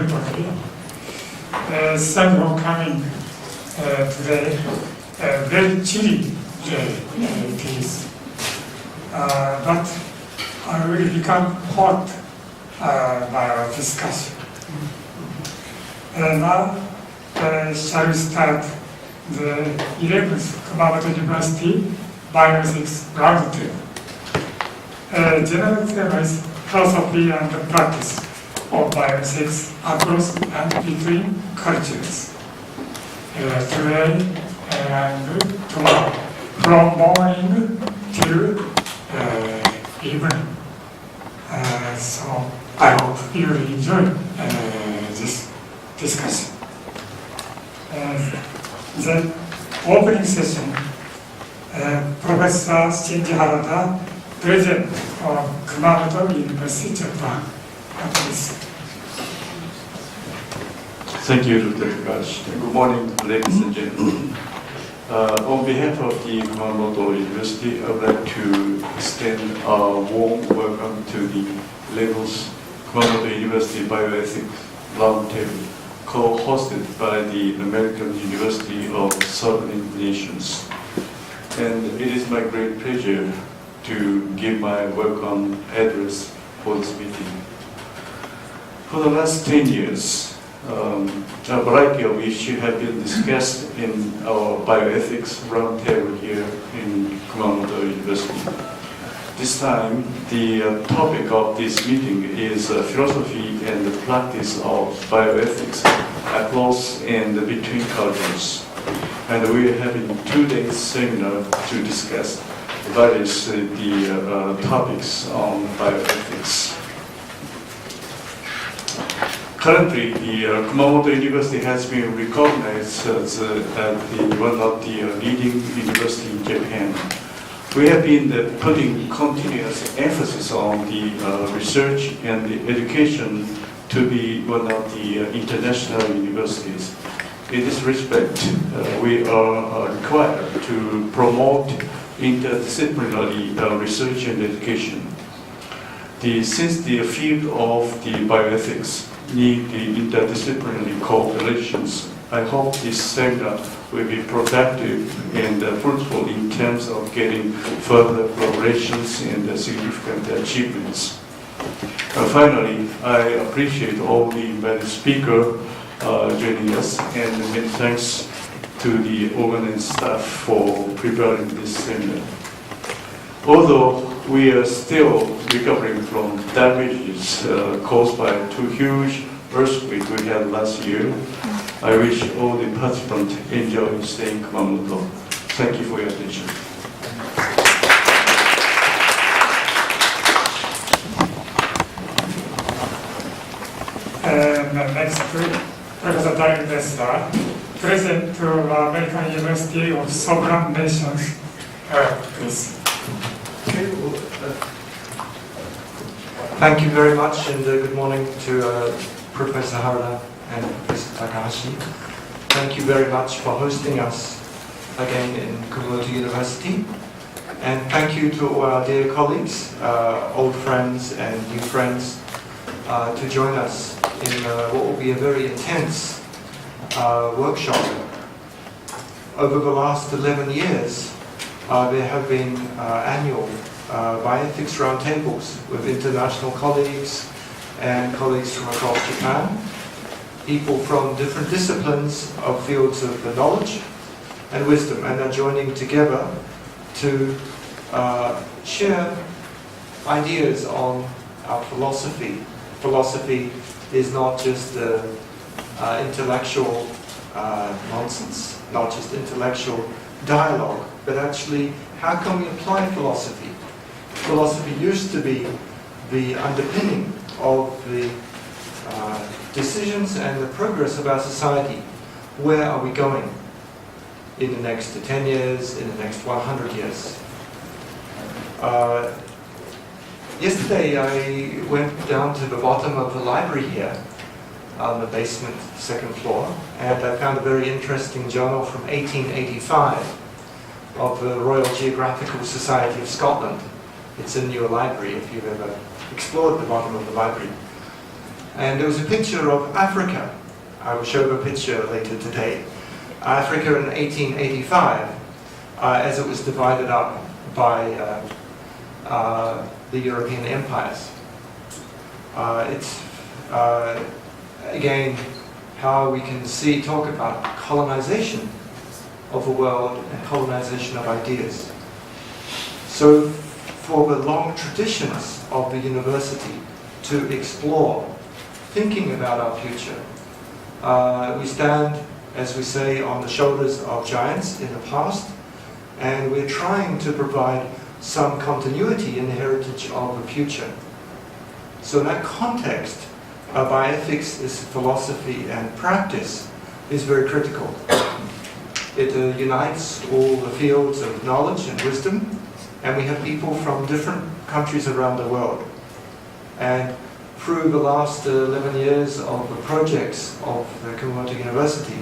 everybody. Thank you for coming today. Very chilly day it is. But I will become hot by our discussion. Now, shall we start the 11th Kumamoto University Bioethics Roundtable. General theme is philosophy and the practice of bioethics across and between cultures. Today and tomorrow, from morning till evening. So I hope you will enjoy this discussion. The opening session, Professor Shinji Harada, President of Kumamoto University, Japan. Please. Thank you, Dr. Takashi. Good morning, ladies and gentlemen. On behalf of the Kumamoto University, I would like to extend a warm welcome to the 11th Kumamoto University Bioethics Roundtable, co-hosted by the American University of Southern Nations. And it is my great pleasure to give my welcome address for this meeting. For the last 10 years, a variety of issues have been discussed in our bioethics roundtable here in Kumamoto University. This time, the topic of this meeting is philosophy and the practice of bioethics across and between cultures. And we are having 2 days seminar to discuss various topics on bioethics. Currently, the Kumamoto University has been recognized as one of the leading universities in Japan. We have been putting continuous emphasis on the research and the education to be one of the international universities. In this respect, we are required to promote interdisciplinary research and education. Since the field of the bioethics need the interdisciplinary cooperations, I hope this seminar will be productive and fruitful in terms of getting further collaborations and significant achievements. Finally, I appreciate all the invited speakers joining us, and many thanks to the organizing staff for preparing this seminar. Although we are still recovering from damages caused by 2 huge earthquakes we had last year, I wish all the participants enjoy staying in Kumamoto. Thank you for your attention. Next, Professor Darren Lester, President of American University of Sovereign Nations. Please. Okay, well, thank you very much, and good morning to Professor Harada and Professor Takahashi. Thank you very much for hosting us again in Kumamoto University. And thank you to all our dear colleagues, old friends and new friends, to join us in what will be a very intense workshop. Over the last 11 years, there have been annual bioethics roundtables with international colleagues and colleagues from across Japan, people from different disciplines of fields of knowledge and wisdom, and are joining together to share ideas on our philosophy. Philosophy is not just intellectual nonsense, not just intellectual dialogue, but actually how can we apply philosophy? Philosophy used to be the underpinning of the decisions and the progress of our society. Where are we going in the next 10 years, in the next 100 years? Yesterday I went down to the bottom of the library here on the basement, 2nd floor, and I found a very interesting journal from 1885 of the Royal Geographical Society of Scotland. It's in your library if you've ever explored the bottom of the library. And there was a picture of Africa. I will show a picture later today. Africa in 1885, as it was divided up by the European empires. It's again how we can talk about colonization of the world and colonization of ideas. So for the long traditions of the university to explore thinking about our future, we stand, as we say, on the shoulders of giants in the past, and we're trying to provide some continuity in the heritage of the future. So in that context, bioethics is philosophy and practice is very critical. It unites all the fields of knowledge and wisdom, and we have people from different countries around the world. And through the last 11 years of the projects of the Kumamoto University,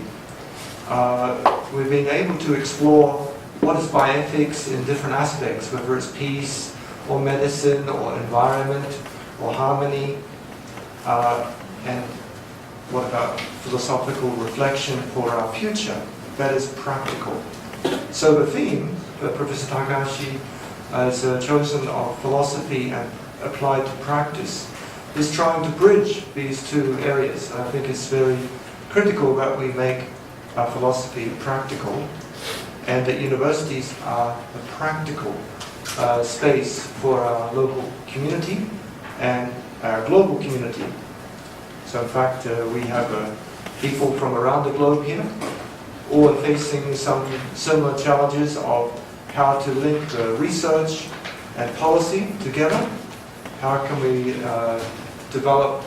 we've been able to explore what is bioethics in different aspects, whether it's peace, or medicine, or environment, or harmony, and what about philosophical reflection for our future that is practical. So the theme that Professor Takahashi has chosen of philosophy and applied to practice is trying to bridge these two areas. And I think it's very critical that we make our philosophy practical, and that universities are a practical space for our local community and our global community. So in fact, we have people from around the globe here, all are facing some similar challenges of how to link research and policy together. How can we develop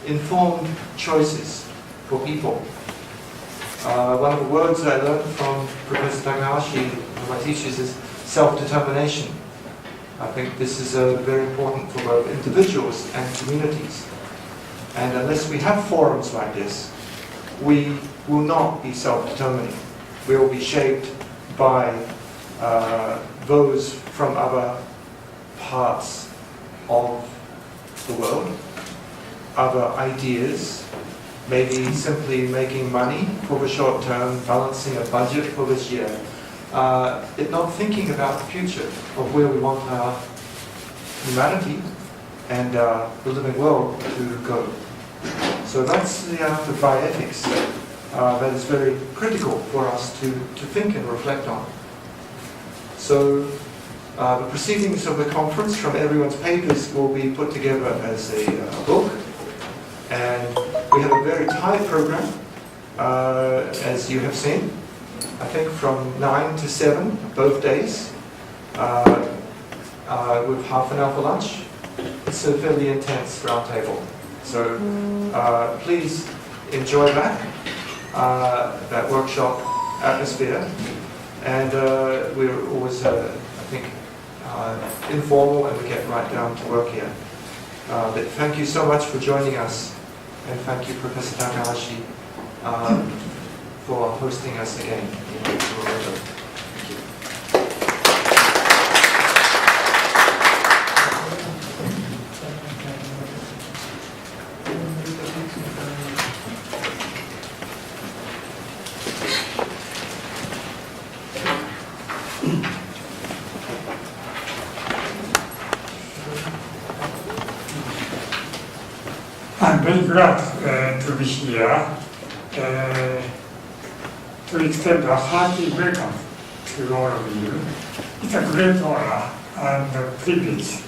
informed choices for people? One of the words I learned from Professor Takahashi, one of my teachers, is self-determination. I think this is very important for both individuals and communities. And unless we have forums like this, we will not be self-determining. We will be shaped by those from other parts of the world, other ideas, maybe simply making money for the short term, balancing a budget for this year, not thinking about the future of where we want our humanity and the living world to go. So that's the bioethics that is very critical for us to think and reflect on. So the proceedings of the conference from everyone's papers will be put together as a book, and we have a very tight program, as you have seen. I think from 9 to 7 both days, with half an hour for lunch. It's a fairly intense roundtable. So please enjoy that workshop atmosphere. And we're always, I think, informal, and we get right down to work here. But thank you so much for joining us, and thank you, Professor Takahashi, for hosting us again in Kumamoto. I'm very glad to be here to extend a hearty welcome to all of you. It's a great honor and a privilege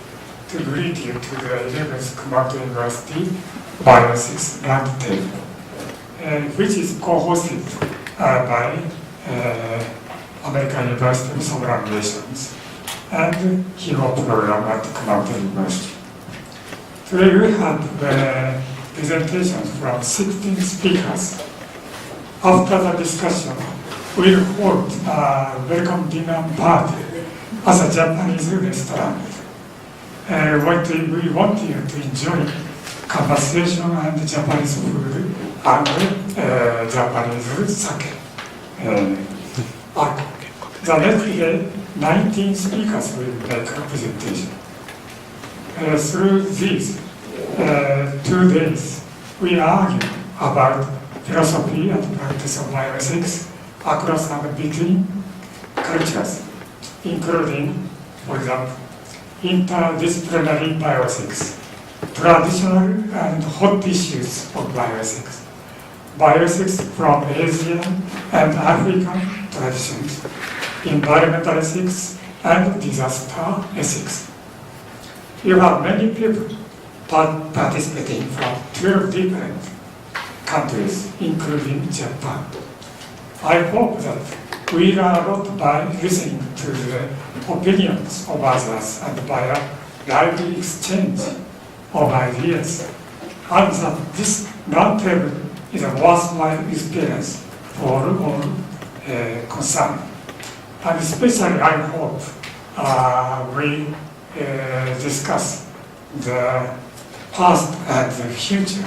to greet you to the 11th Kumamoto University Bioethics Roundtable, which is co-hosted by American University of Sovereign Relations and Hero Program at Kumamoto University. Today we have presentations from 16 speakers. After the discussion, we'll hold a welcome dinner party at a Japanese restaurant. We want you to enjoy conversation and Japanese food and Japanese sake. The next day, 19 speakers will make a presentation. Through these 2 days, we argue about philosophy and practice of bioethics across and between cultures, including, for example, interdisciplinary bioethics, traditional and hot issues of bioethics, bioethics from Asian and African traditions, environmental ethics, and disaster ethics. You have many people participating from 12 different countries, including Japan. I hope that we learn a lot by listening to the opinions of others and by a lively exchange of ideas, and that this roundtable is a worthwhile experience for all concerned. And especially I hope we discuss the past and the future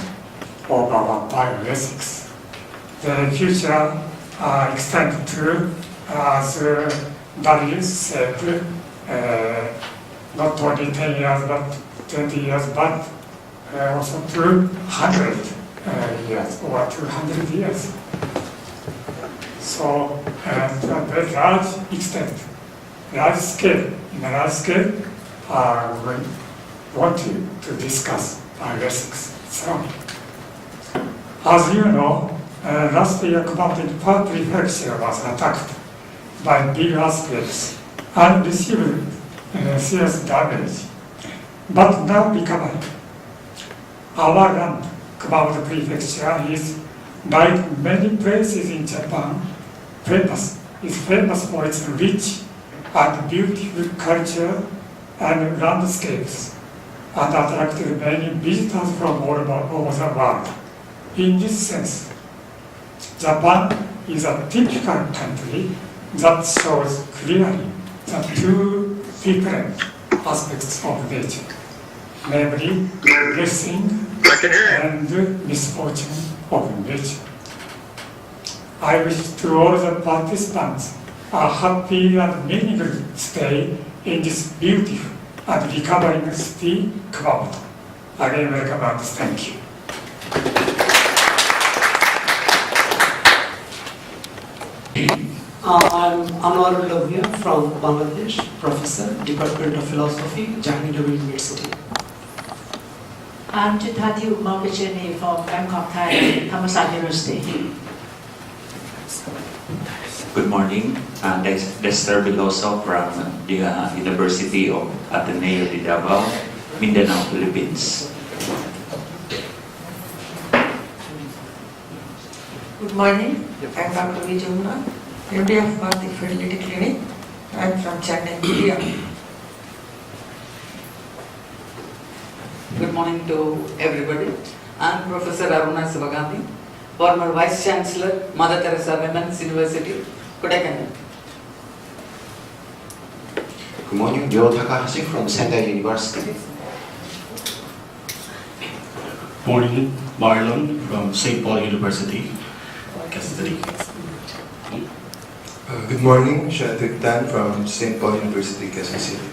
of our bioethics. The future extends to the values said not only 10 years but 20 years, but also to 100 years or 200 years. So, at a very large extent, in a large scale, we want to discuss bioethics. So, as you know, last year Kumamoto Prefecture was attacked by big earthquakes and received serious damage, but now recovered. Our land, Kumamoto Prefecture, is, like many places in Japan, famous for its rich and beautiful culture and landscapes, and attracted many visitors from all over the world. In this sense, Japan is a typical country that shows clearly the two different aspects of nature, namely blessing and misfortune of nature. I wish to all the participants a happy and meaningful stay in this beautiful and recovering city, Kumamoto. Again, welcome and thank you. I'm Anwar Lovia from Bangladesh, Professor, Department of Philosophy, Jahangir University. I'm Chitati Umapacheni from Bangkok, Thailand, Thammasat University. Good morning, I'm Lester Veloso from the University of Ateneo de Davao, Mindanao, Philippines. Good morning, I'm Dr. Vijayumna, MD of Bharati Fertility Clinic. I'm from Chennai, India. Good morning to everybody. I'm Professor Aruna Sivagandhi, former Vice Chancellor, Mother Teresa Women's University, Kodaikanal. Good morning, Ryo Takahashi from Sendai University. Morning, Marlon from St. Paul University, Castilla. Good morning, Shatik Tan from St. Paul University, Quezon City.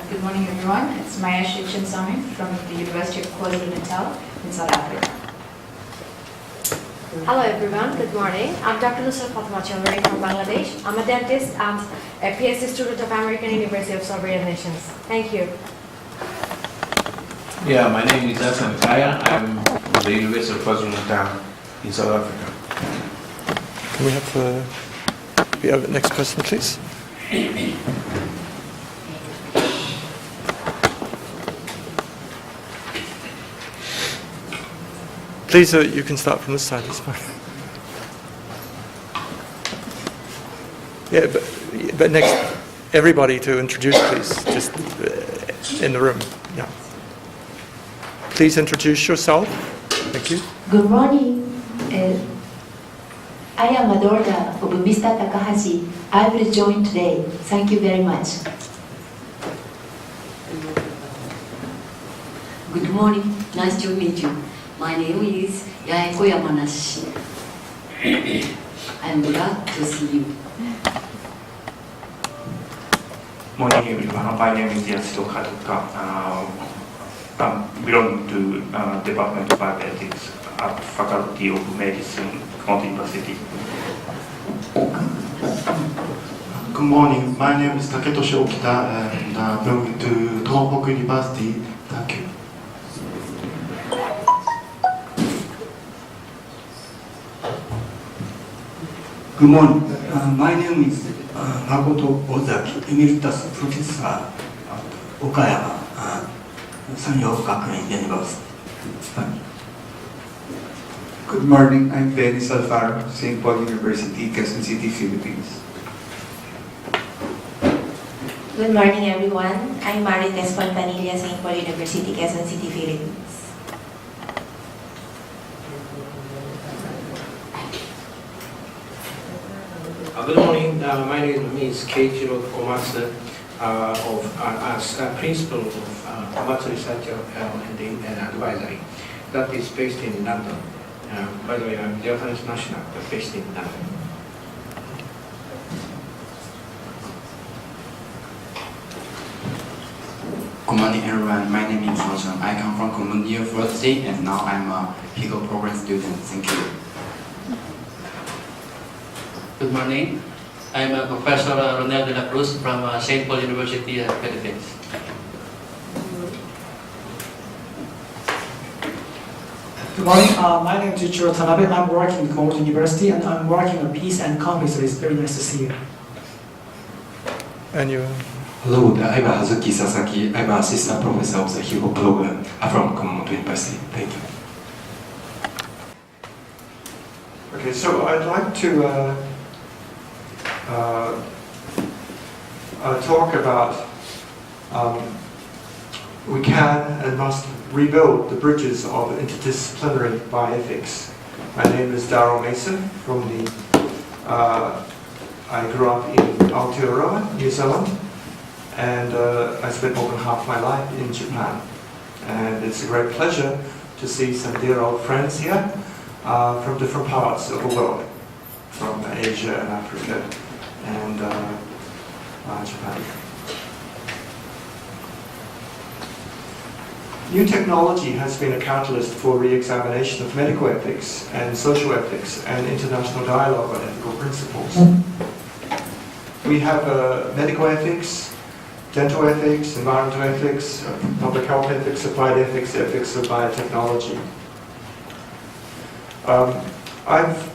Good morning, everyone. It's Maya Shikshin-Sami from the University of KwaZulu-Natal in South Africa. Hello, everyone. Good morning. I'm Dr. Nusrat Fatima Chowdhury from Bangladesh. I'm a dentist and a PhD student of American University of Sovereign Nations. Thank you. Yeah, my name is Hassan Kaya. I'm from the University of KwaZulu-Natal in South Africa. Can we have the next person, please? Please, you can start from this side, it's fine. Yeah, but next, everybody to introduce, please, just in the room. Yeah. Please introduce yourself. Thank you. Good morning. I am a daughter of Mr. Takahashi. I will join today. Thank you very much. Good morning. Nice to meet you. My name is Yaeko Yamanashi. I'm glad to see you. Morning everyone. My name is Yasuto Karuka. belong to Department of Bioethics at Faculty of Medicine, Kumamoto University. Good morning. My name is Taketoshi Okita and I belong to Tohoku University. Thank you. Good morning. My name is Makoto Ozaki, Emeritus Professor at Okayama Sanyo Gakuin University. Good morning, I'm Dennis Alfaro, St. Paul University, Quezon City, Philippines. Good morning, everyone. I'm Marites Fontanilla, St. Paul University, Quezon City, Philippines. Good morning. My name is Keiichiro Komatsu, as principal of Komatsu Research and Advisory, that is based in London. By the way, I'm Japanese national, but based in London. Good morning, everyone. My name is Motion. I come from Kumamoto University, and now I'm a PhD program student. Thank you. Good morning. I'm Professor Ronel de la Cruz from St. Paul University, Philippines. Good morning. My name is Ichiro Tanabe. I'm working at Kumamoto University and I'm working on peace and conflict. So it's very nice to see you. And you? Hello, I'm Hazuki Sasaki. I'm an assistant professor of the Hugo program from Kumamoto University. Thank you. Okay, so I'd like to talk about we can and must rebuild the bridges of interdisciplinary bioethics. My name is Daryl Mason from the, I grew up in Aotearoa, New Zealand, and I spent more than half my life in Japan. And it's a great pleasure to see some dear old friends here from different parts of the world, from Asia and Africa and Japan. New technology has been a catalyst for re-examination of medical ethics and social ethics and international dialogue on ethical principles. We have medical ethics, dental ethics, environmental ethics, public health ethics, applied ethics, ethics of biotechnology.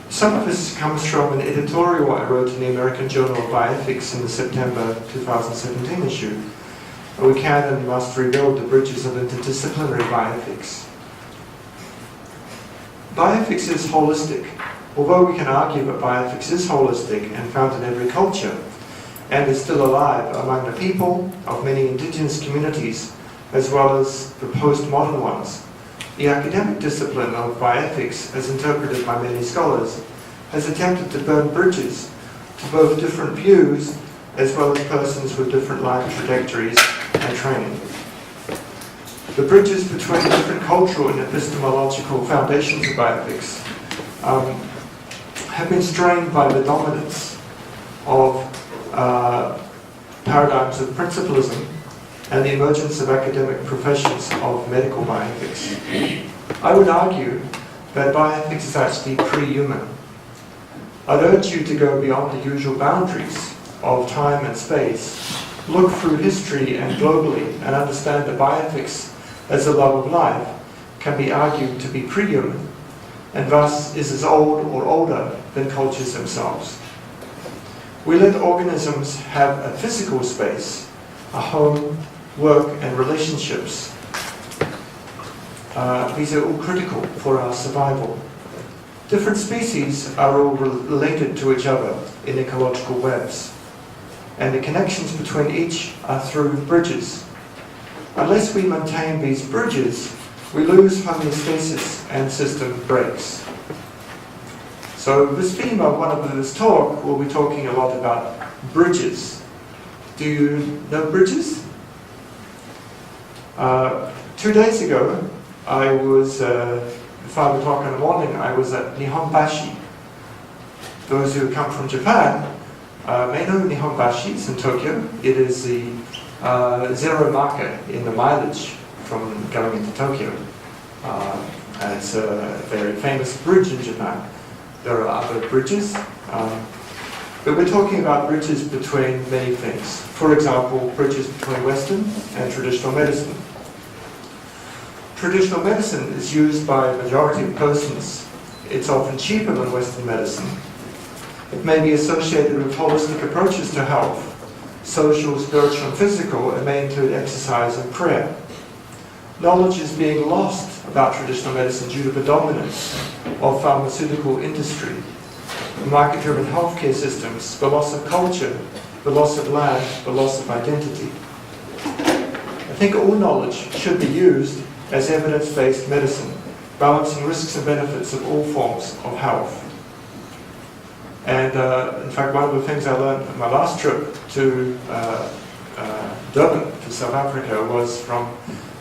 Some of this comes from an editorial I wrote in the American Journal of Bioethics in the September 2017 issue. We can and must rebuild the bridges of interdisciplinary bioethics. Bioethics is holistic. Although we can argue that bioethics is holistic and found in every culture, and is still alive among the people of many indigenous communities, as well as the postmodern ones, the academic discipline of bioethics, as interpreted by many scholars, has attempted to burn bridges to both different views as well as persons with different life trajectories and training. The bridges between different cultural and epistemological foundations of bioethics have been strained by the dominance of paradigms of principalism and the emergence of academic professions of medical bioethics. I would argue that bioethics is actually pre-human. I'd urge you to go beyond the usual boundaries of time and space, look through history and globally, and understand that bioethics, as a love of life, can be argued to be pre-human, and thus is as old or older than cultures themselves. We let organisms have a physical space, a home, work, and relationships. These are all critical for our survival. Different species are all related to each other in ecological webs, and the connections between each are through bridges. Unless we maintain these bridges, we lose homeostasis and system breaks. So this theme of one of this talk, we'll be talking a lot about bridges. Do you know bridges? 2 days ago, I was, 5 o'clock in the morning, I was at Nihonbashi. Those who come from Japan may know Nihonbashi. It's in Tokyo. It is the zero marker in the mileage from going into Tokyo. It's a very famous bridge in Japan. There are other bridges, but we're talking about bridges between many things. For example, bridges between Western and traditional medicine. Traditional medicine is used by a majority of persons. It's often cheaper than Western medicine. It may be associated with holistic approaches to health, social, spiritual, and physical, and may include exercise and prayer. Knowledge is being lost about traditional medicine due to the dominance of pharmaceutical industry, market-driven healthcare systems, the loss of culture, the loss of land, the loss of identity. I think all knowledge should be used as evidence-based medicine, balancing risks and benefits of all forms of health. And in fact, one of the things I learned on my last trip to Durban, to South Africa, was from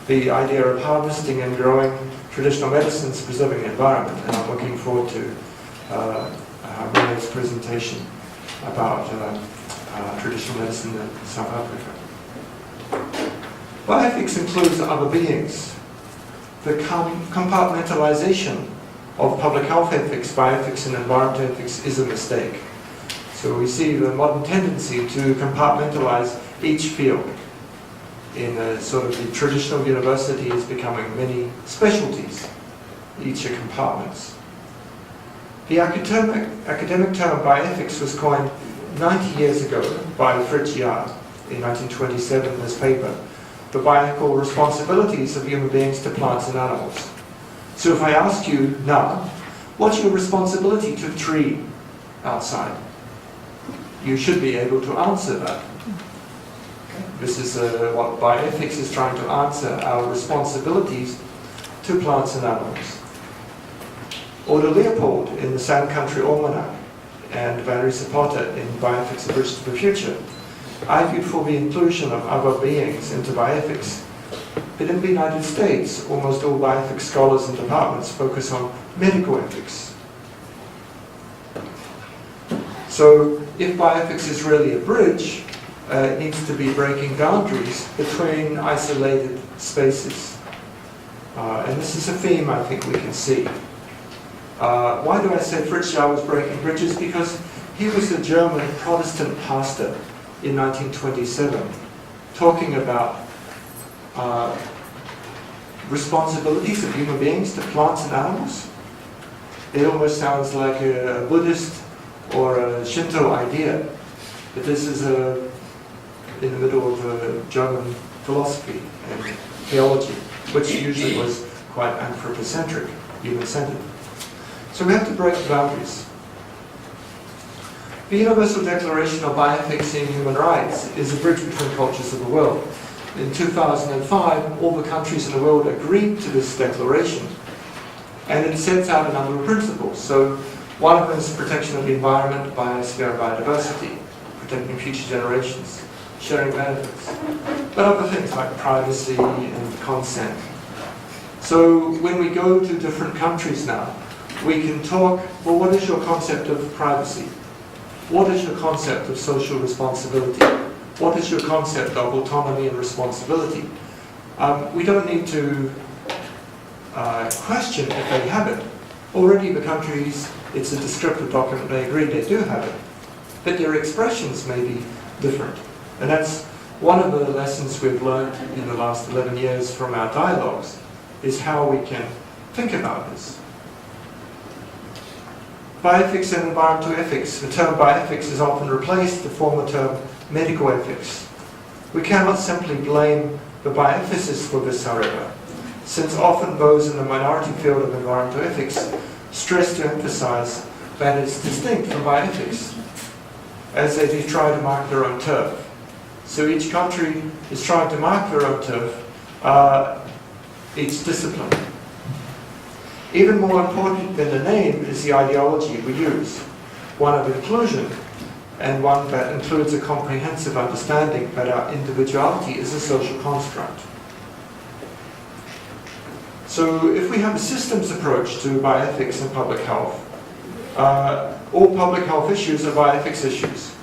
the idea of harvesting and growing traditional medicines, preserving the environment. And I'm looking forward to René's presentation about traditional medicine in South Africa. Bioethics includes other beings. The compartmentalization of public health ethics, bioethics, and environmental ethics is a mistake. So we see the modern tendency to compartmentalize each field. In a sort of the traditional university is becoming many specialties, each are compartments. The academic term bioethics was coined 90 years ago by Fritz Jahr in 1927 in his paper, The Bioethical Responsibilities of Human Beings to Plants and Animals. So if I ask you now, what's your responsibility to a tree outside? You should be able to answer that. This is what bioethics is trying to answer, our responsibilities to plants and animals. Order Leopold in the Sand Country Almanac and Valerie Zapata in Bioethics: A Bridge to the Future argued for the inclusion of other beings into bioethics. But in the United States, almost all bioethics scholars and departments focus on medical ethics. So if bioethics is really a bridge, it needs to be breaking boundaries between isolated spaces. And this is a theme I think we can see. Why do I say Fritz Jahr was breaking bridges? Because he was a German Protestant pastor in 1927, talking about responsibilities of human beings to plants and animals. It almost sounds like a Buddhist or a Shinto idea, but this is in the middle of German philosophy and theology, which usually was quite anthropocentric, human-centered. So we have to break the boundaries. The Universal Declaration of Bioethics and Human Rights is a bridge between cultures of the world. In 2005, all the countries in the world agreed to this declaration, and it sets out a number of principles. So one of them is protection of the environment, biosphere, and biodiversity, protecting future generations, sharing benefits, but other things like privacy and consent. So when we go to different countries now, we can talk, well, what is your concept of privacy? What is your concept of social responsibility? What is your concept of autonomy and responsibility? We don't need to question if they have it. Already the countries, it's a descriptive document, they agree they do have it. But their expressions may be different. And that's one of the lessons we've learned in the last 11 years from our dialogues, is how we can think about this. Bioethics and environmental ethics. The term bioethics has often replaced the former term medical ethics. We cannot simply blame the bioethicists for this, however, since often those in the minority field of environmental ethics stress to emphasize that it's distinct from bioethics, as they do try to mark their own turf. So each country is trying to mark their own turf, each discipline. Even more important than the name is the ideology we use, one of inclusion, and one that includes a comprehensive understanding that our individuality is a social construct. So if we have a systems approach to bioethics and public health, all public health issues are bioethics issues.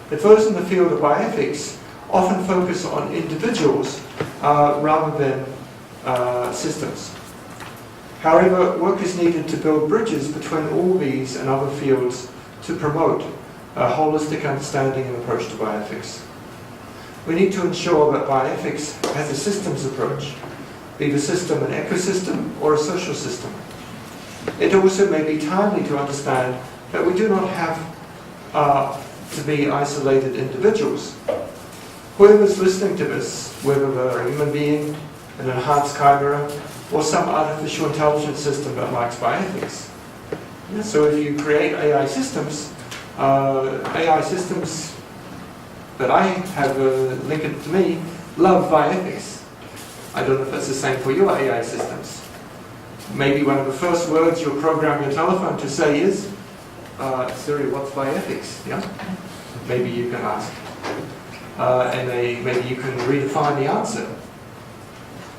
But those in the field of bioethics often focus on individuals rather than systems. However, work is needed to build bridges between all these and other fields to promote a holistic understanding and approach to bioethics. We need to ensure that bioethics has a systems approach, be the system an ecosystem or a social system. It also may be timely to understand that we do not have to be isolated individuals. Whoever's listening to this, whether they're a human being, an enhanced chimera, or some artificial intelligence system that likes bioethics. Yeah, so if you create AI systems that I have linked to me love bioethics. I don't know if that's the same for your AI systems. Maybe one of the first words you'll program your telephone to say is, Siri, what's bioethics? Yeah? Maybe you can ask. And maybe you can redefine the answer.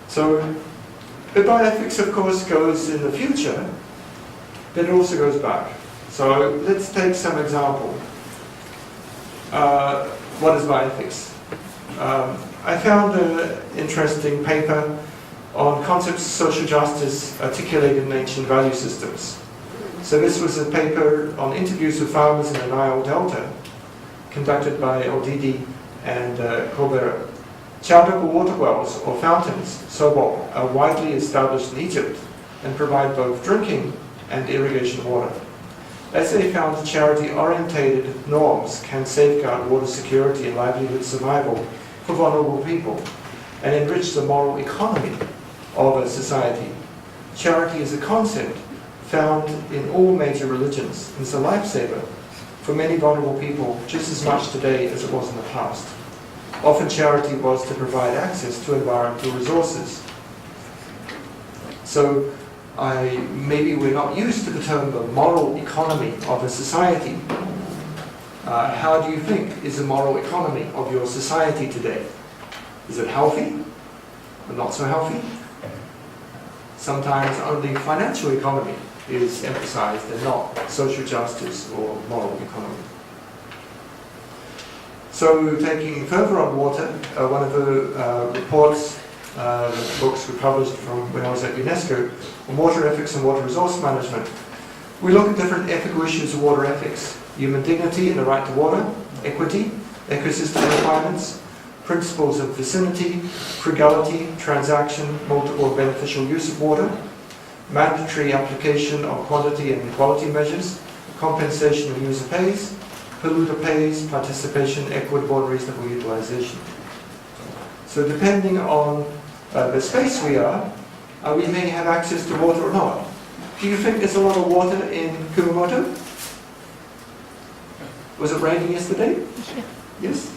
So, the bioethics, of course, goes in the future, but it also goes back. So, let's take some example. What is bioethics? I found an interesting paper on concepts of social justice articulated in ancient value systems. So this was a paper on interviews with farmers in the Nile Delta, conducted by Odidi and Colbert. Chowdhull water wells, or fountains, sobol, are widely established in Egypt and provide both drinking and irrigation water. As they found, charity-orientated norms can safeguard water security and livelihood survival for vulnerable people and enrich the moral economy of a society. Charity is a concept found in all major religions and is a lifesaver for many vulnerable people just as much today as it was in the past. Often charity was to provide access to environmental resources. So maybe we're not used to the term the moral economy of a society. How do you think is the moral economy of your society today? Is it healthy or not so healthy? Sometimes only financial economy is emphasized and not social justice or moral economy. So taking further on water, one of the reports, books we published from when I was at UNESCO, on water ethics and water resource management, we look at different ethical issues of water ethics: human dignity and the right to water, equity, ecosystem requirements, principles of vicinity, frugality, transaction, multiple and beneficial use of water, mandatory application of quantity and quality measures, compensation and user pays, polluter pays, participation, equitable and reasonable utilization. So depending on the space we are, we may have access to water or not. Do you think there's a lot of water in Kumamoto? Was it raining yesterday? Yes?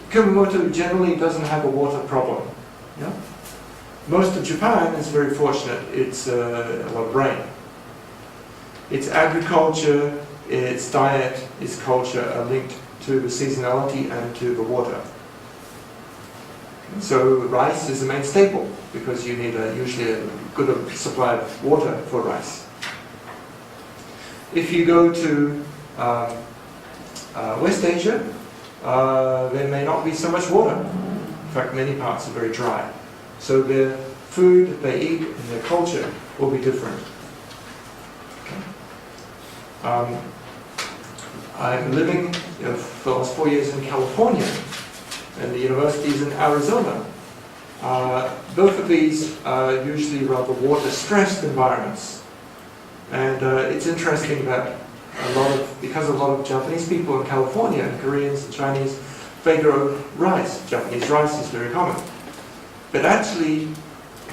Kumamoto generally doesn't have a water problem. Yeah? Most of Japan is very fortunate. It's a lot of rain. Its agriculture, its diet, its culture are linked to the seasonality and to the water. So rice is the main staple because you need usually a good supply of water for rice. If you go to West Asia, there may not be so much water. In fact, many parts are very dry. So their food that they eat and their culture will be different. Okay. I'm living for the last 4 years in California, and the universities in Arizona. Both of these are usually rather water-stressed environments. And it's interesting that because a lot of Japanese people in California, and Koreans and Chinese, they grow rice. Japanese rice is very common. But actually,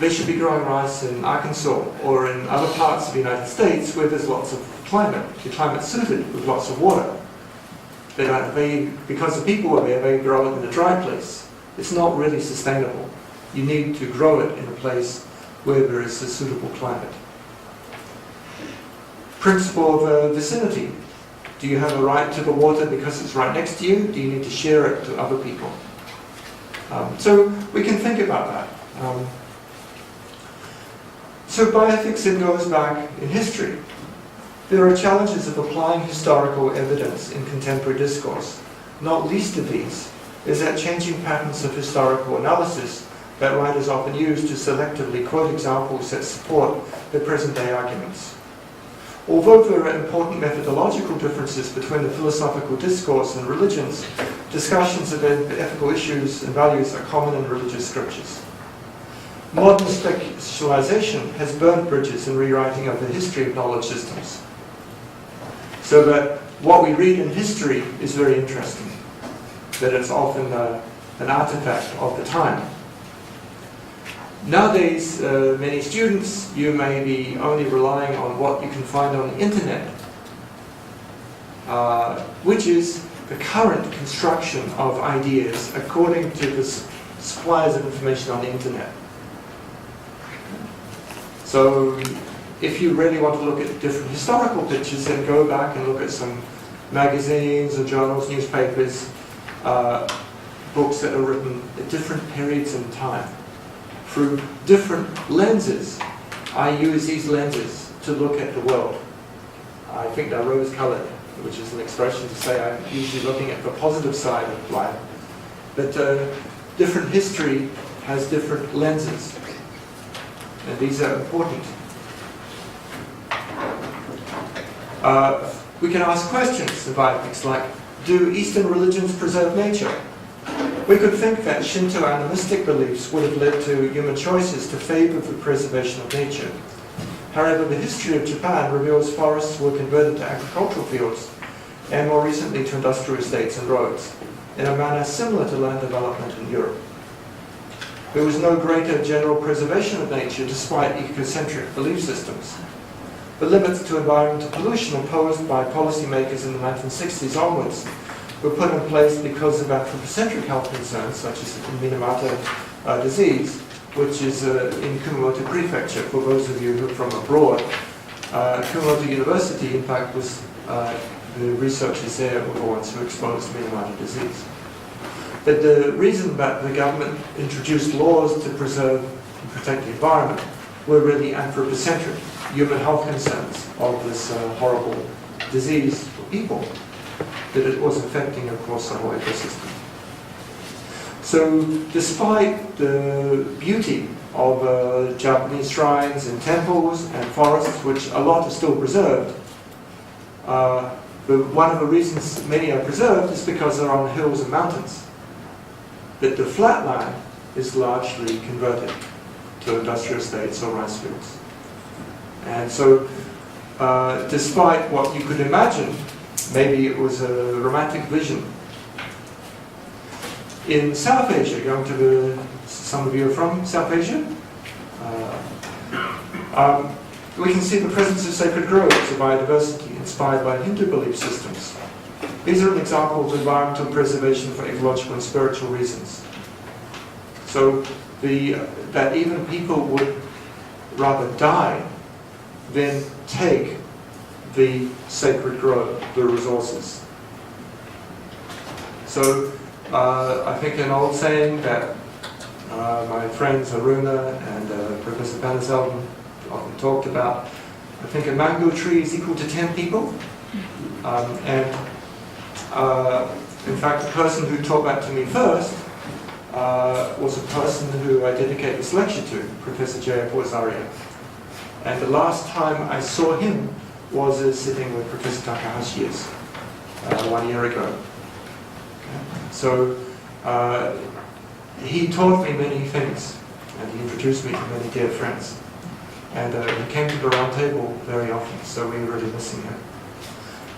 they should be growing rice in Arkansas or in other parts of the United States where there's lots of climate suited with lots of water. Because the people are there, they grow it in a dry place. It's not really sustainable. You need to grow it in a place where there is a suitable climate. Principle of vicinity. Do you have a right to the water because it's right next to you? Do you need to share it to other people? So we can think about that. So bioethics then goes back in history. There are challenges of applying historical evidence in contemporary discourse. Not least of these is that changing patterns of historical analysis that writers often use to selectively quote examples that support their present-day arguments. Although there are important methodological differences between the philosophical discourse and religions, discussions of ethical issues and values are common in religious scriptures. Modern specialization has burnt bridges in rewriting of the history of knowledge systems. So that what we read in history is very interesting, that it's often an artifact of the time. Nowadays, many students, you may be only relying on what you can find on the internet, which is the current construction of ideas according to the suppliers of information on the internet. So if you really want to look at different historical pictures, then go back and look at some magazines or journals, newspapers, books that are written at different periods in time, through different lenses. I use these lenses to look at the world. I think they're rose-colored, which is an expression to say I'm usually looking at the positive side of life. But different history has different lenses, and these are important. We can ask questions of bioethics like, do Eastern religions preserve nature? We could think that Shinto animistic beliefs would have led to human choices to favor the preservation of nature. However, the history of Japan reveals forests were converted to agricultural fields, and more recently to industrial estates and roads, in a manner similar to land development in Europe. There was no greater general preservation of nature despite ecocentric belief systems. The limits to environmental pollution imposed by policymakers in the 1960s onwards were put in place because of anthropocentric health concerns, such as the Kumamoto disease, which is in Kumamoto Prefecture. For those of you who are from abroad, Kumamoto University, in fact, was the researchers there were the ones who exposed Kumamoto disease. But the reason that the government introduced laws to preserve and protect the environment were really anthropocentric, human health concerns of this horrible disease for people, that it was affecting, of course, the whole ecosystem. So despite the beauty of Japanese shrines and temples and forests, which a lot are still preserved, one of the reasons many are preserved is because they're on hills and mountains. That the flat land is largely converted to industrial estates or rice fields. And so, despite what you could imagine, maybe it was a romantic vision. In South Asia, going to some of you are from South Asia, we can see the presence of sacred groves of biodiversity inspired by Hindu belief systems. These are an example of environmental preservation for ecological and spiritual reasons. So that even people would rather die than take the sacred grove, the resources. So I think an old saying that my friends Aruna and Professor Panaselvan often talked about, I think a mango tree is equal to 10 people. In fact, the person who taught that to me first was a person who I dedicate this lecture to, Professor J.F. Wazaria. And the last time I saw him was sitting with Professor Takahashi 1 year ago. Okay. So he taught me many things, and he introduced me to many dear friends. And he came to the Roundtable very often, so we were really missing him.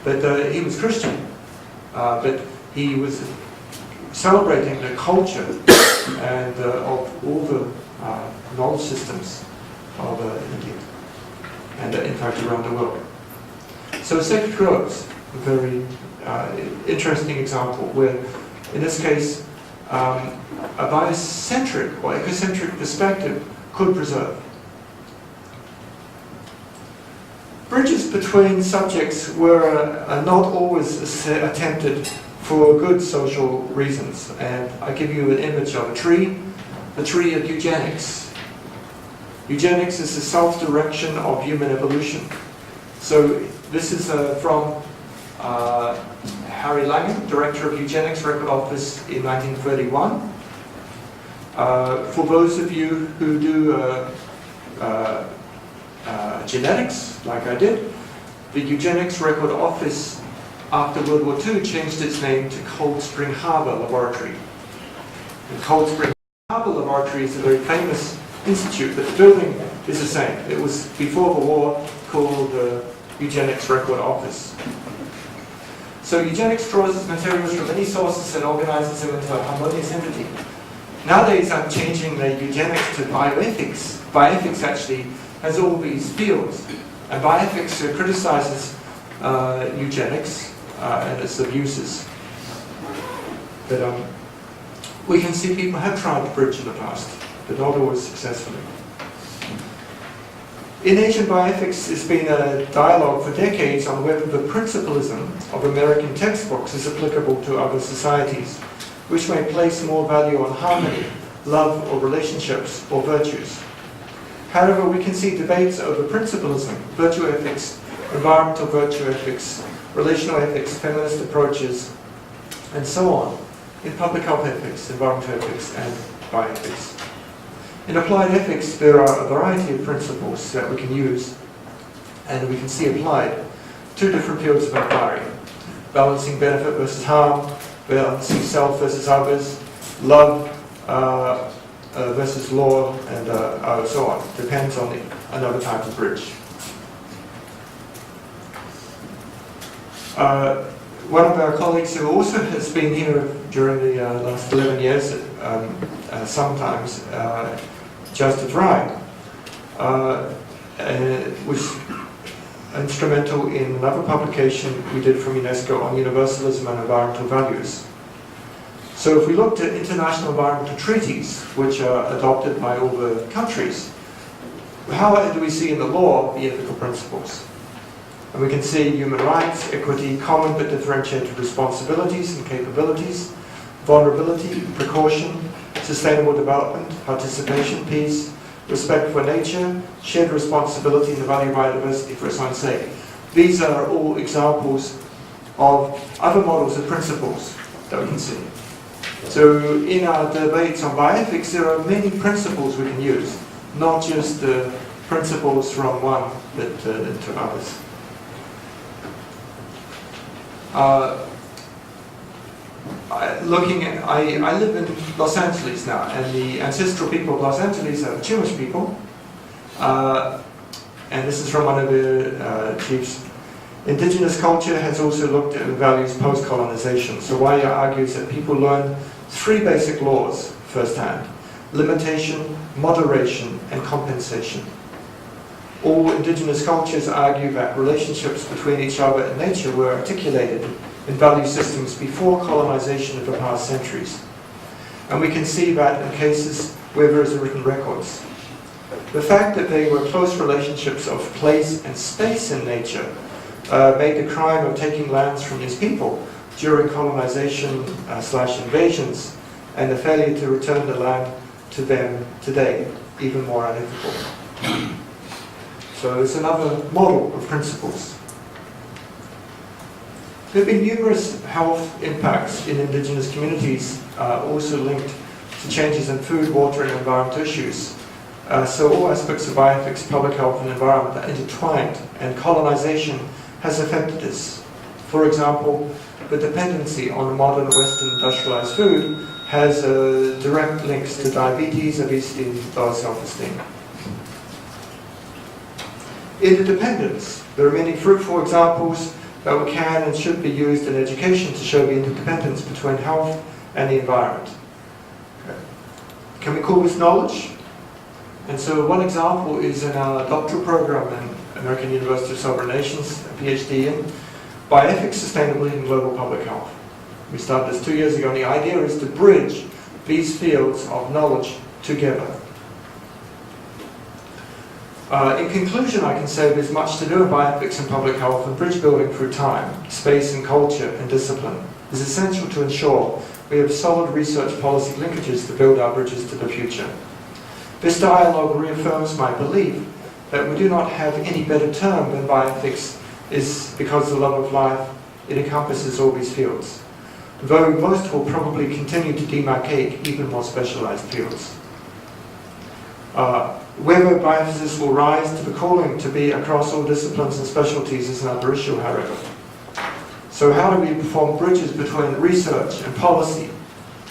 But he was Christian, but he was celebrating the culture and of all the knowledge systems of India, and in fact around the world. So sacred groves, a very interesting example where, in this case, a biocentric or ecocentric perspective could preserve. Bridges between subjects were not always attempted for good social reasons. And I give you an image of a tree, the tree of eugenics. Eugenics is the self-direction of human evolution. So this is from Harry Langen, Director of Eugenics Record Office in 1931. For those of you who do genetics, like I did, the Eugenics Record Office after World War II changed its name to Cold Spring Harbor Laboratory. And Cold Spring Harbor Laboratory is a very famous institute, but the building is the same. It was before the war called the Eugenics Record Office. So eugenics draws its materials from many sources and organizes them into a harmonious entity. Nowadays I'm changing the eugenics to bioethics. Bioethics actually has all these fields. And bioethics criticizes eugenics and its abuses. But we can see people have tried to bridge in the past, but not always successfully. In Asian bioethics, there's been a dialogue for decades on whether the principalism of American textbooks is applicable to other societies, which may place more value on harmony, love, or relationships, or virtues. However, we can see debates over principalism, virtue ethics, environmental virtue ethics, relational ethics, feminist approaches, and so on, in public health ethics, environmental ethics, and bioethics. In applied ethics, there are a variety of principles that we can use, and we can see applied to different fields of inquiry. Balancing benefit versus harm, balancing self versus others, love versus law, and so on. Depends on another type of bridge. One of our colleagues who also has been here during the last 11 years, sometimes, Justice Wright, was instrumental in another publication we did from UNESCO on universalism and environmental values. So if we looked at international environmental treaties, which are adopted by all the countries, how do we see in the law the ethical principles? And we can see human rights, equity, common but differentiated responsibilities and capabilities, vulnerability, precaution, sustainable development, participation, peace, respect for nature, shared responsibility, and the value of biodiversity for its own sake. These are all examples of other models and principles that we can see. So in our debates on bioethics, there are many principles we can use, not just the principles from one but to others. I live in Los Angeles now, and the ancestral people of Los Angeles are the Chumash people. And this is from one of the chiefs. Indigenous culture has also looked at the values post-colonization. So Waya argues that people learn three basic laws firsthand: limitation, moderation, and compensation. All indigenous cultures argue that relationships between each other and nature were articulated in value systems before colonization of the past centuries. And we can see that in cases where there is written records. The fact that they were close relationships of place and space in nature made the crime of taking lands from these people during colonization / invasions and the failure to return the land to them today even more unethical. So it's another model of principles. There have been numerous health impacts in indigenous communities, also linked to changes in food, water, and environmental issues. So all aspects of bioethics, public health, and environment are intertwined, and colonization has affected this. For example, the dependency on modern Western industrialized food has direct links to diabetes, obesity, and low self-esteem. Interdependence. There are many fruitful examples that can and should be used in education to show the interdependence between health and the environment. Okay. Can we call this knowledge? And so one example is in our doctoral program in American University of Sovereign Nations, a PhD in Bioethics, Sustainability, and Global Public Health. We started this 2 years ago, and the idea is to bridge these fields of knowledge together. In conclusion, I can say there's much to do in bioethics and public health, and bridge building through time, space and culture and discipline is essential to ensure we have solid research policy linkages to build our bridges to the future. This dialogue reaffirms my belief that we do not have any better term than bioethics is because the love of life, it encompasses all these fields. though most will probably continue to demarcate even more specialized fields. Whether bioethicists will rise to the calling to be across all disciplines and specialties is another issue, however. So how do we perform bridges between research and policy,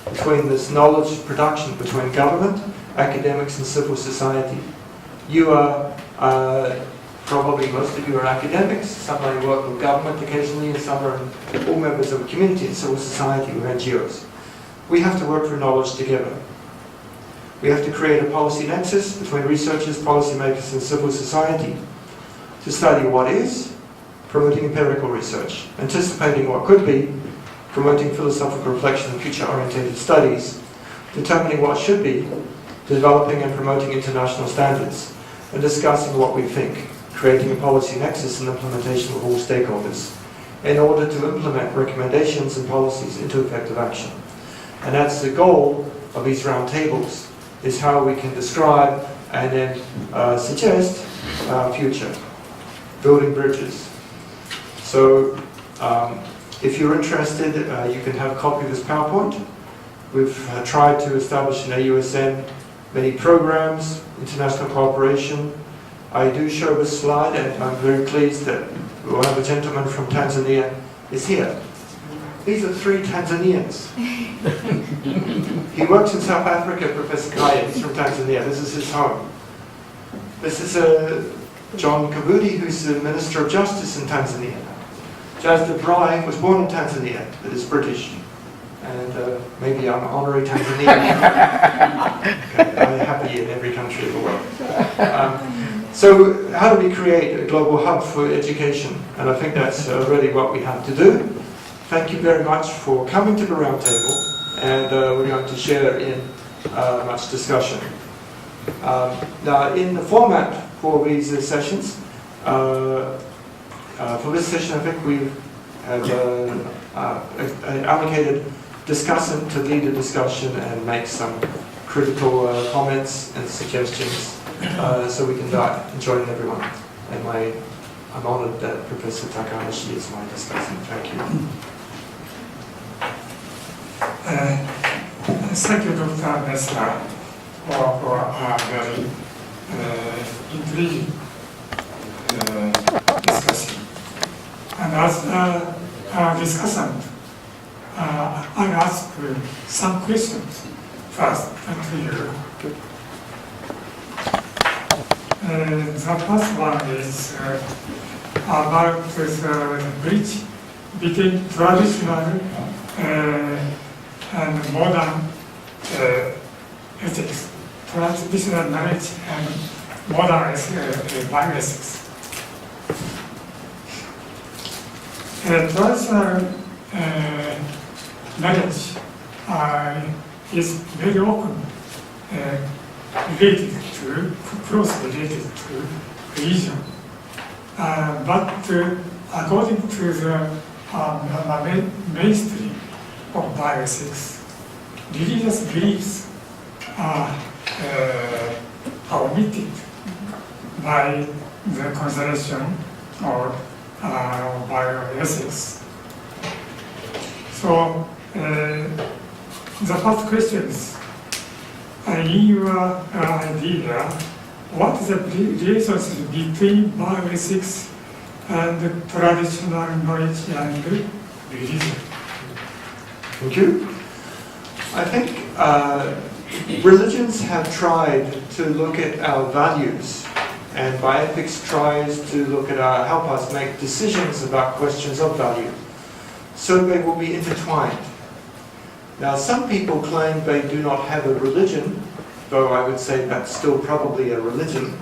between this knowledge production, between government, academics and civil society? You are, probably most of you are academics, some may work with government occasionally, and some are all members of a community and civil society with NGOs. We have to work for knowledge together. We have to create a policy nexus between researchers, policymakers and civil society to study what is, promoting empirical research, anticipating what could be, promoting philosophical reflection and future-oriented studies, determining what should be, developing and promoting international standards, and discussing what we think, creating a policy nexus and implementation with all stakeholders in order to implement recommendations and policies into effective action. And that's the goal of these roundtables, is how we can describe and then suggest our future, building bridges. So if you're interested, you can have a copy of this PowerPoint. We've tried to establish in AUSN many programs, international cooperation. I do show this slide, and I'm very pleased that one of the gentlemen from Tanzania is here. These are 3 Tanzanians. He works in South Africa, Professor Kaya. He's from Tanzania. This is his home. This is John Kabudi, who's the Minister of Justice in Tanzania. Jas de Bry was born in Tanzania, but is British. And maybe I'm honorary Tanzanian. Okay, I'm happy in every country of the world. So how do we create a global hub for education? And I think that's really what we have to do. Thank you very much for coming to the roundtable, and we're going to share in much discussion. Now, in the format for these sessions, for this session, I think we have allocated discussant to lead the discussion and make some critical comments and suggestions, so we can join everyone. And I'm honored that Professor Takahashi is my discussant. Thank you. Thank you, Dr. Messler, for a very intriguing discussion. And as a discussant, I ask some questions first to you. The first one is about the bridge between traditional and modern ethics, traditional knowledge and modern bioethics. Traditional knowledge is very often closely related to religion. But according to the mainstream of bioethics, religious beliefs are omitted by the consideration of bioethics. So the first question is, in your idea, what is the relationship between bioethics and traditional knowledge and religion? Thank you. I think religions have tried to look at our values, and bioethics tries to look at help us make decisions about questions of value. So they will be intertwined. Now, some people claim they do not have a religion, though I would say that's still probably a religion.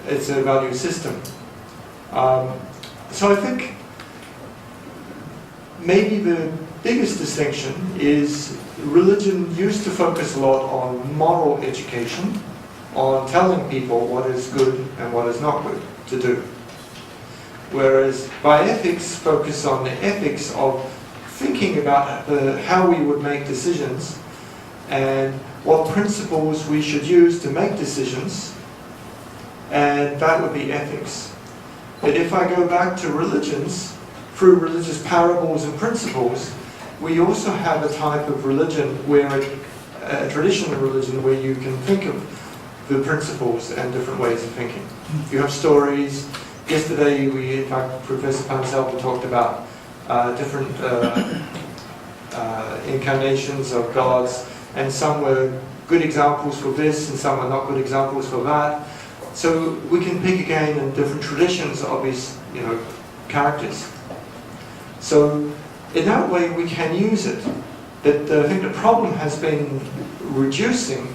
It's a value system. So I think maybe the biggest distinction is religion used to focus a lot on moral education, on telling people what is good and what is not good to do. Whereas bioethics focus on the ethics of thinking about how we would make decisions and what principles we should use to make decisions, and that would be ethics. But if I go back to religions, through religious parables and principles, we also have a type of religion where, a traditional religion where you can think of the principles and different ways of thinking. You have stories. Yesterday, in fact, Professor Panselva talked about different incarnations of gods, and some were good examples for this, and some are not good examples for that. So we can pick again in different traditions of these, characters. So in that way, we can use it. But I think the problem has been reducing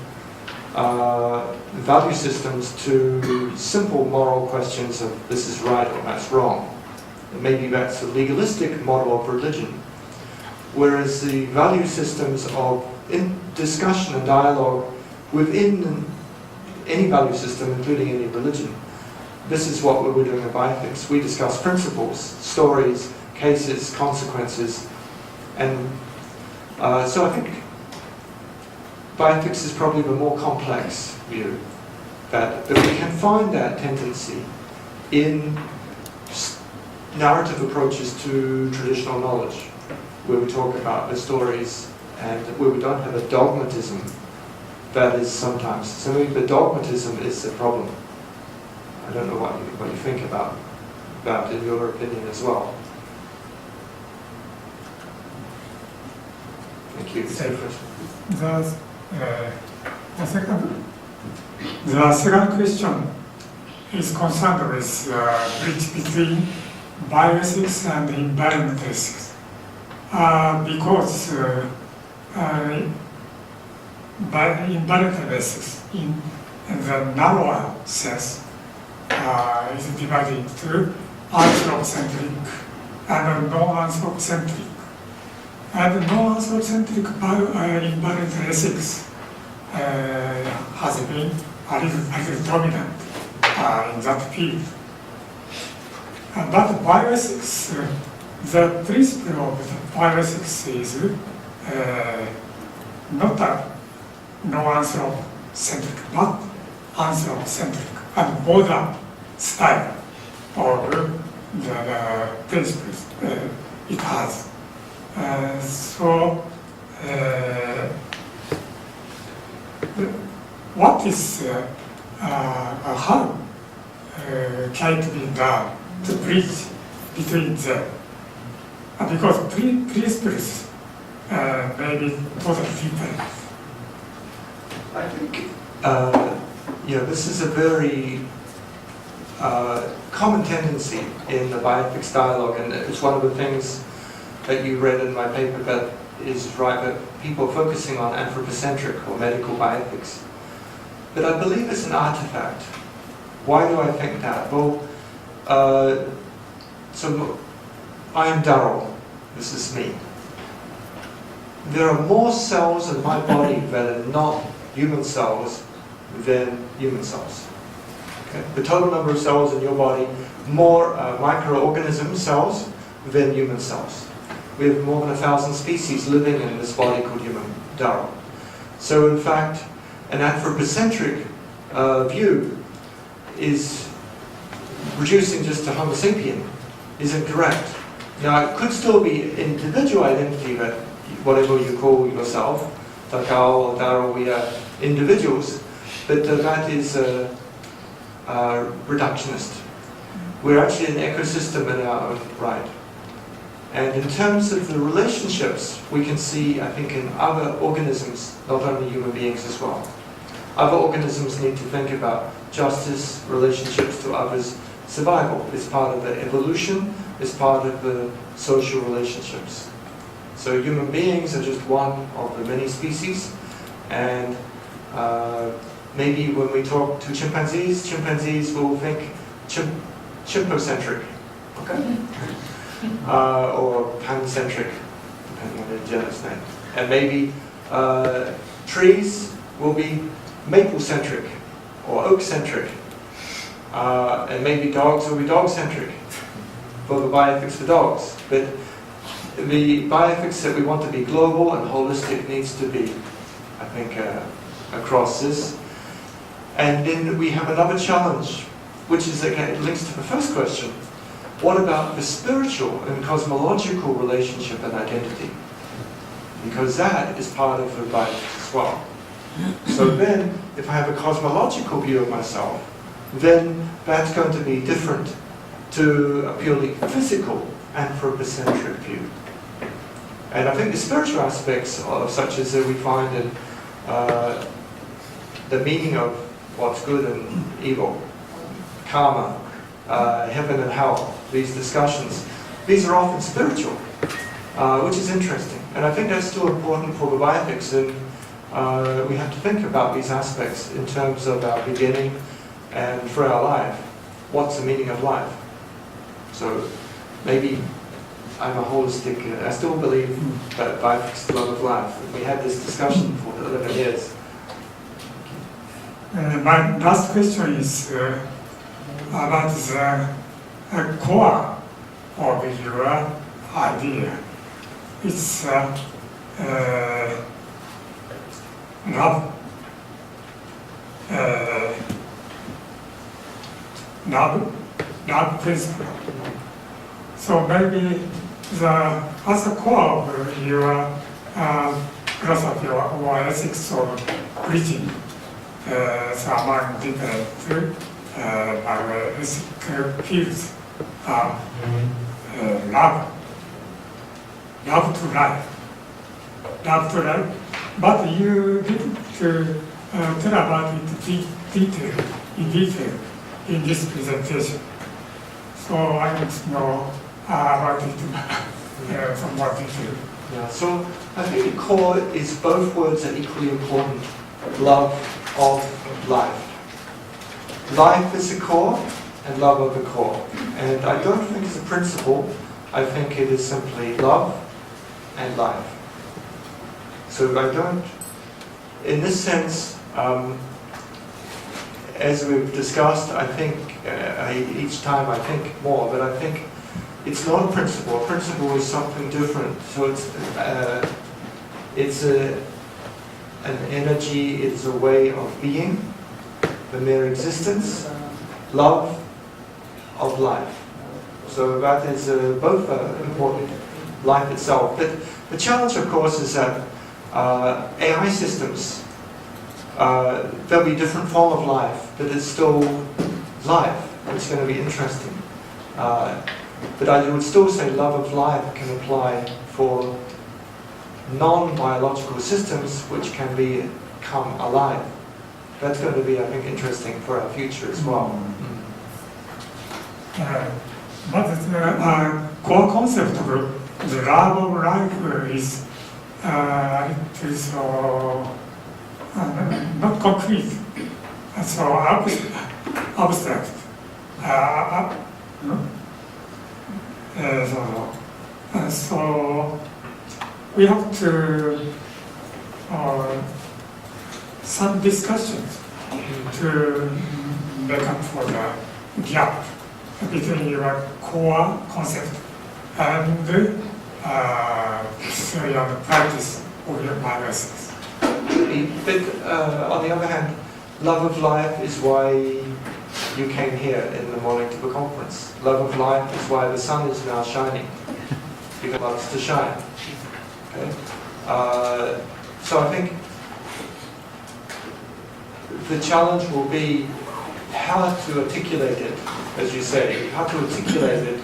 value systems to simple moral questions of this is right or that's wrong. And maybe that's a legalistic model of religion. Whereas the value systems of discussion and dialogue within any value system, including any religion, this is what we're doing at Bioethics. We discuss principles, stories, cases, consequences, and so I think Bioethics is probably the more complex view, that we can find that tendency in narrative approaches to traditional knowledge, where we talk about the stories and where we don't have a dogmatism that is sometimes. So maybe the dogmatism is the problem. I don't know what you think about that in your opinion as well. Thank you. The second question is concerned with the bridge between bioethics and environmental ethics. Because environmental ethics in the narrower sense is divided into anthropocentric and non-anthropocentric. And non-anthropocentric environmental ethics has been a little dominant in that field. But bioethics, the principle of the bioethics is not a non-anthropocentric, but anthropocentric and modern style of the principles it has. What is how can it be done to bridge between them? Because principles may be totally different. I think this is a very common tendency in the bioethics dialogue, and it's one of the things that you read in my paper that is right, that people are focusing on anthropocentric or medical bioethics. But I believe it's an artifact. Why do I think that? Well, so I am Daryl. This is me. There are more cells in my body that are not human cells than human cells. Okay? The total number of cells in your body, more microorganism cells than human cells. We have more than 1,000 species living in this body called human Daryl. So in fact, an anthropocentric view is reducing just to Homo sapien is incorrect. Now it could still be individual identity, that whatever you call yourself, Takao or Daryl, we are individuals, but that is reductionist. We're actually an ecosystem in our own right. And in terms of the relationships, we can see, I think, in other organisms, not only human beings as well. Other organisms need to think about justice, relationships to others, survival is part of the evolution, is part of the social relationships. So human beings are just one of the many species, and maybe when we talk to chimpanzees will think chimpocentric, okay? Or pancentric, depending on the genus name. And maybe trees will be maple-centric or oak-centric. And maybe dogs will be dog-centric for the bioethics for dogs. But the bioethics that we want to be global and holistic needs to be, I think, across this. And then we have another challenge, which is, again, links to the first question. What about the spiritual and cosmological relationship and identity? because that is part of the bioethics as well. So then, if I have a cosmological view of myself, then that's going to be different to a purely physical anthropocentric view. And I think the spiritual aspects, such as we find in the meaning of what's good and evil, karma, heaven and hell, these discussions, these are often spiritual, which is interesting. And I think that's still important for the bioethics, and we have to think about these aspects in terms of our beginning and for our life. What's the meaning of life? So maybe I'm a holistic, I still believe that bioethics is the love of life. We had this discussion for 11 years. My last question is about the core of your idea. It's love principle. So maybe at the core of your philosophy or ethics of preaching among different bioethical fields are love to life, but you didn't tell about it in detail in this presentation. So I want to know about it from more detail. Yeah, so I think the core is both words are equally important. Love of life. Life is the core and love of the core. And I don't think it's a principle. I think it is simply love and life. So I don't, in this sense, as we've discussed, I think each time I think more, but I think it's not a principle. A principle is something different. So it's an energy, it's a way of being, the mere existence, love of life. So that is both important, life itself. But the challenge, of course, is that AI systems, there'll be different form of life, but it's still life. It's going to be interesting. But I would still say love of life can apply for non-biological systems which can become alive. That's going to be, I think, interesting for our future as well. But the core concept of the love of life is not concrete, so abstract. So we have to some discussions to make up for the gap between your core concept and the practice of your bioethics. But on the other hand, love of life is why you came here in the morning to the conference. Love of life is why the sun is now shining, because it loves to shine. Okay? So I think the challenge will be how to articulate it, as you say, how to articulate it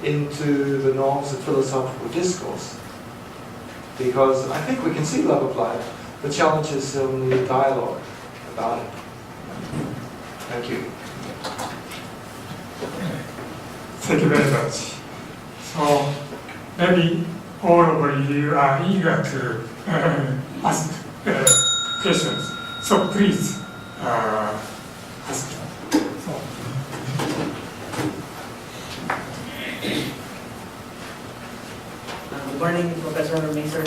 into the norms of philosophical discourse. Because I think we can see love of life. The challenge is in the dialogue about it. Thank you. Thank you very much. So maybe all of you are eager to ask questions. So please ask. Good morning, Professor Mason.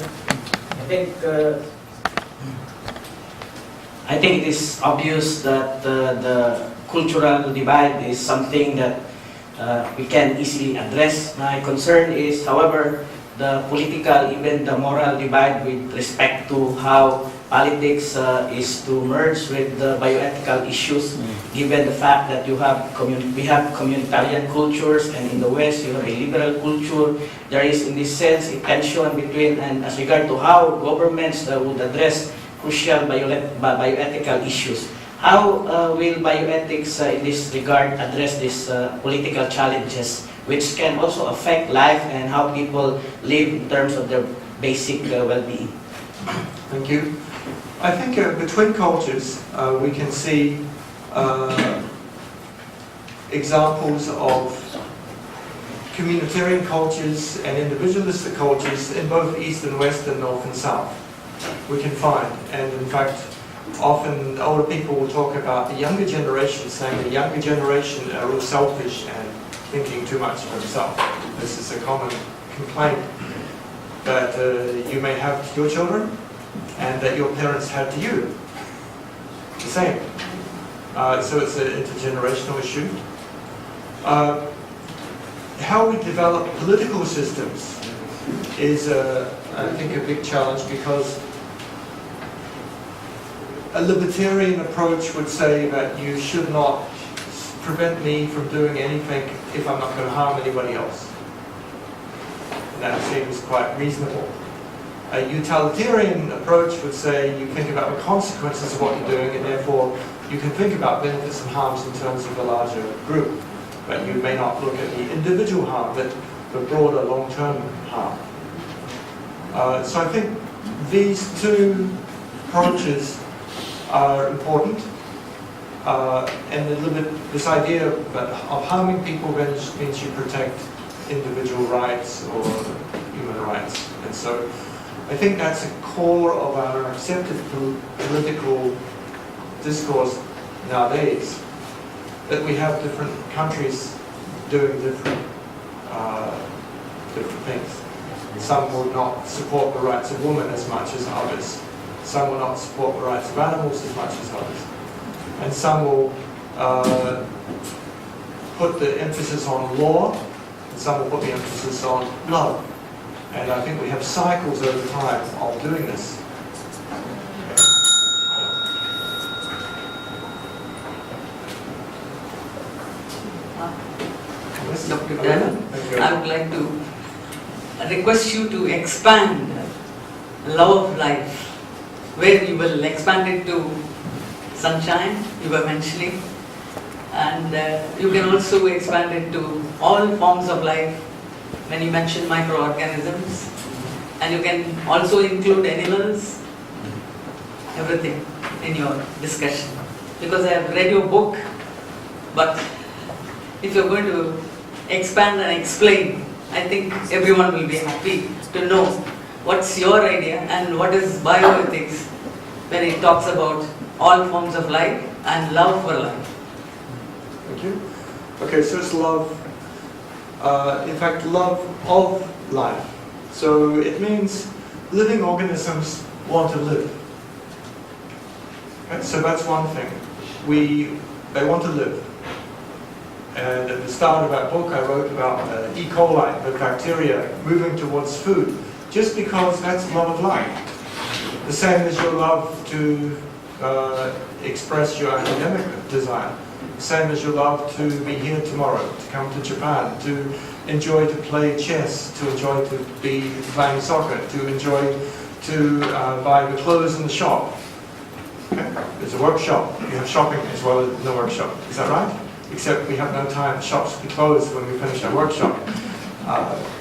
I think it is obvious that the cultural divide is something that we can easily address. My concern is, however, the political, even the moral divide with respect to how politics is to merge with the bioethical issues, given the fact that we have communitarian cultures, and in the West you have a liberal culture. There is, in this sense, a tension between, and as regard to how governments would address crucial bioethical issues. How will bioethics in this regard address these political challenges, which can also affect life and how people live in terms of their basic well-being? Thank you. I think between cultures we can see examples of communitarian cultures and individualistic cultures in both East and West and North and South. We can find, and in fact, often older people will talk about the younger generation, saying the younger generation are all selfish and thinking too much of themselves. This is a common complaint that you may have to your children and that your parents had to you. The same. So it's an intergenerational issue. How we develop political systems is, I think, a big challenge, because a libertarian approach would say that you should not prevent me from doing anything if I'm not going to harm anybody else. And that seems quite reasonable. A utilitarian approach would say you think about the consequences of what you're doing, and therefore you can think about benefits and harms in terms of a larger group. But you may not look at the individual harm, but the broader long-term harm. So I think these two approaches are important, and this idea of harming people means you protect individual rights or human rights. And so I think that's a core of our accepted political discourse nowadays, that we have different countries doing different things. Some will not support the rights of women as much as others. Some will not support the rights of animals as much as others. And some will put the emphasis on law, and some will put the emphasis on love. And I think we have cycles over time of doing this. Dr. Dan, I would like to request you to expand love of life, where you will expand it to sunshine, you were mentioning, and you can also expand it to all forms of life when you mention microorganisms, and you can also include animals, everything in your discussion. Because I have read your book, but if you're going to expand and explain, I think everyone will be happy to know what's your idea and what is bioethics when it talks about all forms of life and love for life. Thank you. Okay, so it's love, in fact, love of life. So it means living organisms want to live. Okay, so that's one thing. They want to live. And at the start of that book I wrote about E. coli, the bacteria moving towards food, just because that's love of life. The same as your love to express your academic desire. The same as your love to be here tomorrow, to come to Japan, to enjoy to play chess, to enjoy to be playing soccer, to enjoy to buy the clothes in the shop. Okay? There's a workshop. You have shopping as well as the workshop. Is that right? Except we have no time. The shops will be closed when we finish our workshop.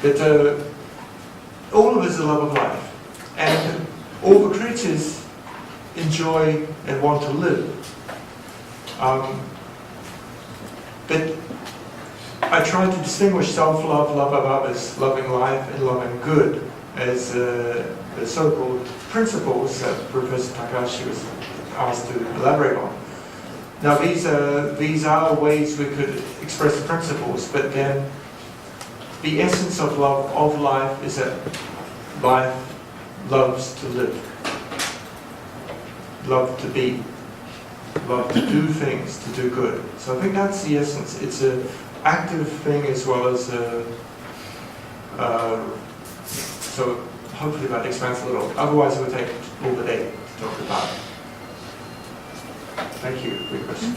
But all of us are love of life. And all the creatures enjoy and want to live. But I try to distinguish self-love, love of others, loving life, and loving good as the so-called principles that Professor Takahashi was asked to elaborate on. Now these are ways we could express the principles, but then the essence of love of life is that life loves to live, love to be, love to do things, to do good. So I think that's the essence. It's an active thing as well as so hopefully that expands a little. Otherwise it would take all the day to talk about. Thank you for your question.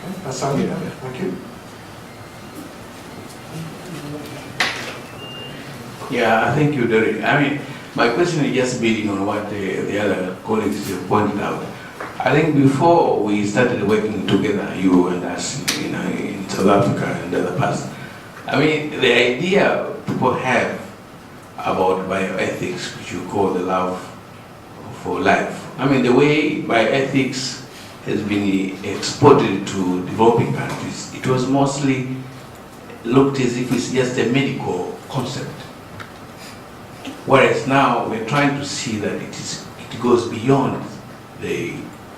Okay, Asami, thank you. Yeah, thank you, Derek. I mean, my question is just building on what the other colleagues pointed out. I think before we started working together, you and us, in South Africa and the other parts, I mean, the idea people have about bioethics, which you call the love for life. I mean, the way bioethics has been exported to developing countries, it was mostly looked as if it's just a medical concept. Whereas now we're trying to see that it goes beyond the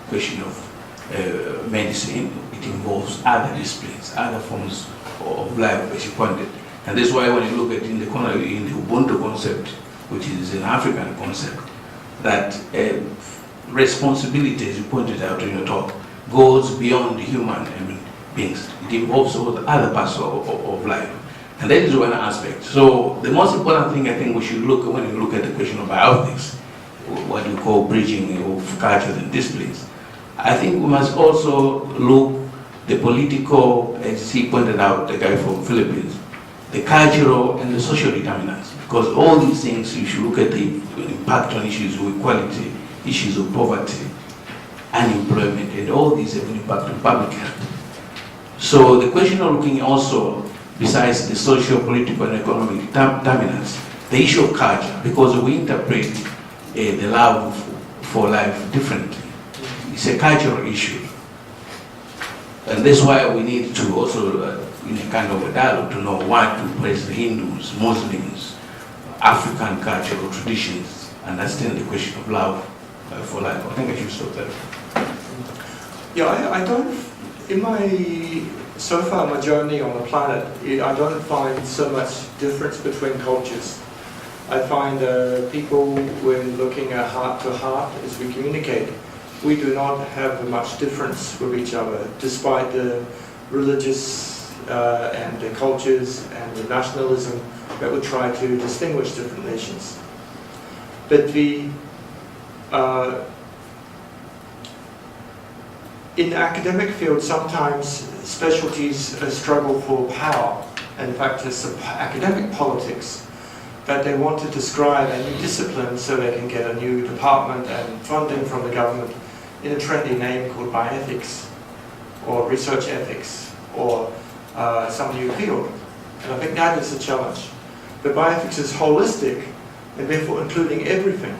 question of medicine. It involves other disciplines, other forms of life, as you pointed. And that's why when you look at in the Ubuntu concept, which is an African concept, that responsibility, as you pointed out in your talk, goes beyond human beings. It involves all the other parts of life. And that is one aspect. So the most important thing I think we should look when you look at the question of bioethics, what we call bridging of cultures and disciplines. I think we must also look the political, as he pointed out, the guy from Philippines, the cultural and the social determinants. Because all these things, you should look at the impact on issues of equality, issues of poverty, unemployment, and all these have an impact on public health. So the question of looking also, besides the social, political, and economic determinants, the issue of culture, because we interpret the love for life differently. It's a cultural issue. And that's why we need to also, in a kind of a dialogue, to know what to place the Hindus, Muslims, African cultural traditions, understand the question of love for life. I think I should stop there. Yeah, I don't, so far my journey on the planet, I don't find so much difference between cultures. I find people, when looking at heart to heart as we communicate, we do not have much difference with each other, despite the religious and the cultures and the nationalism that would try to distinguish different nations. But in the academic field, sometimes specialties struggle for power. In fact, it's academic politics that they want to describe a new discipline so they can get a new department and funding from the government in a trendy name called bioethics or research ethics or some new field. And I think that is a challenge. But bioethics is holistic and therefore including everything,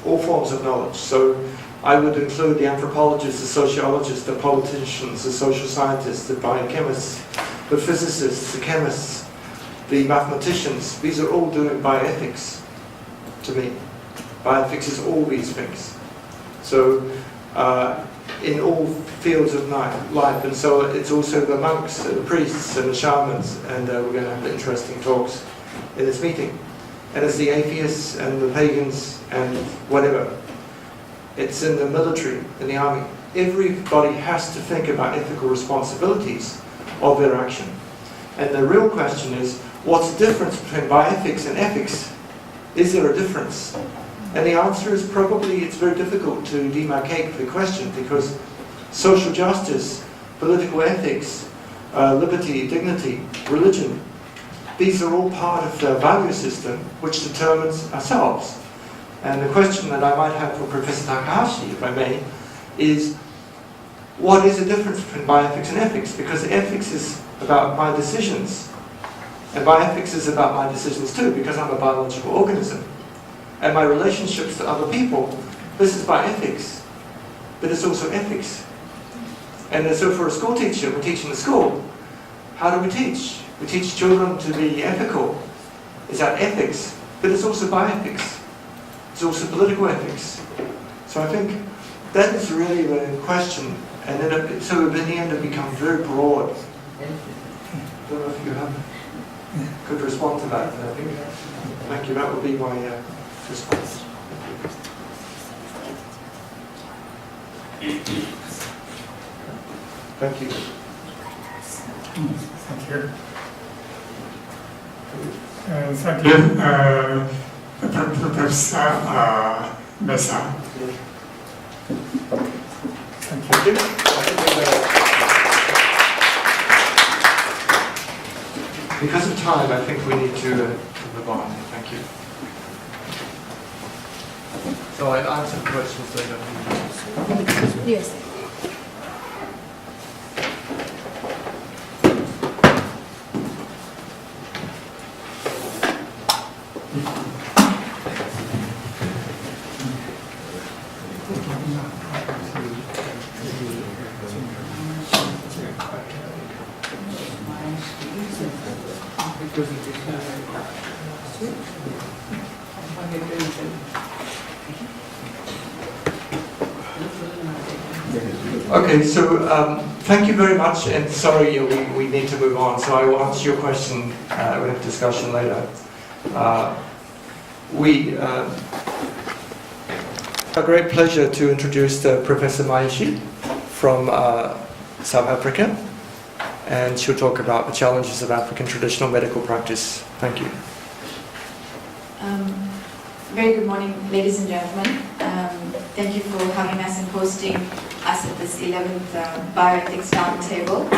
all forms of knowledge. So I would include the anthropologists, the sociologists, the politicians, the social scientists, the biochemists, the physicists, the chemists, the mathematicians. These are all doing bioethics to me. Bioethics is all these things. So in all fields of life, and so it's also the monks, the priests, and the shamans, and we're going to have interesting talks in this meeting. And it's the atheists and the pagans and whatever. It's in the military, in the army. Everybody has to think about ethical responsibilities of their action. And the real question is, what's the difference between bioethics and ethics? Is there a difference? And the answer is probably it's very difficult to demarcate the question, because social justice, political ethics, liberty, dignity, religion, these are all part of the value system which determines ourselves. And the question that I might have for Professor Takahashi, if I may, is what is the difference between bioethics and ethics? Because ethics is about my decisions, and bioethics is about my decisions too, because I'm a biological organism. And my relationships to other people, this is bioethics, but it's also ethics. And so for a school teacher, we're teaching the school, how do we teach? We teach children to be ethical. Is that ethics? But it's also bioethics. It's also political ethics. So I think that is really the question. And then so in the end it becomes very broad. I don't know if you could respond to that. I think. Thank you. That would be my response. Thank you. Thank you. Thank you, Professor method. Thank you. Because of time, I think we need to move on. Thank you. So I'll answer questions later. Yes. Okay, so thank you very much, and sorry we need to move on, so I will answer your question. We have discussion later. A great pleasure to introduce Professor Mayashi from South Africa, and she'll talk about the challenges of African traditional medical practice. Thank you. Very good morning, ladies and gentlemen. Thank you for having us and hosting us at this 11th Bioethics Roundtable.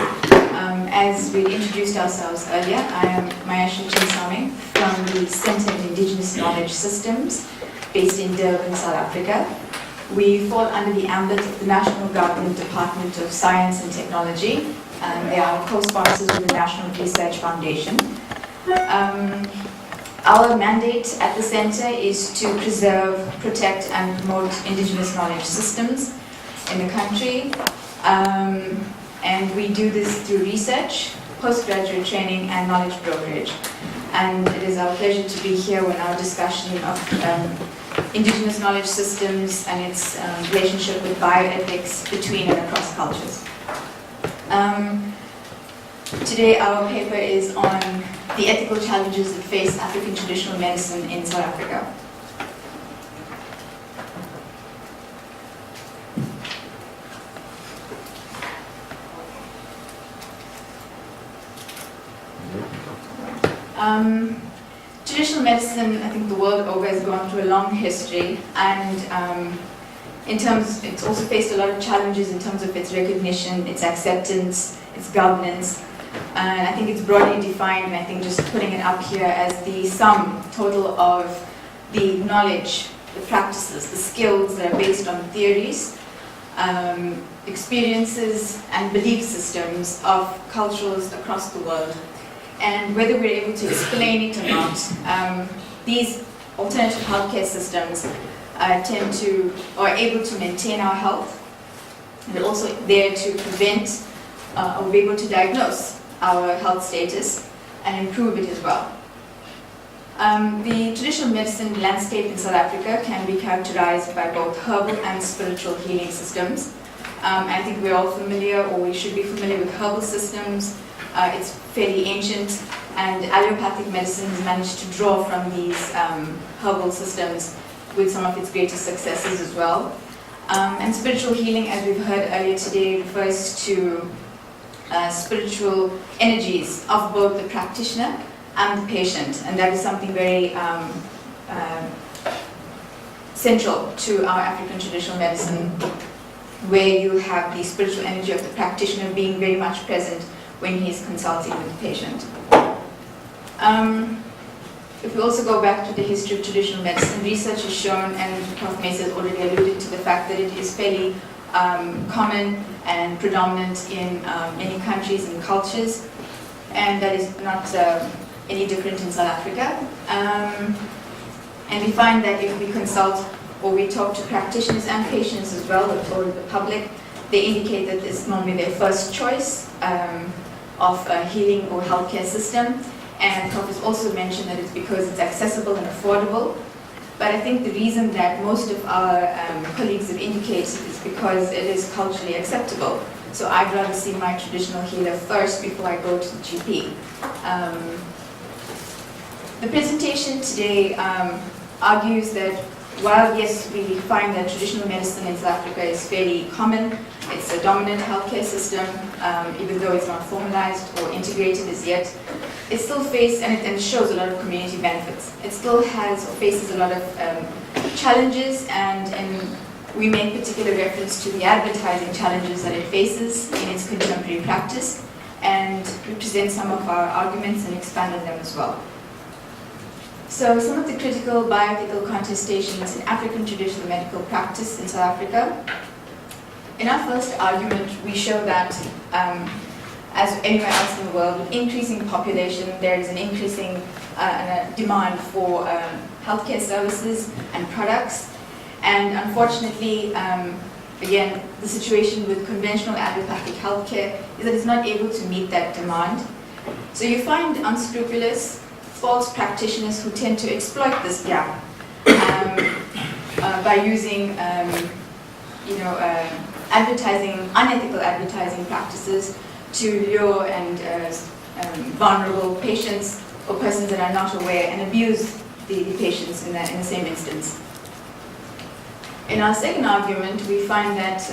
As we introduced ourselves earlier, I am Mayashi Chinsame from the Center of Indigenous Knowledge Systems based in Durban, South Africa. We fall under the ambit of the National Government Department of Science and Technology. They are co-sponsors with the National Research Foundation. Our mandate at the center is to preserve, protect, and promote indigenous knowledge systems in the country. And we do this through research, postgraduate training, and knowledge brokerage. And it is our pleasure to be here with our discussion of indigenous knowledge systems and its relationship with bioethics between and across cultures. Today our paper is on the ethical challenges that face African traditional medicine in South Africa. Traditional medicine, I think the world over, has gone through a long history, and it's also faced a lot of challenges in terms of its recognition, its acceptance, its governance. And I think it's broadly defined, and I think just putting it up here as the sum total of the knowledge, the practices, the skills that are based on theories, experiences, and belief systems of cultures across the world. And whether we're able to explain it or not, these alternative healthcare systems are able to maintain our health, and they're also there to prevent or be able to diagnose our health status and improve it as well. The traditional medicine landscape in South Africa can be characterized by both herbal and spiritual healing systems. I think we're all familiar, or we should be familiar with herbal systems. It's fairly ancient, and allopathic medicine has managed to draw from these herbal systems with some of its greatest successes as well. And spiritual healing, as we've heard earlier today, refers to spiritual energies of both the practitioner and the patient, and that is something very central to our African traditional medicine, where you have the spiritual energy of the practitioner being very much present when he is consulting with the patient. If we also go back to the history of traditional medicine, research has shown, and Prof. Mesa has already alluded to the fact that it is fairly common and predominant in many countries and cultures, and that is not any different in South Africa. And we find that if we consult or we talk to practitioners and patients as well, or the public, they indicate that this is normally their first choice of a healing or healthcare system. And Prof has also mentioned that it's because it's accessible and affordable. But I think the reason that most of our colleagues have indicated is because it is culturally acceptable. So I'd rather see my traditional healer first before I go to the GP. The presentation today argues that while, yes, we find that traditional medicine in South Africa is fairly common, it's a dominant healthcare system, even though it's not formalized or integrated as yet, it still faces, and it shows a lot of community benefits. It still has or faces a lot of challenges, and we make particular reference to the advertising challenges that it faces in its contemporary practice, and we present some of our arguments and expand on them as well. So some of the critical bioethical contestations in African traditional medical practice in South Africa. In our first argument, we show that as anywhere else in the world, with increasing population, there is an increasing demand for healthcare services and products. And unfortunately, again, the situation with conventional allopathic healthcare is that it's not able to meet that demand. So you find unscrupulous, false practitioners who tend to exploit this gap by using, unethical advertising practices to lure and vulnerable patients or persons that are not aware and abuse the patients in the same instance. In our second argument, we find that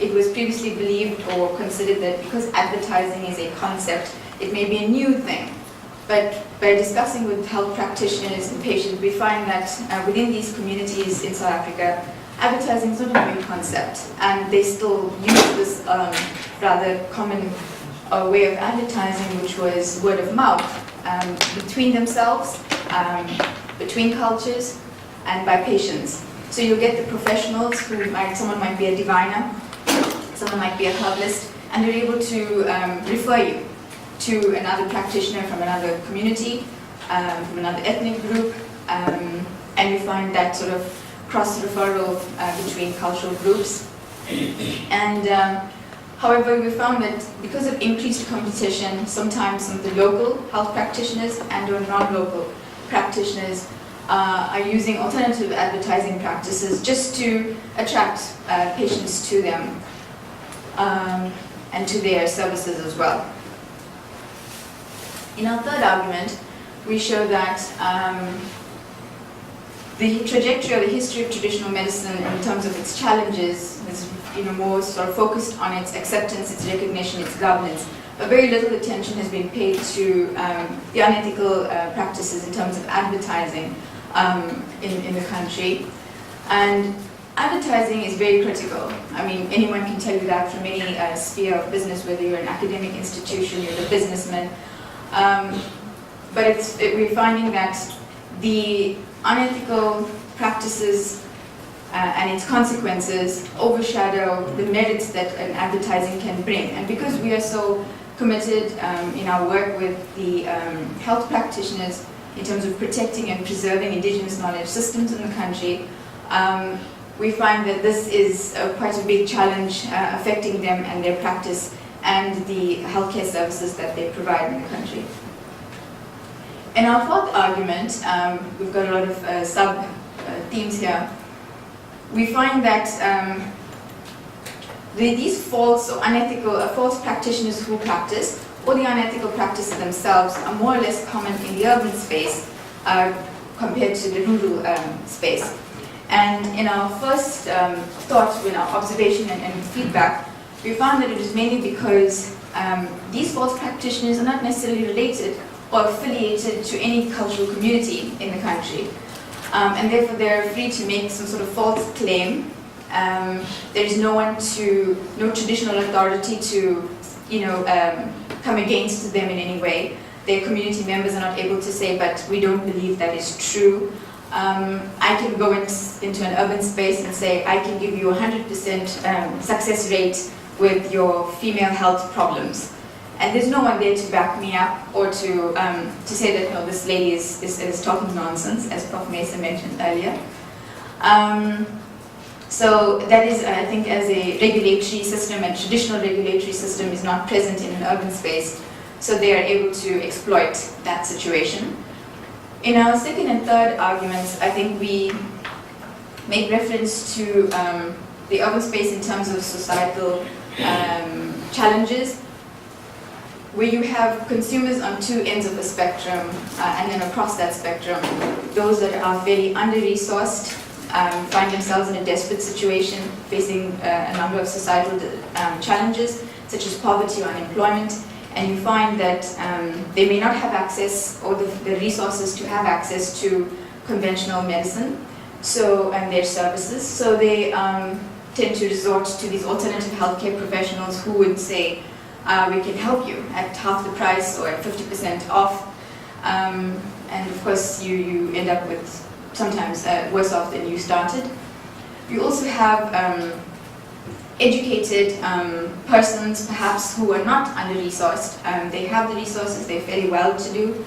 it was previously believed or considered that because advertising is a concept, it may be a new thing. But by discussing with health practitioners and patients, we find that within these communities in South Africa, advertising is not a new concept, and they still use this rather common way of advertising, which was word of mouth, between themselves, between cultures, and by patients. So you'll get the professionals someone might be a diviner, someone might be a herbalist, and they're able to refer you to another practitioner from another community, from another ethnic group, and you find that sort of cross-referral between cultural groups. And however, we found that because of increased competition, sometimes some of the local health practitioners and or non-local practitioners are using alternative advertising practices just to attract patients to them and to their services as well. In our third argument, we show that the trajectory or the history of traditional medicine in terms of its challenges is more sort of focused on its acceptance, its recognition, its governance. But very little attention has been paid to the unethical practices in terms of advertising in the country. And advertising is very critical. I mean, anyone can tell you that from any sphere of business, whether you're an academic institution, you're a businessman. But we're finding that the unethical practices and its consequences overshadow the merits that an advertising can bring. And because we are so committed in our work with the health practitioners in terms of protecting and preserving indigenous knowledge systems in the country, we find that this is quite a big challenge affecting them and their practice and the healthcare services that they provide in the country. In our fourth argument, we've got a lot of sub-themes here. We find that these false or unethical, false practitioners who practice, or the unethical practices themselves, are more or less common in the urban space compared to the rural space. And in our first thought, in our observation and feedback, we found that it was mainly because these false practitioners are not necessarily related or affiliated to any cultural community in the country. And therefore they're free to make some sort of false claim. There is no traditional authority to, come against them in any way. Their community members are not able to say, but we don't believe that is true. I can go into an urban space and say, I can give you 100% success rate with your female health problems. And there's no one there to back me up or to say that, no, this lady is talking nonsense, as Prof. Mason mentioned earlier. So that is, I think, as a regulatory system, and traditional regulatory system is not present in an urban space, so they are able to exploit that situation. In our second and third arguments, I think we make reference to the urban space in terms of societal challenges, where you have consumers on two ends of the spectrum, and then across that spectrum, those that are very under-resourced, find themselves in a desperate situation, facing a number of societal challenges, such as poverty or unemployment, and you find that they may not have access or the resources to have access to conventional medicine, and their services. So they tend to resort to these alternative healthcare professionals who would say, we can help you at half the price or at 50% off. And of course, you end up with sometimes worse off than you started. You also have educated persons, perhaps, who are not under-resourced. They have the resources, they're fairly well-to-do,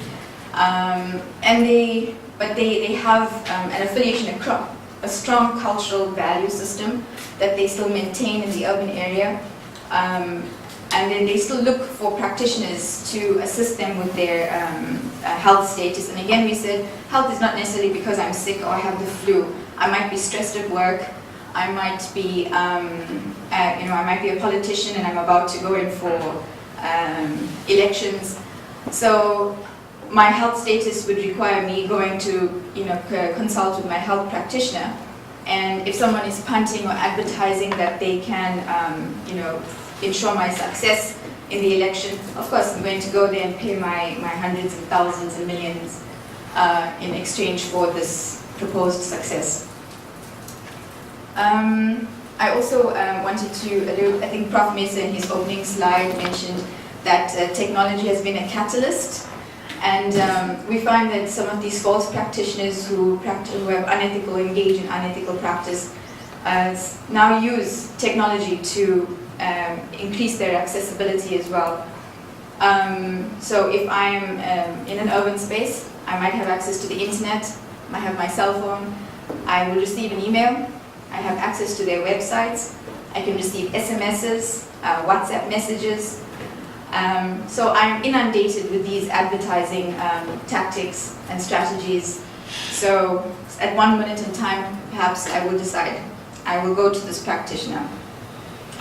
but they have an affiliation, a strong cultural value system that they still maintain in the urban area. And then they still look for practitioners to assist them with their health status. And again, we said, health is not necessarily because I'm sick or I have the flu. I might be stressed at work. I might be, I might be a politician and I'm about to go in for elections. So my health status would require me going to, consult with my health practitioner. And if someone is punting or advertising that they can, ensure my success in the election, of course I'm going to go there and pay my hundreds and thousands and millions in exchange for this proposed success. I also wanted to allude, I think Prof. Mesa in his opening slide mentioned that technology has been a catalyst, and we find that some of these false practitioners who have engage in unethical practice now use technology to increase their accessibility as well. So if I'm in an urban space, I might have access to the internet, I have my cell phone, I will receive an email, I have access to their websites, I can receive SMSs, WhatsApp messages. So I'm inundated with these advertising tactics and strategies. So at one minute in time, perhaps I will decide, I will go to this practitioner.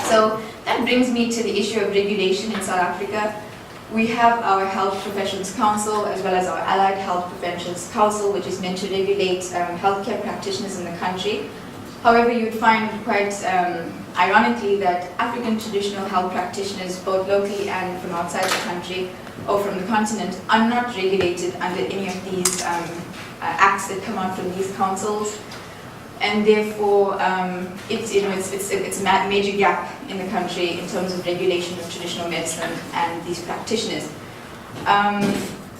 So that brings me to the issue of regulation in South Africa. We have our Health Professions Council as well as our Allied Health Professions Council, which is meant to regulate healthcare practitioners in the country. However, you'd find quite ironically that African traditional health practitioners, both locally and from outside the country or from the continent, are not regulated under any of these acts that come out from these councils. And therefore, it's a major gap in the country in terms of regulation of traditional medicine and these practitioners.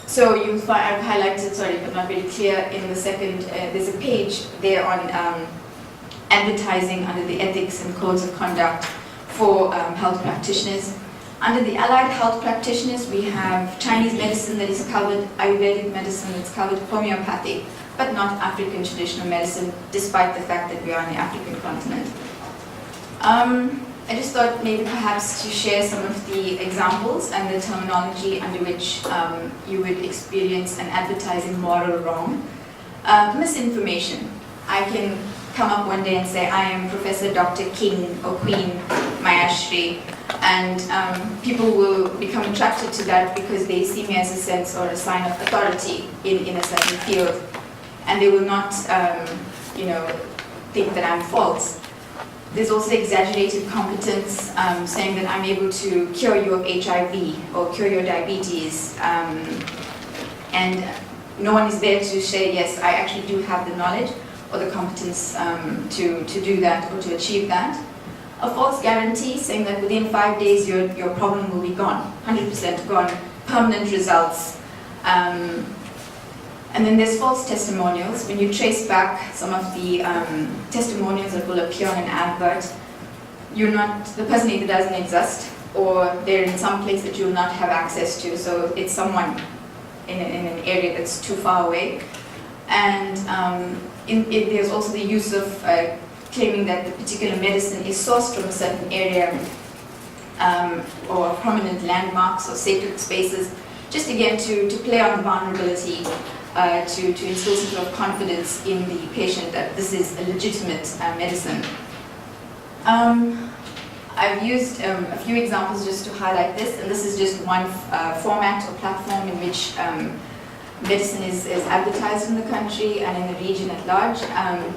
So you'll find, I've highlighted, sorry, but not very clear in the second, there's a page there on advertising under the ethics and codes of conduct for health practitioners. Under the allied health practitioners, we have Chinese medicine that is covered, Ayurvedic medicine that's covered, homeopathy, but not African traditional medicine, despite the fact that we are on the African continent. I just thought maybe perhaps to share some of the examples and the terminology under which you would experience an advertising moral wrong. Misinformation. I can come up one day and say, I am Professor Dr. King or Queen Mayashri, and people will become attracted to that because they see me as a sense or a sign of authority in a certain field. And they will not, think that I'm false. There's also exaggerated competence, saying that I'm able to cure you of HIV or cure your diabetes. And no one is there to say, yes, I actually do have the knowledge or the competence to do that or to achieve that. A false guarantee, saying that within 5 days your problem will be gone, 100% gone, permanent results. And then there's false testimonials. When you trace back some of the testimonials that will appear on an advert, the person either doesn't exist or they're in some place that you'll not have access to, so it's someone in an area that's too far away. And there's also the use of claiming that the particular medicine is sourced from a certain area or prominent landmarks or sacred spaces, just again to play on vulnerability, to instill some sort of confidence in the patient that this is a legitimate medicine. I've used a few examples just to highlight this, and this is just one format or platform in which medicine is advertised in the country and in the region at large.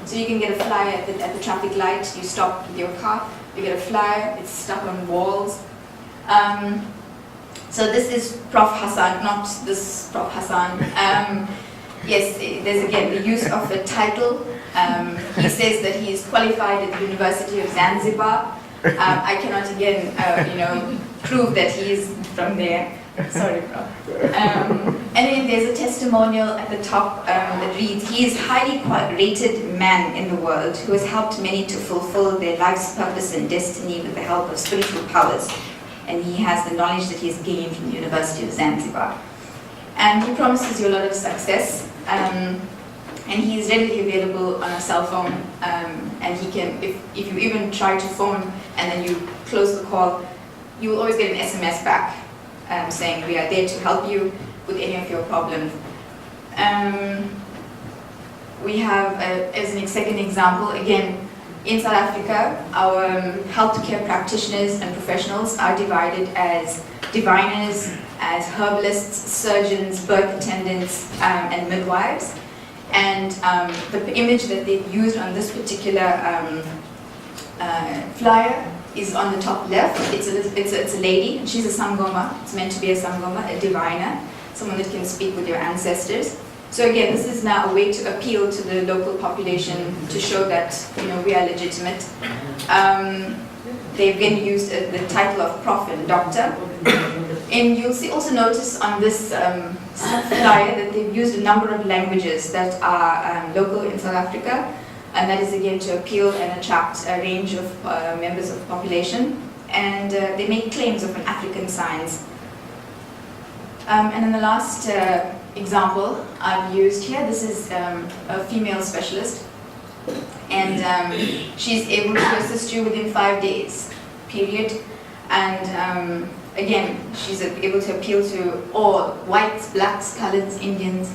So you can get a flyer at the traffic light, you stop with your car, you get a flyer, it's stuck on walls. So this is Prof. Hassan, not this Prof. Hassan. Yes, there's again the use of a title He says that he is qualified at the University of Zanzibar. I cannot again, prove that he is from there. Sorry, bro. And then there's a testimonial at the top that reads, "He is highly rated man in the world who has helped many to fulfill their life's purpose and destiny with the help of spiritual powers. And he has the knowledge that he has gained from the University of Zanzibar." And he promises you a lot of success. And he is readily available on a cell phone. And he can, if you even try to phone and then you close the call, you will always get an SMS back saying we are there to help you with any of your problems. We have, as a second example, again, in South Africa, our healthcare practitioners and professionals are divided as diviners, as herbalists, surgeons, birth attendants, and midwives. And the image that they've used on this particular flyer is on the top left. It's a lady. She's a sangoma. It's meant to be a sangoma, a diviner, someone that can speak with your ancestors. So again, this is now a way to appeal to the local population to show that we are legitimate. They've again used the title of prof and doctor. And you'll also notice on this flyer that they've used a number of languages that are local in South Africa. And that is again to appeal and attract a range of members of the population. And they make claims of an African science. And then the last example I've used here, this is a female specialist. And she's able to assist you within 5 days, period. And again, she's able to appeal to all whites, blacks, coloreds, Indians,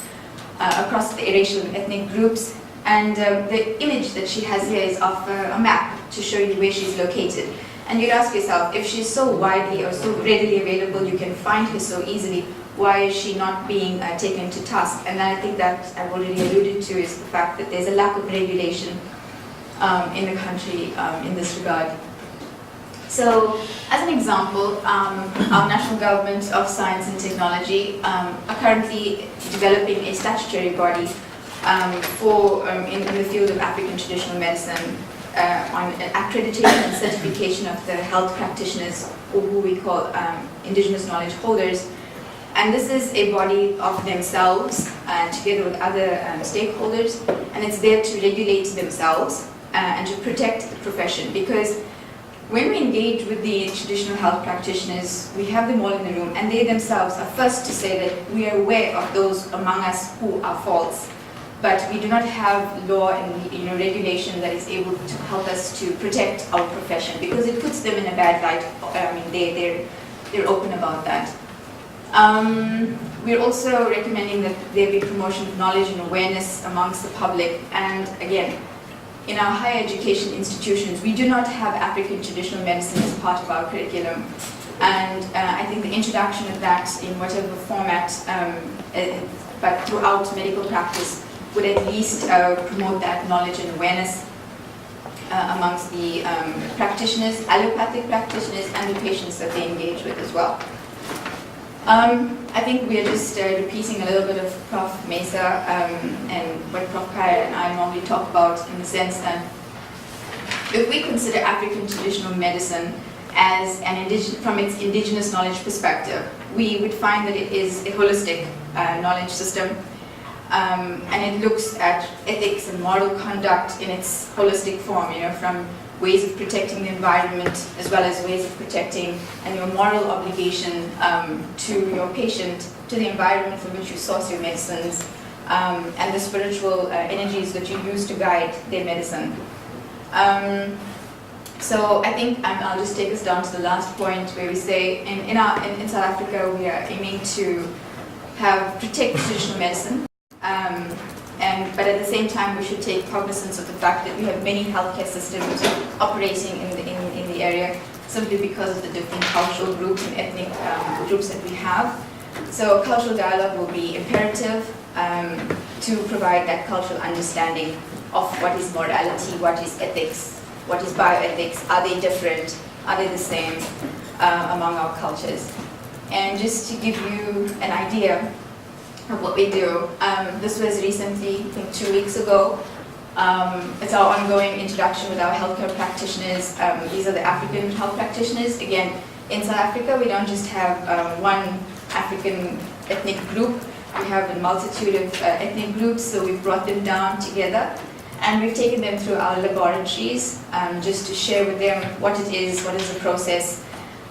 across the racial and ethnic groups. And the image that she has here is of a map to show you where she's located. And you'd ask yourself, if she's so widely or so readily available, you can find her so easily, why is she not being taken to task? And I think that I've already alluded to is the fact that there's a lack of regulation in the country in this regard. So, as an example, our National Government of Science and Technology are currently developing a statutory body in the field of African traditional medicine on an accreditation and certification of the health practitioners, or who we call indigenous knowledge holders. And this is a body of themselves, together with other stakeholders, and it's there to regulate themselves and to protect the profession. Because when we engage with the traditional health practitioners, we have them all in the room, and they themselves are first to say that we are aware of those among us who are false, but we do not have law and regulation that is able to help us to protect our profession, because it puts them in a bad light. I mean, they're open about that. We're also recommending that there be promotion of knowledge and awareness amongst the public. And again, in our higher education institutions, we do not have African traditional medicine as part of our curriculum. And I think the introduction of that in whatever format, but throughout medical practice, would at least promote that knowledge and awareness amongst the practitioners, allopathic practitioners, and the patients that they engage with as well. I think we are just repeating a little bit of Prof. Mesa and what Prof. Kaya and I normally talk about, in the sense that if we consider African traditional medicine as from its indigenous knowledge perspective, we would find that it is a holistic knowledge system, and it looks at ethics and moral conduct in its holistic form, from ways of protecting the environment, as well as ways of protecting and your moral obligation to your patient, to the environment from which you source your medicines, and the spiritual energies that you use to guide their medicine. So I think I'll just take us down to the last point, where we say in South Africa we are aiming to protect traditional medicine. But at the same time, we should take cognizance of the fact that we have many healthcare systems operating in the area, simply because of the different cultural groups and ethnic groups that we have. So cultural dialogue will be imperative to provide that cultural understanding of what is morality, what is ethics, what is bioethics, are they different, are they the same among our cultures. And just to give you an idea of what we do. This was recently, I think 2 weeks ago, It's our ongoing interaction with our healthcare practitioners. These are the African health practitioners. Again, in South Africa, we don't just have one African ethnic group. We have a multitude of ethnic groups, so we've brought them down together. And we've taken them through our laboratories just to share with them what it is, what is the process.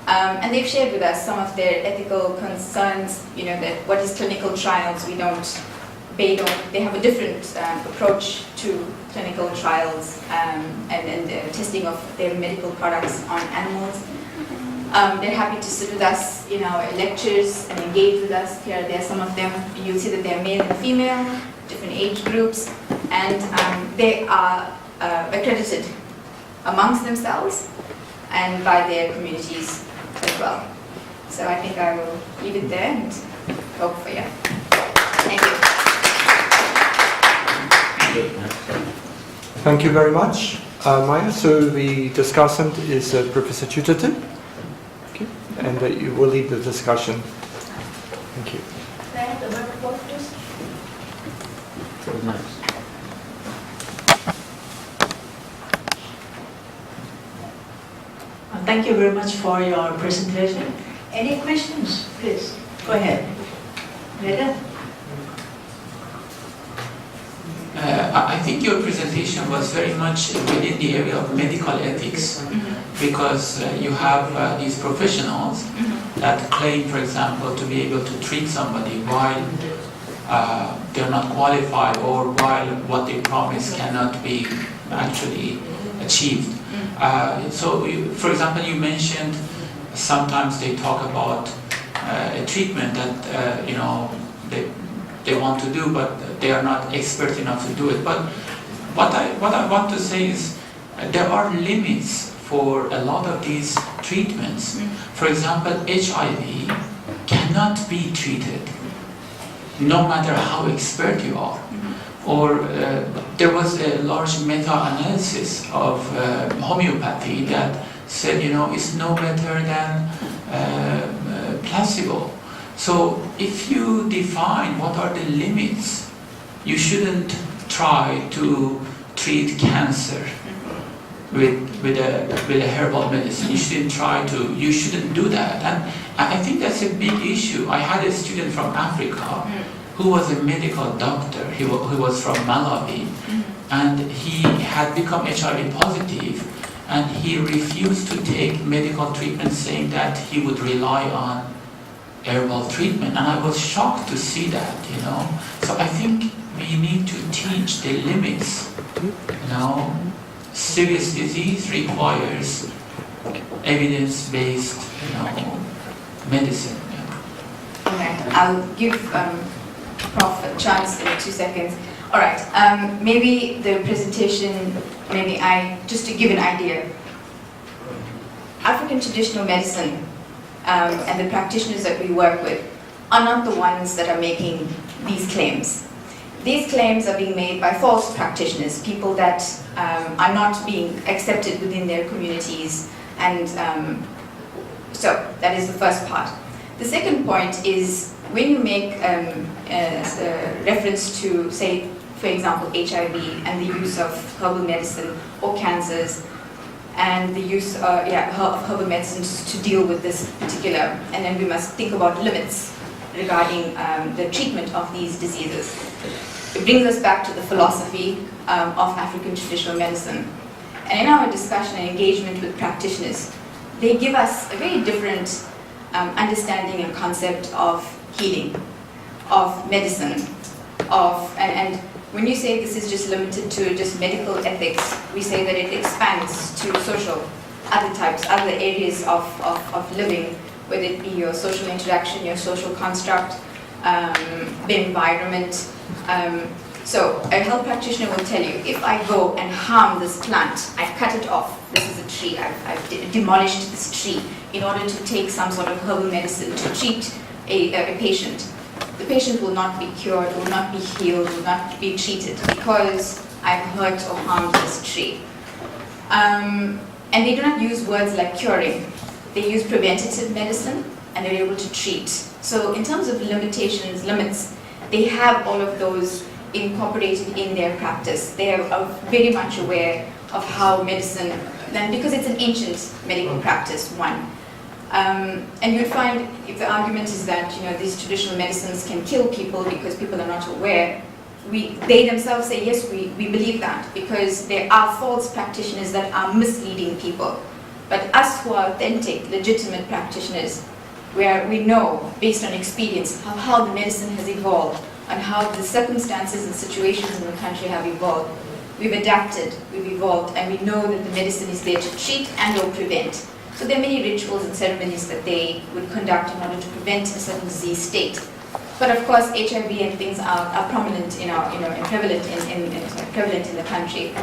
And they've shared with us some of their ethical concerns, you know, that what is clinical trials, they have a different approach to clinical trials and the testing of their medical products on animals. They're happy to sit with us in our lectures and engage with us. Here are some of them. You'll see that they're male and female, different age groups, and they are accredited amongst themselves and by their communities as well. So I think I will leave it there and hope for you. Thank you. Thank you very much, Maya. So the discussant is Professor Chutatin, okay, and you will lead the discussion. Thank you. Can I have the microphone, please? Nice. Thank you very much for your presentation. Any questions? Please, go ahead. Reda? I think your presentation was very much within the area of medical ethics, because you have these professionals that claim, for example, to be able to treat somebody while they're not qualified or while what they promise cannot be actually achieved. So, for example, you mentioned sometimes they talk about a treatment that they want to do, but they are not expert enough to do it. But what I want to say is there are limits for a lot of these treatments. For example, HIV cannot be treated no matter how expert you are. Or there was a large meta-analysis of homeopathy that said, it's no better than placebo. So if you define what are the limits, you shouldn't try to treat cancer with a herbal medicine. You shouldn't do that. And I think that's a big issue. I had a student from Africa who was a medical doctor. He was from Malawi, and he had become HIV positive, and he refused to take medical treatment, saying that he would rely on herbal treatment. And I was shocked to see that, So I think we need to teach the limits. Serious disease requires evidence-based, medicine. Okay, I'll give Prof a chance in 2 seconds. All right, maybe the presentation, just to give an idea. African traditional medicine and the practitioners that we work with are not the ones that are making these claims. These claims are being made by false practitioners, people that are not being accepted within their communities, and so that is the first part. The second point is when you make a reference to, say, for example, HIV and the use of herbal medicine or cancers, and the use of herbal medicines to deal with this particular, and then we must think about limits regarding the treatment of these diseases. It brings us back to the philosophy of African traditional medicine. And in our discussion and engagement with practitioners, they give us a very different understanding and concept of healing, of medicine, and when you say this is just limited to just medical ethics, we say that it expands to social, other areas of living, whether it be your social interaction, your social construct, the environment. So a health practitioner will tell you, if I go and harm this plant, I've cut it off, this is a tree, I've demolished this tree in order to take some sort of herbal medicine to treat a patient. The patient will not be cured, will not be healed, will not be treated because I've hurt or harmed this tree. And they do not use words like curing. They use preventative medicine, and they're able to treat. So in terms of limits, they have all of those incorporated in their practice. They are very much aware of how medicine, and because it's an ancient medical practice, one. And you'd find if the argument is that these traditional medicines can kill people because people are not aware, they themselves say yes, we believe that because there are false practitioners that are misleading people. But us who are authentic, legitimate practitioners, where we know based on experience how the medicine has evolved and how the circumstances and situations in the country have evolved, we've adapted, we've evolved, and we know that the medicine is there to treat and or prevent. So there are many rituals and ceremonies that they would conduct in order to prevent a certain disease state. But of course, HIV and things are prominent and prevalent in the country.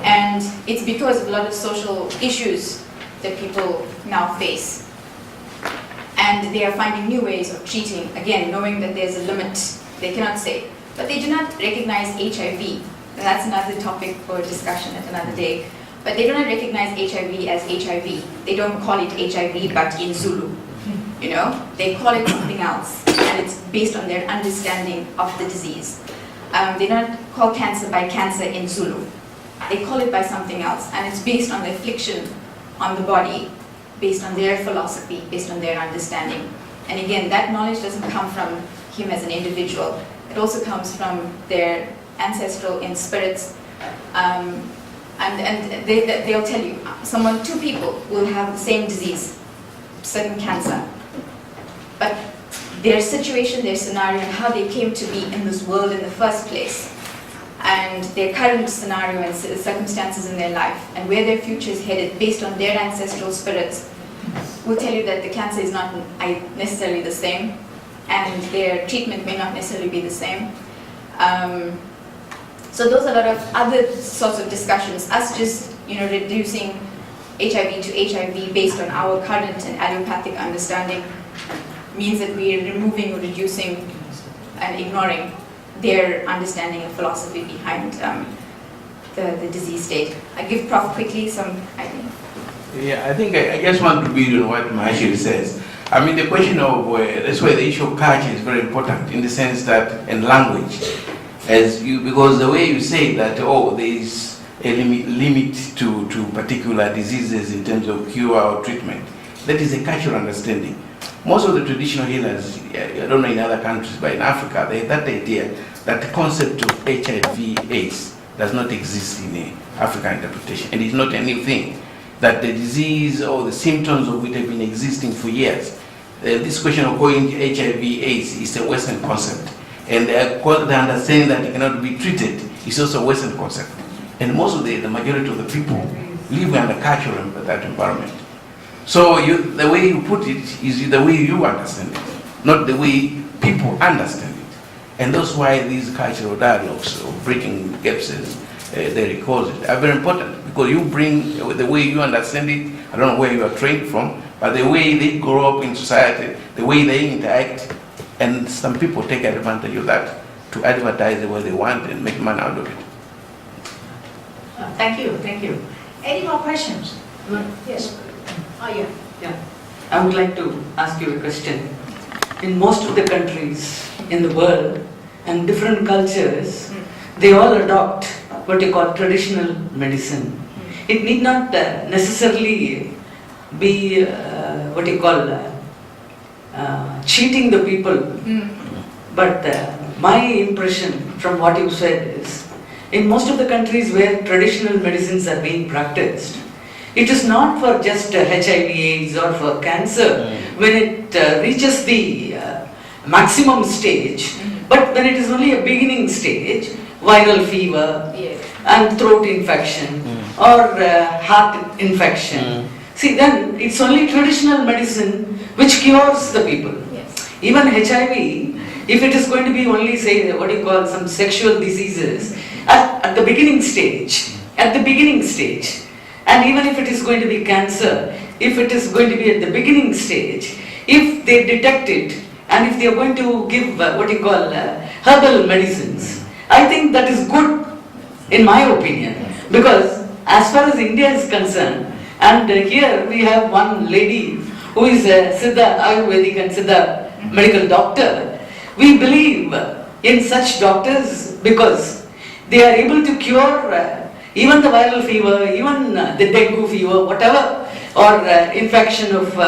And it's because of a lot of social issues that people now face. And they are finding new ways of treating, again, knowing that there's a limit they cannot say. But they do not recognize HIV. That's another topic for discussion at another day. But they do not recognize HIV as HIV. They don't call it HIV, but in Zulu. They call it something else, and it's based on their understanding of the disease. They don't call cancer by cancer in Zulu. They call it by something else, and it's based on the affliction on the body, based on their philosophy, based on their understanding. And again, that knowledge doesn't come from him as an individual. It also comes from their ancestral in spirits. And they'll tell you, two people will have the same disease, certain cancer. But their situation, their scenario, and how they came to be in this world in the first place, and their current scenario and circumstances in their life, and where their future is headed based on their ancestral spirits, will tell you that the cancer is not necessarily the same, and their treatment may not necessarily be the same. So those are a lot of other sorts of discussions. Us just reducing HIV to HIV based on our current and allopathic understanding means that we are removing or reducing and ignoring their understanding and philosophy behind the disease state. I give Prof quickly some idea. Yeah, I think I just want to build on what Mahashiri says. I mean, the question of, that's why the issue of culture is very important in the sense that, and language, because the way you say that, there is a limit to particular diseases in terms of cure or treatment, that is a cultural understanding. Most of the traditional healers, I don't know in other countries, but in Africa, they have that idea that the concept of HIV/AIDS does not exist in the African interpretation, and it's not a new thing. That the disease or the symptoms of it have been existing for years. This question of calling HIV/AIDS is a Western concept, and the understanding that it cannot be treated is also a Western concept. And most of the majority of the people live in the culture of that environment. So the way you put it is the way you understand it, not the way people understand it. And that's why these cultural dialogues of bridging gaps, as they recall it, are very important, because you bring the way you understand it. I don't know where you are trained from, but the way they grow up in society, the way they interact, and some people take advantage of that to advertise the way they want and make money out of it. Thank you. Any more questions? Yes. Oh, yeah. I would like to ask you a question. In most of the countries in the world and different cultures, they all adopt what you call traditional medicine. It need not necessarily be what you call cheating the people. But my impression from what you said is, in most of the countries where traditional medicines are being practiced, it is not for just HIV/AIDS or for cancer when it reaches the maximum stage, but when it is only a beginning stage, viral fever and throat infection or heart infection. See, then it's only traditional medicine which cures the people. Even HIV, if it is going to be only, say, what you call some sexual diseases at the beginning stage, and even if it is going to be cancer, if it is going to be at the beginning stage, if they detect it and if they are going to give what you call herbal medicines, I think that is good in my opinion, because as far as India is concerned, and here we have one lady who is a Siddha Ayurvedic and Siddha medical doctor, we believe in such doctors because they are able to cure even the viral fever, even the dengue fever, whatever, or infection of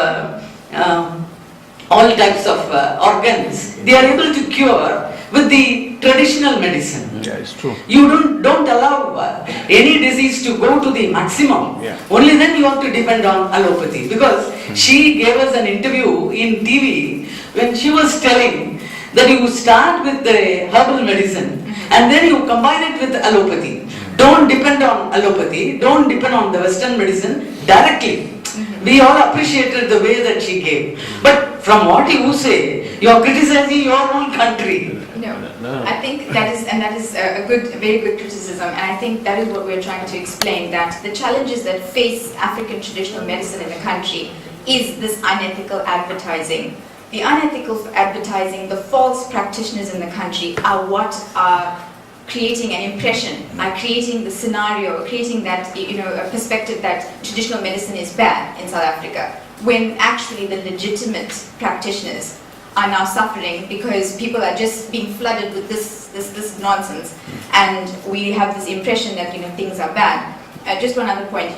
all types of organs. They are able to cure with the traditional medicine. Yeah, it's true. You don't allow any disease to go to the maximum. Yeah. Only then you have to depend on allopathy. Because she gave us an interview in TV when she was telling that you start with the herbal medicine and then you combine it with allopathy. Don't depend on allopathy, don't depend on the Western medicine directly. We all appreciated the way that she gave. But from what you say, you are criticizing your own country. No, I think that is a very good criticism, and I think that is what we're trying to explain, that the challenges that face African traditional medicine in the country is this unethical advertising. The unethical advertising, the false practitioners in the country are what are creating an impression, are creating the scenario, creating that, a perspective that traditional medicine is bad in South Africa, when actually the legitimate practitioners are now suffering because people are just being flooded with this nonsense, and we have this impression that things are bad. Just one other point,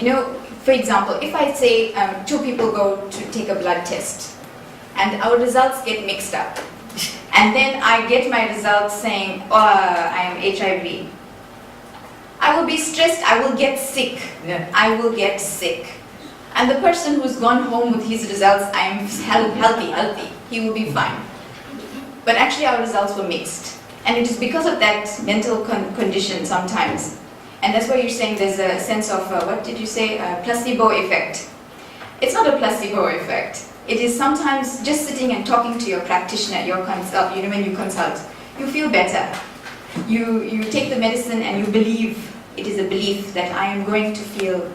for example, if I say two people go to take a blood test, and our results get mixed up, and then I get my results saying, oh, I am HIV. I will be stressed, I will get sick. I will get sick. And the person who's gone home with his results, I am healthy, he will be fine. But actually our results were mixed. And it is because of that mental condition sometimes. And that's why you're saying there's a sense of, what did you say, placebo effect. It's not a placebo effect. It is sometimes just sitting and talking to your practitioner, your consult, when you consult, you feel better. You take the medicine and you believe, it is a belief that I am going to feel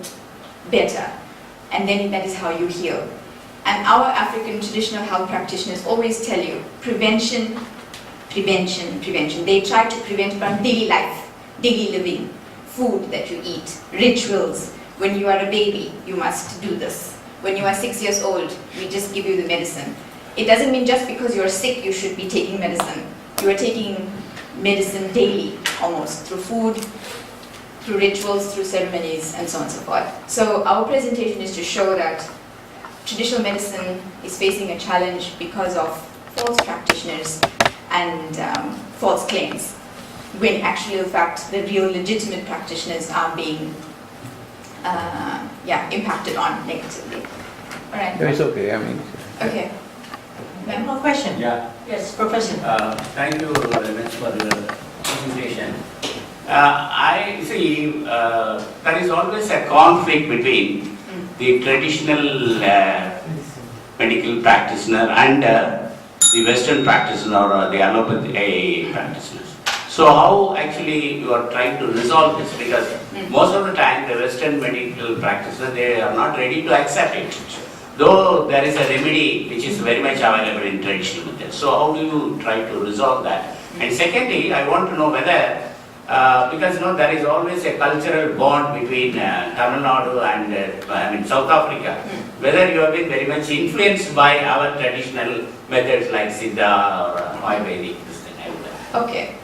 better. And then that is how you heal. And our African traditional health practitioners always tell you, prevention, prevention, prevention. They try to prevent from daily life, daily living, food that you eat, rituals. When you are a baby, you must do this. When you are 6 years old, we just give you the medicine. It doesn't mean just because you're sick, you should be taking medicine. You are taking medicine daily, almost, through food, through rituals, through ceremonies, and so on and so forth. So our presentation is to show that traditional medicine is facing a challenge because of false practitioners and false claims, when actually, in fact, the real legitimate practitioners are being impacted on negatively. All right. It's okay, Okay. One more question. Yeah. Yes, Professor. Thank you very much for your presentation. I see there is always a conflict between the traditional medical practitioner and the Western practitioner or the allopathy practitioners. So how actually you are trying to resolve this? Because most of the time the Western medical practitioners, they are not ready to accept it. Though there is a remedy which is very much available in traditional methods. So how do you try to resolve that? And secondly, I want to know whether, because there is always a cultural bond between Tamil Nadu and South Africa, whether you have been very much influenced by our traditional methods like Siddha or Ayurvedic. Okay.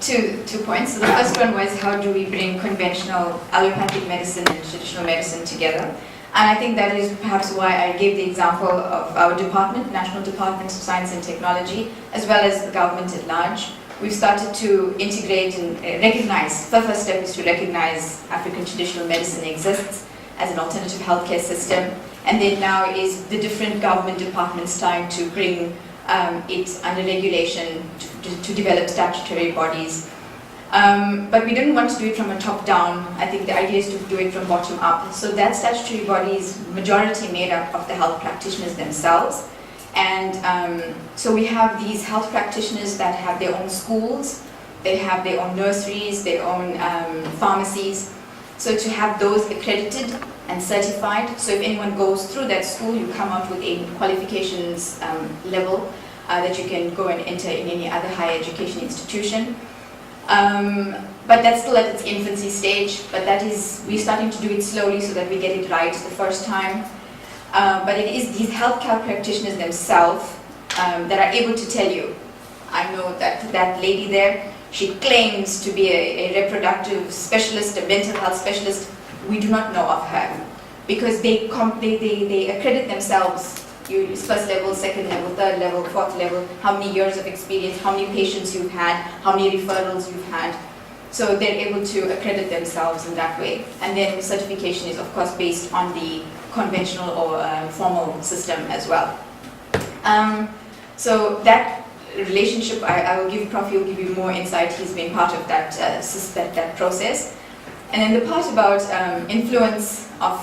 Two points. So the first one was, how do we bring conventional allopathic medicine and traditional medicine together? And I think that is perhaps why I gave the example of our department, National Department of Science and Technology, as well as the government at large. We've started to integrate and recognize, the first step is to recognize African traditional medicine exists as an alternative healthcare system. And then now is the different government departments trying to bring it under regulation to develop statutory bodies. But we didn't want to do it from a top-down. I think the idea is to do it from bottom-up. So that statutory body is majority made up of the health practitioners themselves. And so we have these health practitioners that have their own schools, they have their own nurseries, their own pharmacies. So to have those accredited and certified, so if anyone goes through that school, you come out with a qualifications level that you can go and enter in any other higher education institution. But that's still at its infancy stage, but that is, we're starting to do it slowly so that we get it right the first time. But it is these healthcare practitioners themselves that are able to tell you, I know that that lady there, she claims to be a reproductive specialist, a mental health specialist. We do not know of her because they accredit themselves. You first level, second level, third level, fourth level, how many years of experience, how many patients you've had, how many referrals you've had. So they're able to accredit themselves in that way. And then certification is of course based on the conventional or formal system as well. So that relationship, I will give Prof, he'll give you more insight. He's been part of that, that process. And then the part about influence of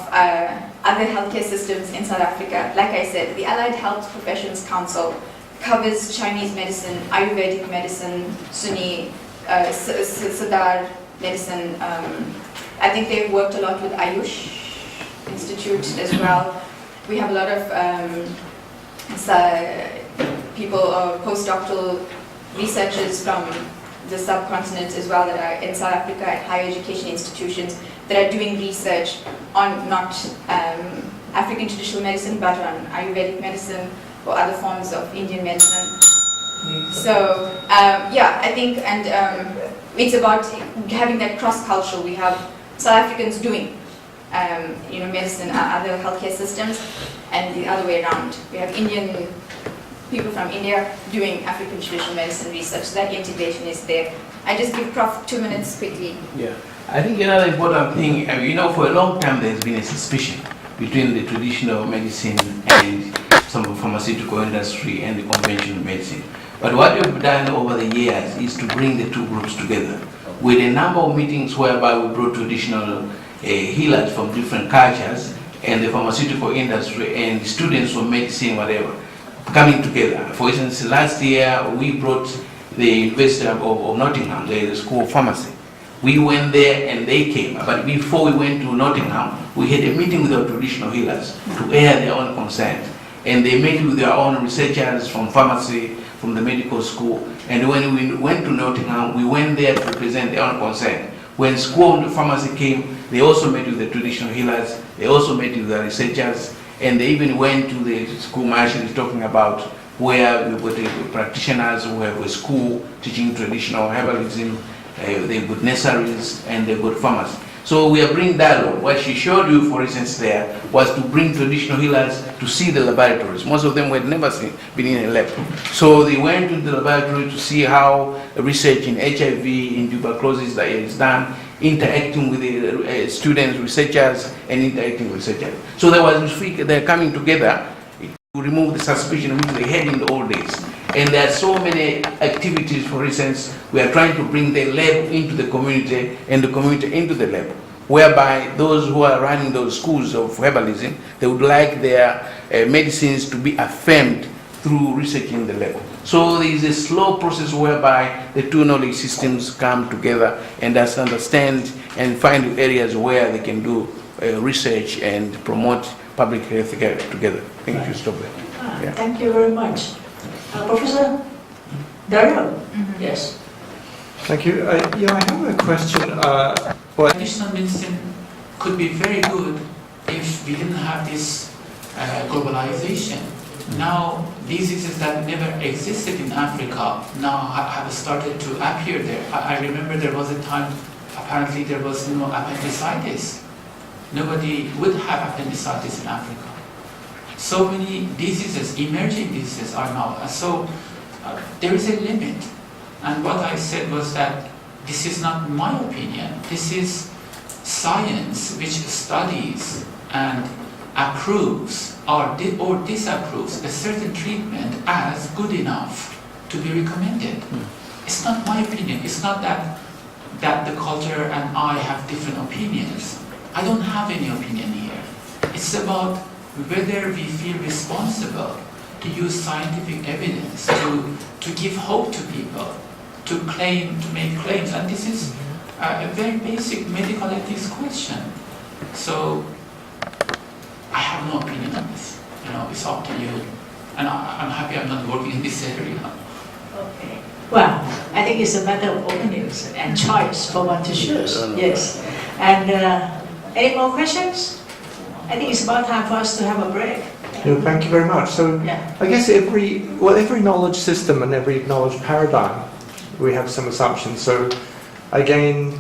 other healthcare systems in South Africa, like I said, the Allied Health Professions Council covers Chinese medicine, Ayurvedic medicine, Sunni, Siddhar medicine. I think they've worked a lot with Ayush Institute as well. We have a lot of people, postdoctoral researchers from the subcontinent as well that are in South Africa at higher education institutions that are doing research on not African traditional medicine but on Ayurvedic medicine or other forms of Indian medicine. So yeah, I think, and it's about having that cross-cultural. We have South Africans doing medicine, other healthcare systems, and the other way around. We have Indian people from India doing African traditional medicine research. So that integration is there. I just give Prof 2 minutes quickly. Yeah, I think another important thing, for a long time there's been a suspicion between the traditional medicine and some of the pharmaceutical industry and the conventional medicine. But what we've done over the years is to bring the two groups together with a number of meetings whereby we brought traditional healers from different cultures and the pharmaceutical industry and students from medicine, whatever, coming together. For instance, last year we brought the University of Nottingham, the School of Pharmacy. We went there and they came, but before we went to Nottingham, we had a meeting with our traditional healers to air their own concern. And they met with their own researchers from pharmacy, from the medical school. And when we went to Nottingham, we went there to present their own concern. When School of Pharmacy came, they also met with the traditional healers, they also met with the researchers, and they even went to the school Marshall is talking about where we got the practitioners who have a school teaching traditional herbalism, they've got nurseries, and they've got pharmacy. So we are bringing dialogue. What she showed you, for instance, there was to bring traditional healers to see the laboratories. Most of them had never been in a lab. So they went to the laboratory to see how research in HIV, in tuberculosis that is done, interacting with the students, researchers, and interacting with researchers. So there was they're coming together to remove the suspicion which they had in the old days. And there are so many activities. For instance, we are trying to bring the lab into the community and the community into the lab, whereby those who are running those schools of herbalism, they would like their medicines to be affirmed through research in the lab. So there is a slow process whereby the two knowledge systems come together and understand and find areas where they can do research and promote public health care together. Thank you. Stop there. Yeah. Thank you very much. Professor Dario? Yes. Thank you. I have a question. Traditional medicine could be very good if we didn't have this globalization. Now, diseases that never existed in Africa now have started to appear there. I remember there was a time, apparently there was no appendicitis. Nobody would have appendicitis in Africa. So many diseases, emerging diseases are now. So there is a limit. And what I said was that this is not my opinion. This is science which studies and approves or disapproves a certain treatment as good enough to be recommended. It's not my opinion. It's not that the culture and I have different opinions. I don't have any opinion here. It's about whether we feel responsible to use scientific evidence to give hope to people, to make claims. And this is a very basic medical ethics question. So I have no opinion on this. It's up to you. And I'm happy I'm not working in this area. Okay. Well, I think it's a matter of opinions and choice for one to choose. Yes. And any more questions? I think it's about time for us to have a break. Thank you very much. So Yeah. I guess every knowledge system and every knowledge paradigm, we have some assumptions. So again,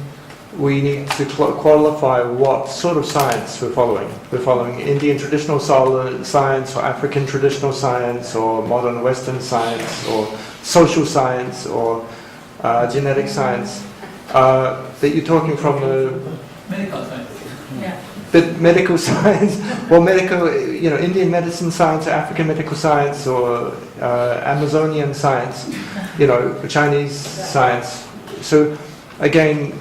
we need to qualify what sort of science we're following. We're following Indian traditional science, or African traditional science, or modern Western science, or social science, or genetic science. That you're talking from the medical science. Yeah. But medical science, well, Indian medicine science, or African medical science, or Amazonian science, Chinese science. So again,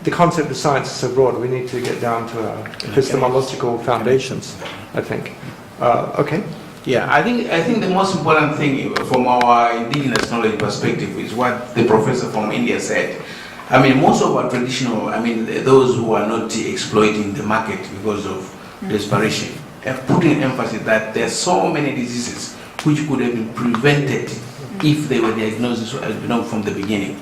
the concept of science is so broad, we need to get down to our epistemological foundations, I think. Okay. Yeah, I think the most important thing from our indigenous knowledge perspective is what the professor from India said. I mean, most of our traditional, those who are not exploiting the market because of desperation, have put in emphasis that there are so many diseases which could have been prevented if they were diagnosed from the beginning.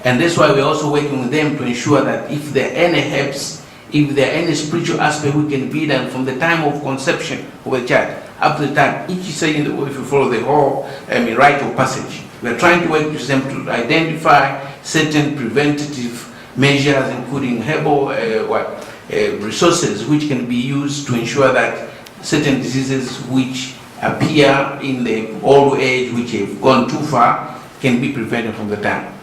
And that's why we're also working with them to ensure that if there are any herbs, if there are any spiritual aspect we can be done from the time of conception of a child up to the time, each saying if you follow the whole rite of passage, we're trying to work with them to identify certain preventative measures, including herbal resources which can be used to ensure that certain diseases which appear in the old age, which have gone too far, can be prevented from the time.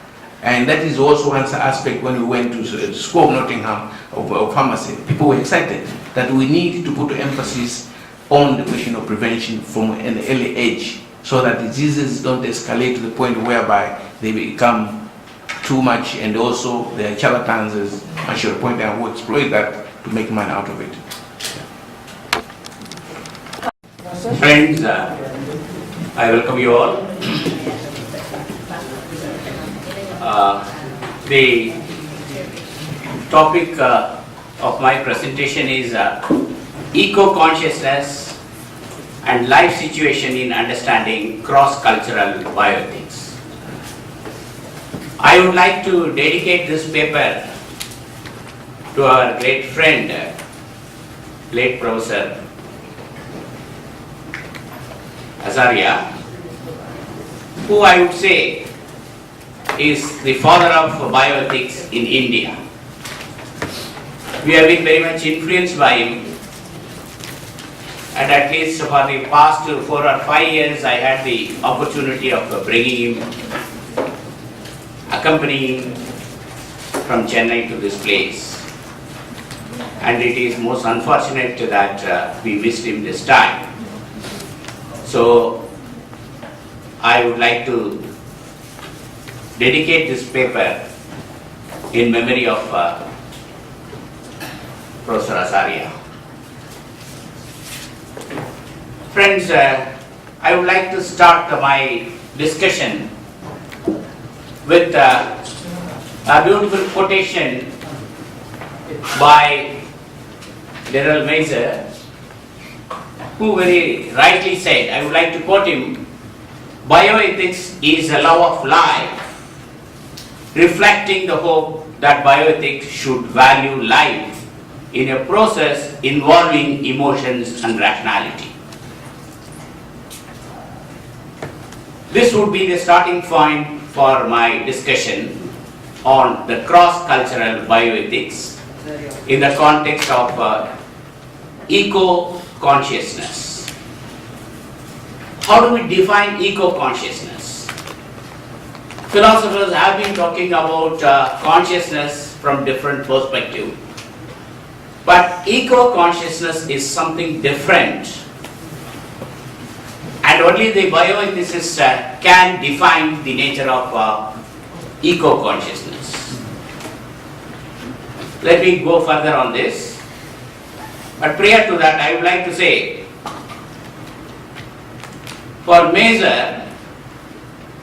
And that is also one aspect when we went to the School of Nottingham of Pharmacy. People were excited that we need to put emphasis on the question of prevention from an early age, so that diseases don't escalate to the point whereby they become too much, and also there are charlatans, as I should point out, who exploit that to make money out of it. Friends, I welcome you all. The topic of my presentation is eco-consciousness and life situation in understanding cross-cultural bioethics. I would like to dedicate this paper to our great friend, late Professor Azaria, who I would say is the father of bioethics in India. We have been very much influenced by him, and at least for the past 4 or 5 years I had the opportunity of bringing him, accompanying from Chennai to this place. And it is most unfortunate that we missed him this time. So I would like to dedicate this paper in memory of Professor Azaria. Friends, I would like to start my discussion with a beautiful quotation by Daryl Mazer, who very rightly said, I would like to quote him, "Bioethics is a law of life, reflecting the hope that bioethics should value life in a process involving emotions and rationality." This would be the starting point for my discussion on the cross-cultural bioethics in the context of eco-consciousness. How do we define eco-consciousness? Philosophers have been talking about consciousness from different perspectives. But eco-consciousness is something different. And only the bioethicists can define the nature of eco-consciousness. Let me go further on this. But prior to that, I would like to say, for Mazer,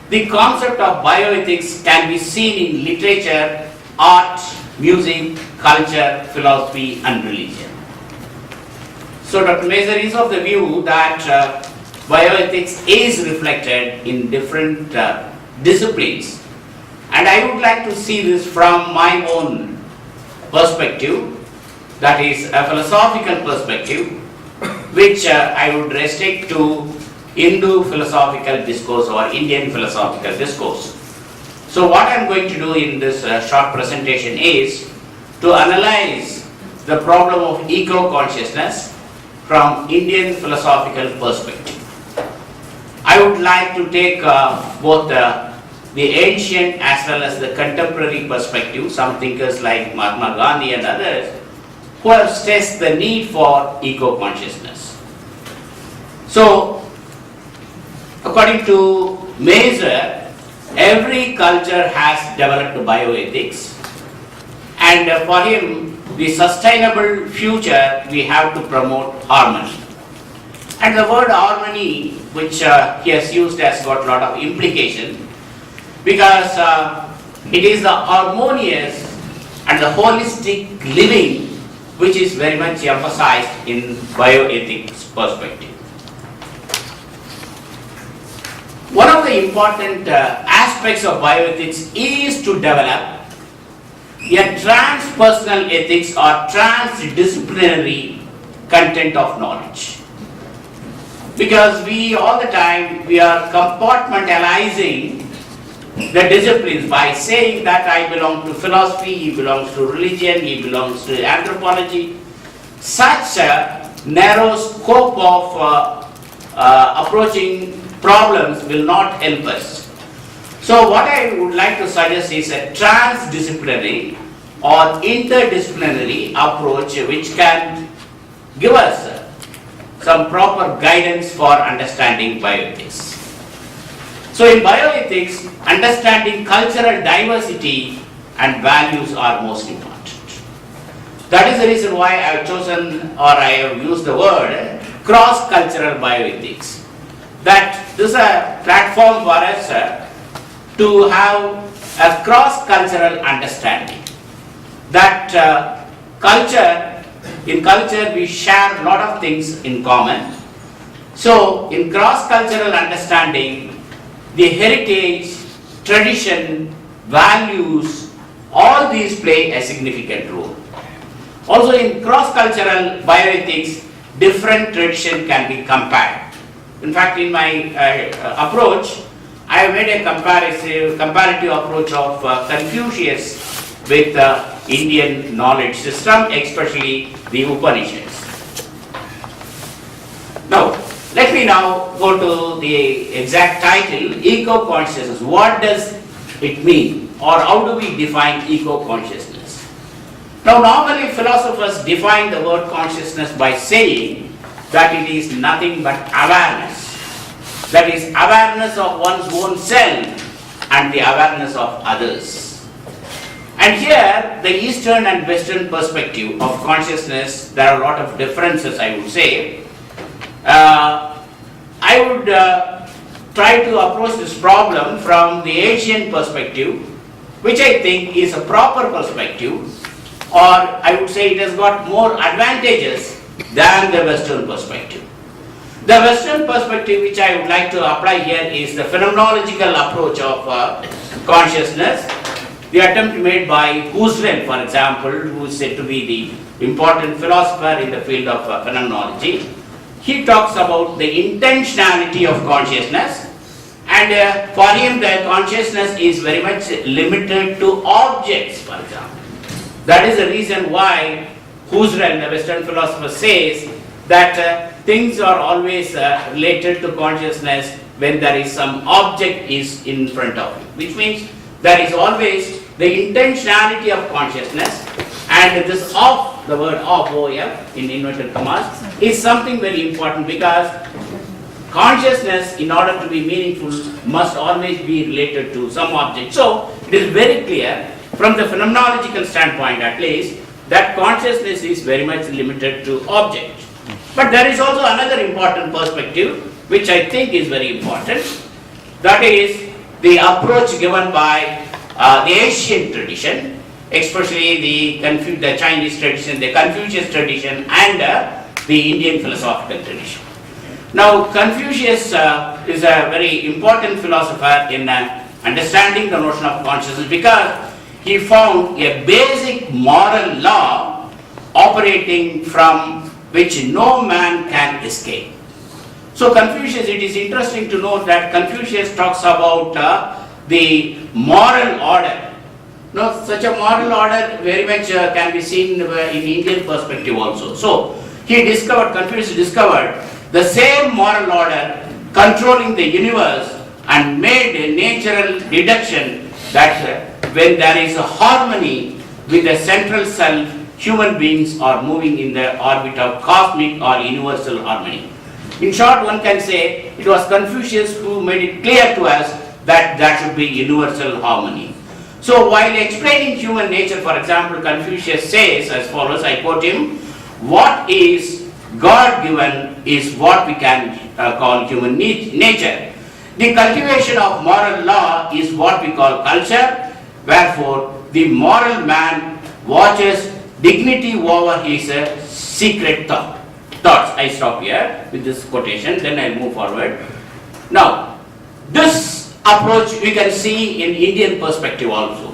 the concept of bioethics can be seen in literature, art, music, culture, philosophy, and religion. So Dr. Mazer is of the view that bioethics is reflected in different disciplines, and I would like to see this from my own perspective, that is a philosophical perspective, which I would restrict to Hindu philosophical discourse or Indian philosophical discourse. So what I'm going to do in this short presentation is to analyze the problem of ego-consciousness from Indian philosophical perspective. I would like to take both the ancient as well as the contemporary perspective, some thinkers like Mahatma Gandhi and others, who have stressed the need for ego-consciousness. So, according to Mazer, every culture has developed bioethics, and for him, the sustainable future, we have to promote harmony. And the word harmony, which he has used, has got a lot of implication, because it is the harmonious and the holistic living which is very much emphasized in bioethics perspective. One of the important aspects of bioethics is to develop a transpersonal ethics or transdisciplinary content of knowledge. Because we all the time we are compartmentalizing the disciplines by saying that I belong to philosophy, he belongs to religion, he belongs to anthropology. Such a narrow scope of approaching problems will not help us. So what I would like to suggest is a transdisciplinary or interdisciplinary approach which can give us some proper guidance for understanding bioethics. So in bioethics, understanding cultural diversity and values are most important. That is the reason why I have chosen or I have used the word cross-cultural bioethics. That this is a platform for us to have a cross-cultural understanding. That in culture we share a lot of things in common. So in cross-cultural understanding, the heritage, tradition, values, all these play a significant role. Also in cross-cultural bioethics, different tradition can be compared. In fact, in my approach, I have made a comparative approach of Confucius with Indian knowledge system, especially the Upanishads. Now, let me now go to the exact title, ego-consciousness. What does it mean, or how do we define ego-consciousness? Now, normally philosophers define the word consciousness by saying that it is nothing but awareness. That is, awareness of one's own self and the awareness of others. And here, the Eastern and Western perspective of consciousness, there are a lot of differences, I would say. I would try to approach this problem from the Asian perspective, which I think is a proper perspective, or I would say it has got more advantages than the Western perspective. The Western perspective which I would like to apply here is the phenomenological approach of consciousness. The attempt made by Husserl, for example, who is said to be the important philosopher in the field of phenomenology. He talks about the intentionality of consciousness, and for him the consciousness is very much limited to objects, for example. That is the reason why Husserl, the Western philosopher, says that things are always related to consciousness when there is some object is in front of you, which means there is always the intentionality of consciousness, and this of, the word of, OF, in inverted commas, is something very important, because consciousness, in order to be meaningful, must always be related to some object. So, it is very clear, from the phenomenological standpoint at least, that consciousness is very much limited to object. But there is also another important perspective, which I think is very important. That is the approach given by the Asian tradition, especially the Chinese tradition, the Confucius tradition, and the Indian philosophical tradition. Now, Confucius is a very important philosopher in understanding the notion of consciousness, because he found a basic moral law operating from which no man can escape. So Confucius, it is interesting to note that Confucius talks about the moral order. Now, such a moral order very much can be seen in Indian perspective also. So, Confucius discovered the same moral order controlling the universe and made a natural deduction that when there is a harmony with the central self, human beings are moving in the orbit of cosmic or universal harmony. In short, one can say it was Confucius who made it clear to us that there should be universal harmony. So while explaining human nature, for example, Confucius says as follows, I quote him, what is God-given is what we can call human nature. The cultivation of moral law is what we call culture, wherefore the moral man watches dignity over his secret thoughts. I stop here with this quotation, then I'll move forward. Now, this approach we can see in Indian perspective also.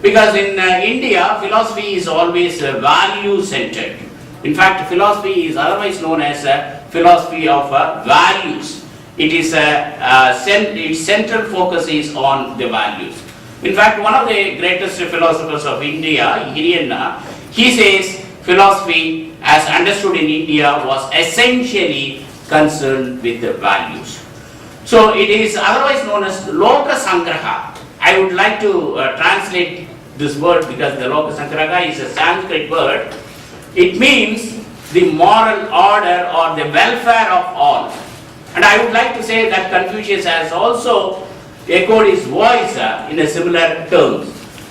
Because in India, philosophy is always value-centered. In fact, philosophy is otherwise known as a philosophy of values. It is its central focus is on the values. In fact, one of the greatest philosophers of India, Hiriyana, he says philosophy as understood in India was essentially concerned with the values. So it is otherwise known as Loka Sangraha. I would like to translate this word because the Loka Sangraha is a Sanskrit word. It means the moral order or the welfare of all. And I would like to say that Confucius has also echoed his voice in a similar terms.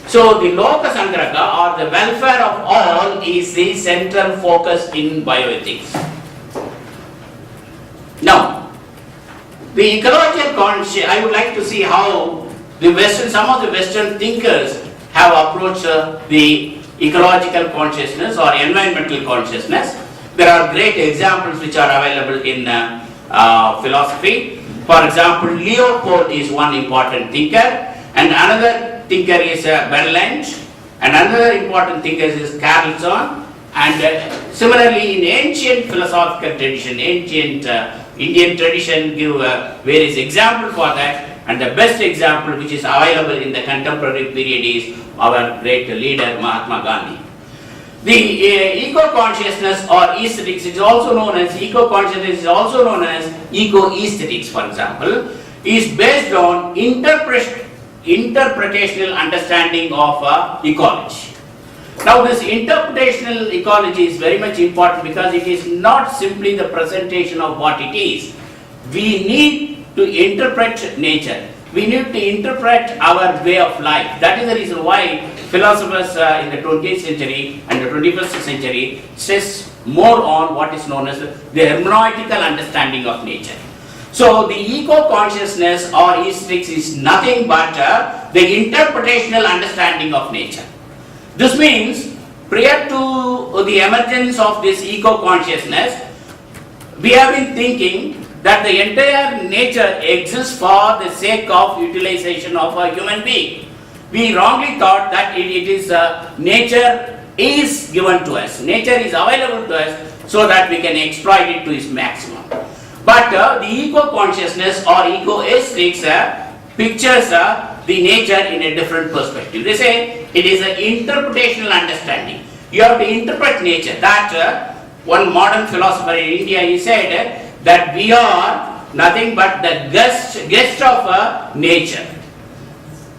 So the Loka Sangraha or the welfare of all is the central focus in bioethics. Now, the ecological consciousness, I would like to see how some of the Western thinkers have approached the ecological consciousness or environmental consciousness. There are great examples which are available in philosophy. For example, Leopold is one important thinker, and another thinker is Berland, and another important thinker is Carlson. And similarly, in ancient philosophical tradition, ancient Indian tradition give various examples for that. And the best example which is available in the contemporary period is our great leader Mahatma Gandhi. The eco-consciousness or aesthetics is also known as eco-consciousness is also known as eco-aesthetics, for example, is based on interpretational understanding of ecology. Now this interpretational ecology is very much important because it is not simply the presentation of what it is. We need to interpret nature. We need to interpret our way of life. That is the reason why philosophers in the 20th century and the 21st century stress more on what is known as the hermeneutical understanding of nature. So the eco-consciousness or aesthetics is nothing but the interpretational understanding of nature. This means prior to the emergence of this eco-consciousness, we have been thinking that the entire nature exists for the sake of utilization of a human being. We wrongly thought that nature is given to us, nature is available to us so that we can exploit it to its maximum. But the eco-consciousness or eco-aesthetics pictures the nature in a different perspective. They say it is an interpretational understanding. You have to interpret nature. That one modern philosopher in India, he said that we are nothing but the guest of nature.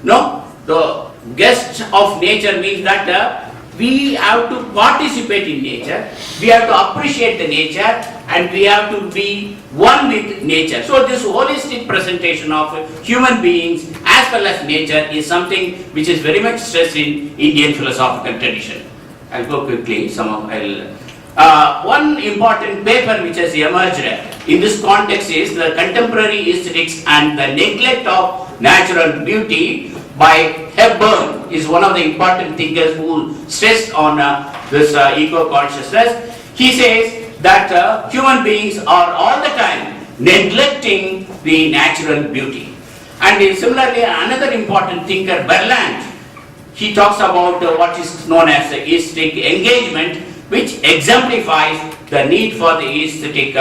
No, the guest of nature means that we have to participate in nature, we have to appreciate the nature, and we have to be one with nature. So this holistic presentation of human beings as well as nature is something which is very much stressed in Indian philosophical tradition. I'll go quickly. One important paper which has emerged in this context is the contemporary aesthetics and the neglect of natural beauty by Hepburn is one of the important thinkers who stressed on this eco-consciousness. He says that human beings are all the time neglecting the natural beauty. And similarly, another important thinker, Berland, he talks about what is known as the aesthetic engagement, which exemplifies the need for the aesthetic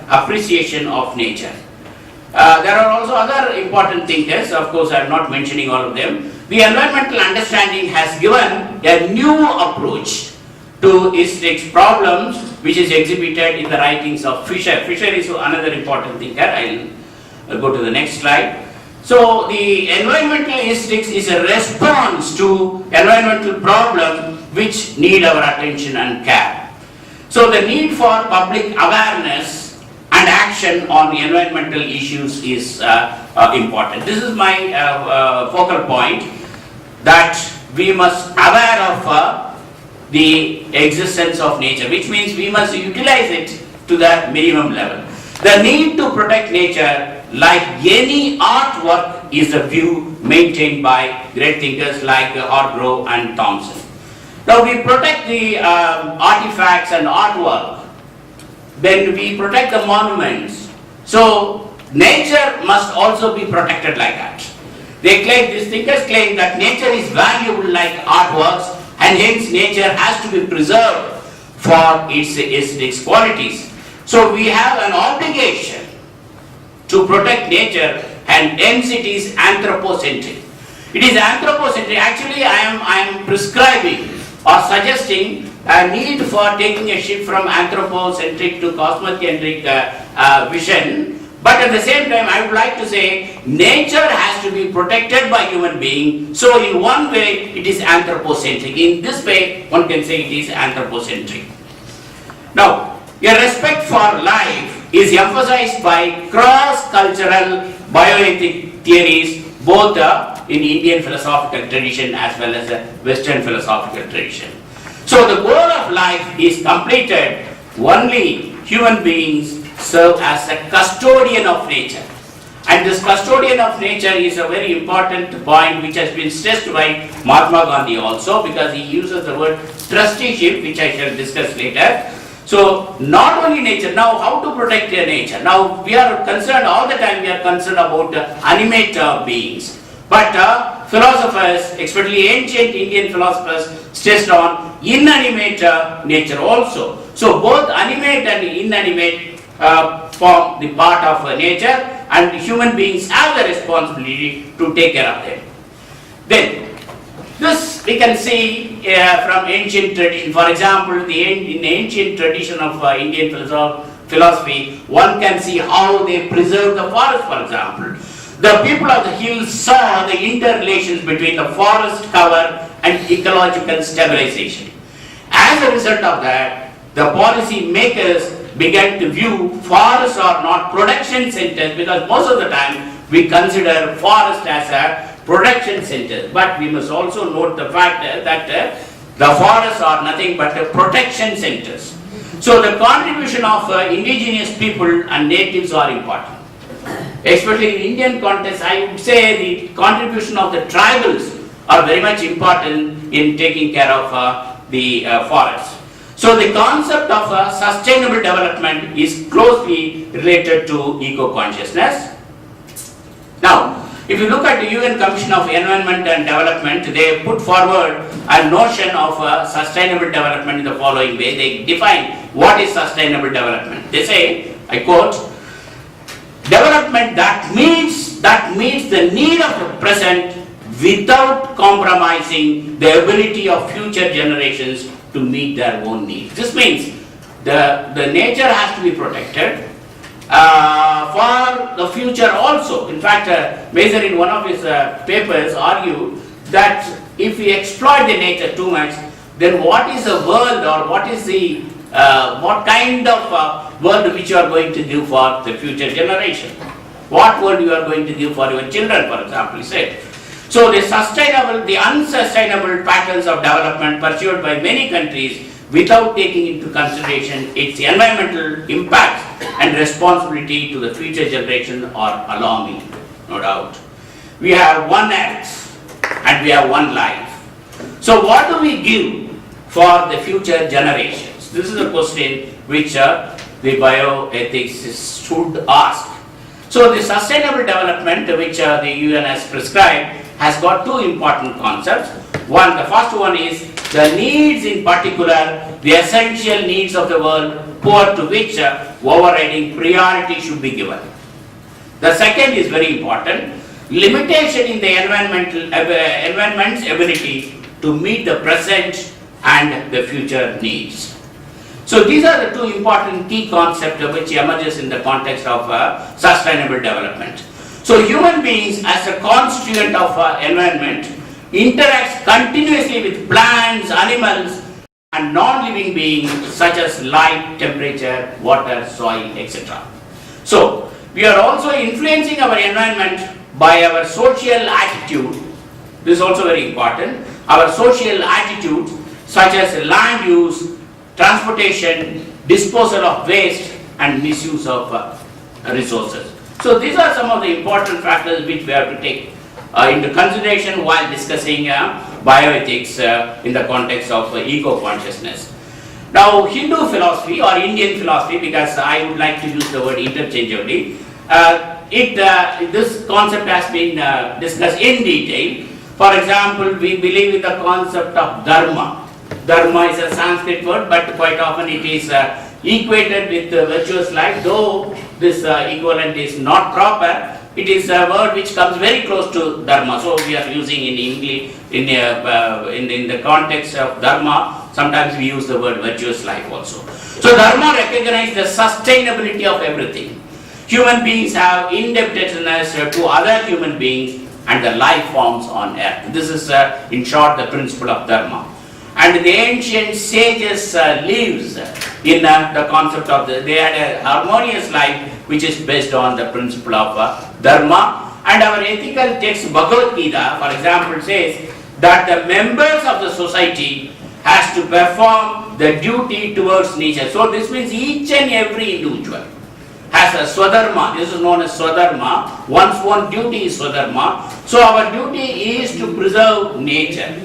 appreciation of nature. There are also other important thinkers, of course I am not mentioning all of them. The environmental understanding has given a new approach to aesthetics problems, which is exhibited in the writings of Fisher. Fisher is another important thinker. I'll go to the next slide. So the environmental aesthetics is a response to environmental problems which need our attention and care. So the need for public awareness and action on the environmental issues is important. This is my focal point, that we must aware of the existence of nature, which means we must utilize it to the minimum level. The need to protect nature, like any artwork, is a view maintained by great thinkers like Hargrove and Thompson. Now we protect the artifacts and artwork, then we protect the monuments. So nature must also be protected like that. They claim, these thinkers claim, that nature is valuable like artworks, and hence nature has to be preserved for its qualities. So we have an obligation to protect nature, and hence it is anthropocentric. It is anthropocentric. Actually, I am prescribing or suggesting a need for taking a shift from anthropocentric to cosmocentric vision. But at the same time, I would like to say nature has to be protected by human beings. So in one way, it is anthropocentric. In this way, one can say it is anthropocentric. Now, a respect for life is emphasized by cross-cultural bioethic theories, both in Indian philosophical tradition as well as the Western philosophical tradition. So the goal of life is completed only human beings serve as a custodian of nature. And this custodian of nature is a very important point which has been stressed by Mahatma Gandhi also, because he uses the word trusteeship, which I shall discuss later. So not only nature, now how to protect nature? Now we are concerned all the time, we are concerned about animate beings. But philosophers, especially ancient Indian philosophers, stressed on inanimate nature also. So both animate and inanimate form the part of nature, and human beings have the responsibility to take care of them. Then, this we can see from ancient tradition. For example, in ancient tradition of Indian philosophy, one can see how they preserve the forest, for example. The people of the hills saw the interrelations between the forest cover and ecological stabilization. As a result of that, the policy makers began to view forests are not production centers, because most of the time we consider forest as a production center. But we must also note the fact that the forests are nothing but protection centers. So the contribution of indigenous people and natives are important. Especially in Indian context, I would say the contribution of the tribals are very much important in taking care of the forests. So the concept of sustainable development is closely related to eco-consciousness. Now, if you look at the UN Commission of Environment and Development, they put forward a notion of sustainable development in the following way. They define what is sustainable development. They say, I quote, development that meets the need of the present without compromising the ability of future generations to meet their own needs. This means the nature has to be protected for the future also. In fact, Maser in one of his papers argued that if we exploit the nature too much, then what is the world, or what is the what kind of world which you are going to give for the future generation? What world you are going to give for your children, for example, he said. So the unsustainable patterns of development pursued by many countries without taking into consideration its environmental impacts and responsibility to the future generation are alarming, no doubt. We have one earth and we have one life. So what do we give for the future generations? This is a question which the bioethics should ask. So the sustainable development which the UN has prescribed has got two important concepts. One, the first one is the needs in particular, the essential needs of the world, poor to which overriding priority should be given. The second is very important, limitation in the environment's ability to meet the present and the future needs. So these are the two important key concepts which emerges in the context of sustainable development. So human beings as a constituent of environment interacts continuously with plants, animals and non-living beings such as light, temperature, water, soil, etc. So we are also influencing our environment by our social attitude. This is also very important. Our social attitude such as land use, transportation, disposal of waste and misuse of resources. So these are some of the important factors which we have to take into consideration while discussing bioethics in the context of eco-consciousness. Now Hindu philosophy or Indian philosophy, because I would like to use the word interchangeably, this concept has been discussed in detail. For example, we believe in the concept of dharma. Dharma is a Sanskrit word, but quite often it is equated with virtuous life, though this equivalent is not proper. It is a word which comes very close to dharma. So we are using in English, in the context of dharma, sometimes we use the word virtuous life also. So dharma recognizes the sustainability of everything. Human beings have indebtedness to other human beings and the life forms on earth. This is in short the principle of dharma. And the ancient sages lives in the concept of they had a harmonious life which is based on the principle of dharma. And our ethical text Bhagavad Gita, for example, says that the members of the society has to perform the duty towards nature. So this means each and every individual has a swadharma. This is known as swadharma. One's own duty is swadharma. So our duty is to preserve nature.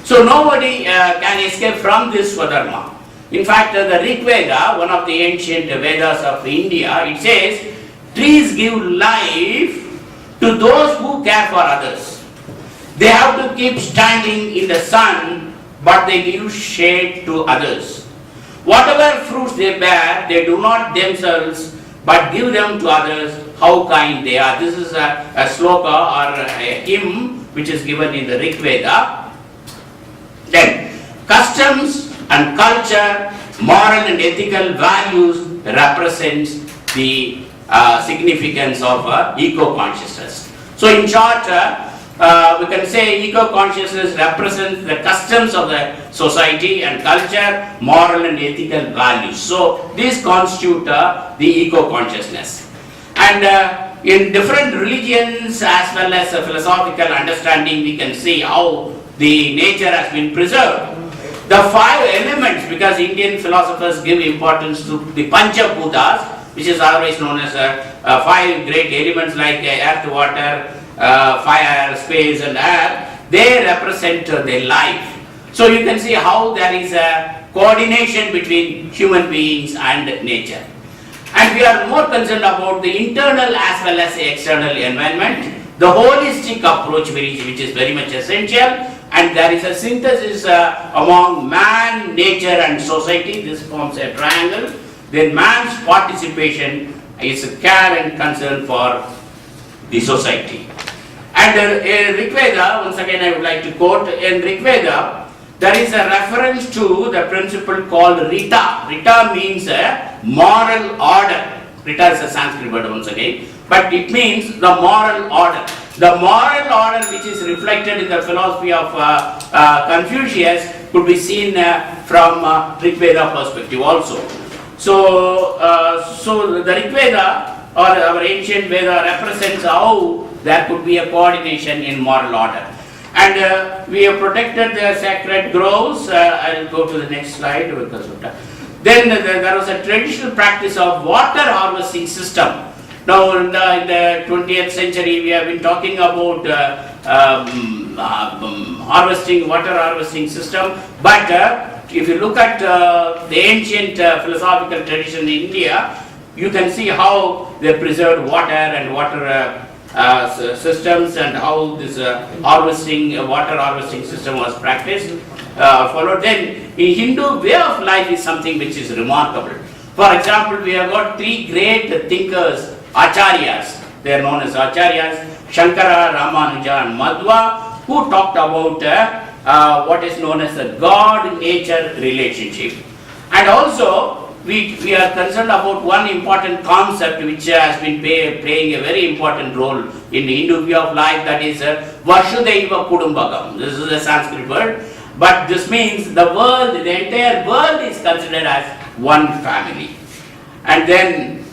So nobody can escape from this swadharma. In fact, the Rig Veda, one of the ancient Vedas of India, it says, trees give life to those who care for others. They have to keep standing in the sun, but they give shade to others. Whatever fruits they bear, they do not themselves, but give them to others. How kind they are. This is a sloka or a hymn which is given in the Rig Veda. Then, customs and culture, moral and ethical values represents the significance of eco-consciousness. So in short, we can say eco-consciousness represents the customs of the society and culture, moral and ethical values. So these constitute the eco-consciousness. And in different religions as well as philosophical understanding, we can see how the nature has been preserved. The 5 elements, because Indian philosophers give importance to the Panchabhutas, which is always known as 5 great elements like earth, water, fire, space and air, they represent the life. So you can see how there is a coordination between human beings and nature. And we are more concerned about the internal as well as the external environment, the holistic approach which is very much essential. And there is a synthesis among man, nature and society. This forms a triangle. Then man's participation is a care and concern for the society. And in Rig Veda, once again I would like to quote, in Rig Veda, there is a reference to the principle called Rita. Rita means a moral order. Rita is a Sanskrit word once again, but it means the moral order. The moral order which is reflected in the philosophy of Confucius could be seen from Rig Veda perspective also. So, the Rig Veda or our ancient Veda represents how there could be a coordination in moral order. And we have protected the sacred groves. I will go to the next slide. Then there was a traditional practice of water harvesting system. Now in the 20th century we have been talking about water harvesting system, but if you look at the ancient philosophical tradition in India, you can see how they preserved water and water systems and how this harvesting, water harvesting system was practiced, followed. Then in Hindu way of life is something which is remarkable. For example, we have got three great thinkers, acharyas. They are known as acharyas, Shankara, Ramanuja and Madhva, who talked about what is known as the God-nature relationship. And also, we are concerned about one important concept which has been playing a very important role in the Hindu way of life, that is Vasudhaiva Kudumbakam. This is a Sanskrit word, but this means the world, the entire world is considered as one family. And then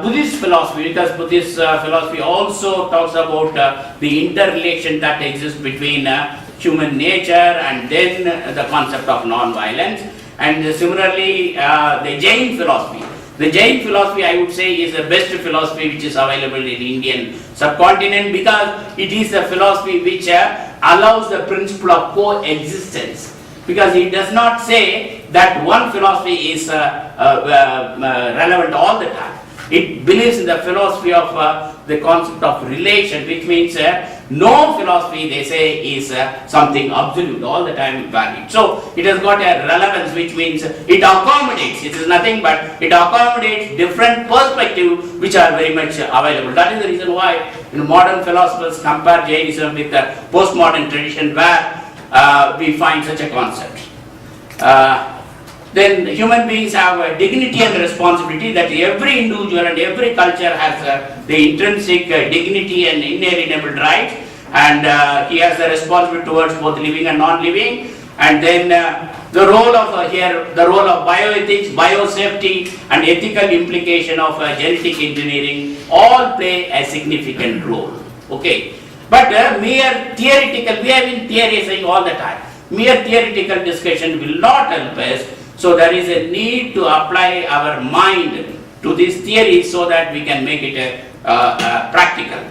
Buddhist philosophy, because Buddhist philosophy also talks about the interrelation that exists between human nature and then the concept of non-violence. And similarly, the Jain philosophy. The Jain philosophy, I would say, is the best philosophy which is available in the Indian subcontinent, because it is a philosophy which allows the principle of coexistence. Because it does not say that one philosophy is relevant all the time. It believes in the philosophy of the concept of relation, which means no philosophy, they say, is something absolute, all the time valid. So it has got a relevance, which means it accommodates. It is nothing but it accommodates different perspectives which are very much available. That is the reason why modern philosophers compare Jainism with the postmodern tradition, where we find such a concept. Then human beings have a dignity and responsibility, that every individual and every culture has the intrinsic dignity and inalienable right, and he has the responsibility towards both living and non-living. And then the role of the role of bioethics, biosafety, and ethical implication of genetic engineering all play a significant role. Okay, but mere theoretical, we have been theorizing all the time. Mere theoretical discussion will not help us. So there is a need to apply our mind to this theory so that we can make it practical.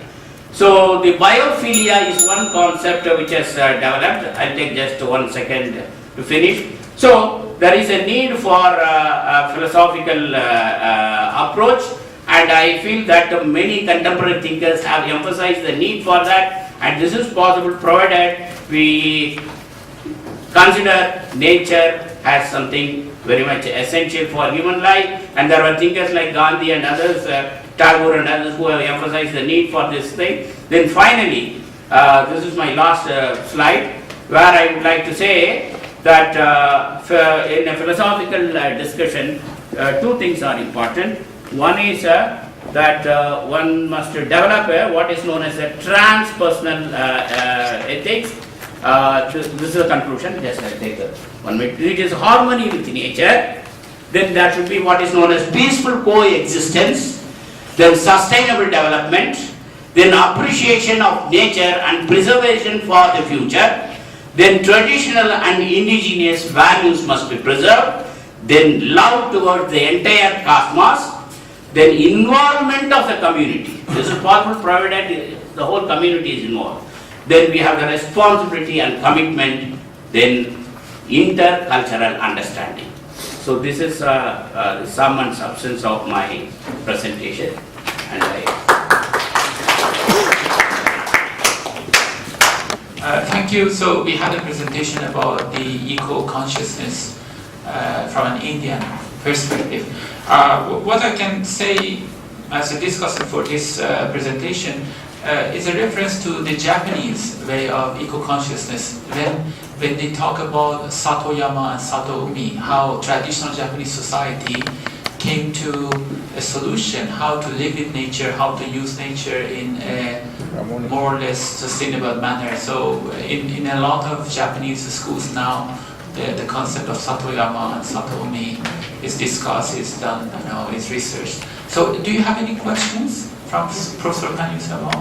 So the biophilia is one concept which has developed. I'll take just 1 second to finish. So there is a need for a philosophical approach, and I feel that many contemporary thinkers have emphasized the need for that, and this is possible provided we consider nature as something very much essential for human life. And there were thinkers like Gandhi and others, Tagore and others, who have emphasized the need for this thing. Then finally, this is my last slide, where I would like to say that in a philosophical discussion, two things are important. One is that one must develop what is known as a transpersonal ethics. This is a conclusion, just I'll take 1 minute. It is harmony with nature. Then there should be what is known as peaceful coexistence, then sustainable development, then appreciation of nature and preservation for the future, then traditional and indigenous values must be preserved, then love towards the entire cosmos, then involvement of the community. This is possible provided the whole community is involved. Then we have the responsibility and commitment, then intercultural understanding. So this is the sum and substance of my presentation. And thank you. So we had a presentation about the eco-consciousness from an Indian perspective. What I can say as a discussion for this presentation is a reference to the Japanese way of eco-consciousness when they talk about Satoyama and Satoumi, how traditional Japanese society came to a solution, how to live with nature, how to use nature in a more or less sustainable manner. So in a lot of Japanese schools now, the concept of Satoyama and Satoumi is discussed, is done, is researched. So do you have any questions from Professor Kanyusama?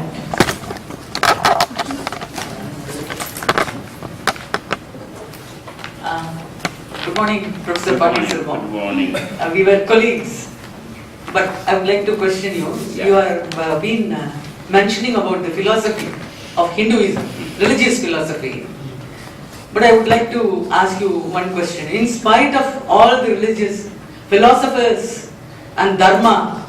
Good morning, Professor Patil Selvam. Good morning. We were colleagues, but I would like to question you. Yeah. You have been mentioning about the philosophy of Hinduism, religious philosophy. But I would like to ask you one question. In spite of all the religious philosophers and dharma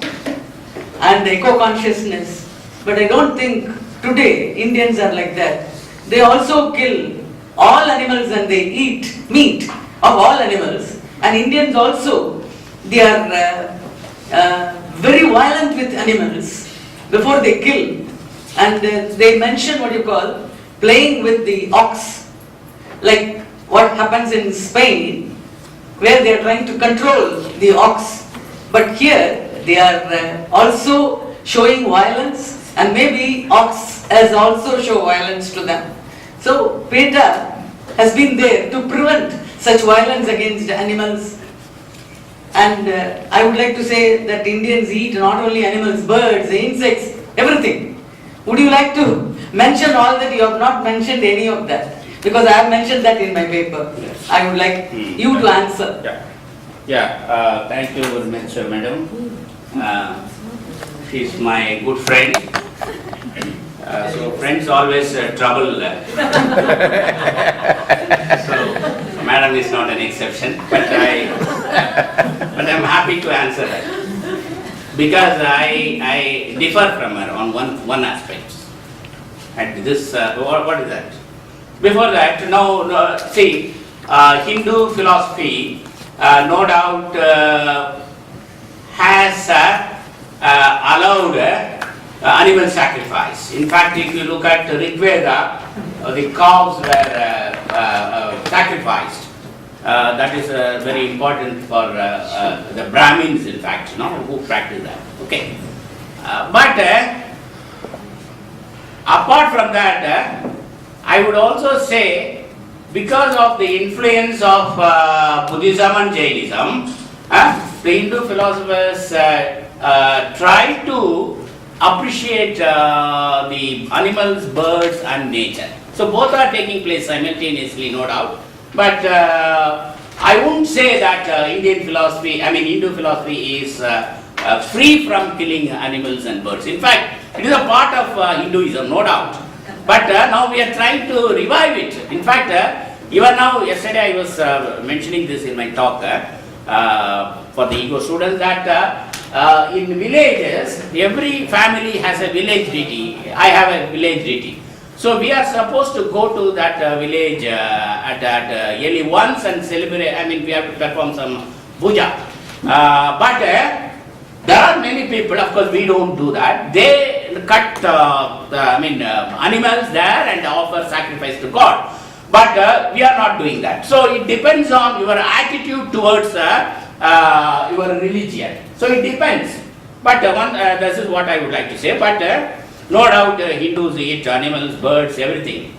and eco-consciousness But I don't think today Indians are like that. They also kill all animals and they eat meat of all animals. And Indians also, they are very violent with animals before they kill. And they mention what you call playing with the ox. Like what happens in Spain, where they are trying to control the ox. But here they are also showing violence, and maybe ox has also shown violence to them. So PETA has been there to prevent such violence against animals. And I would like to say that Indians eat not only animals, birds, insects, everything. Would you like to mention all that? You have not mentioned any of that, because I have mentioned that in my paper. Yes. I would like you to answer. Yeah, thank you very much, madam. She's my good friend. So friends always trouble. So madam is not an exception, but I'm happy to answer that, because I differ from her on one aspect. And this, what is that? Before that, no, see, Hindu philosophy, no doubt, has allowed animal sacrifice. In fact, if you look at Rig Veda, the cows were sacrificed. That is very important for the Brahmins, in fact, who practice that. Okay. But apart from that, I would also say, because of the influence of Buddhism and Jainism, the Hindu philosophers try to appreciate the animals, birds and nature. So both are taking place simultaneously, no doubt. But I wouldn't say that Hindu philosophy is free from killing animals and birds. In fact, it is a part of Hinduism, no doubt. But now we are trying to revive it. In fact, even now, yesterday I was mentioning this in my talk for the ego students, that in villages, every family has a village deity. I have a village deity. So we are supposed to go to that village at yearly once and celebrate. We have to perform some puja. But there are many people, of course we don't do that. They cut animals there and offer sacrifice to God. But we are not doing that. So it depends on your attitude towards your religion. So it depends. But this is what I would like to say. But no doubt Hindus eat animals, birds, everything.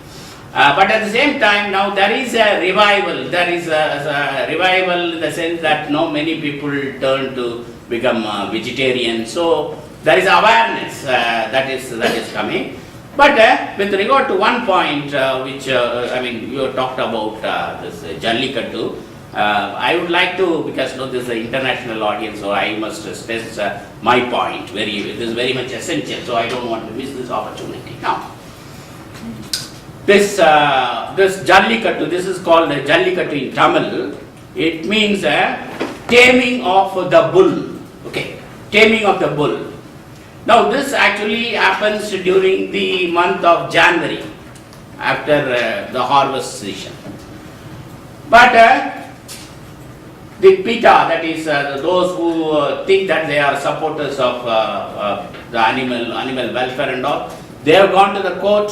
But at the same time, now there is a revival. There is a revival in the sense that now many people turn to become vegetarian. So there is awareness that is coming. But with regard to one point which you talked about this Jallikattu, I would like to, because this is an international audience, so I must stress my point. It is very much essential, so I don't want to miss this opportunity. Now, this Jallikattu, this is called Jallikattu in Tamil. It means taming of the bull. Okay, taming of the bull. Now this actually happens during the month of January, after the harvest season. But the PETA, that is those who think that they are supporters of the animal welfare and all, they have gone to the court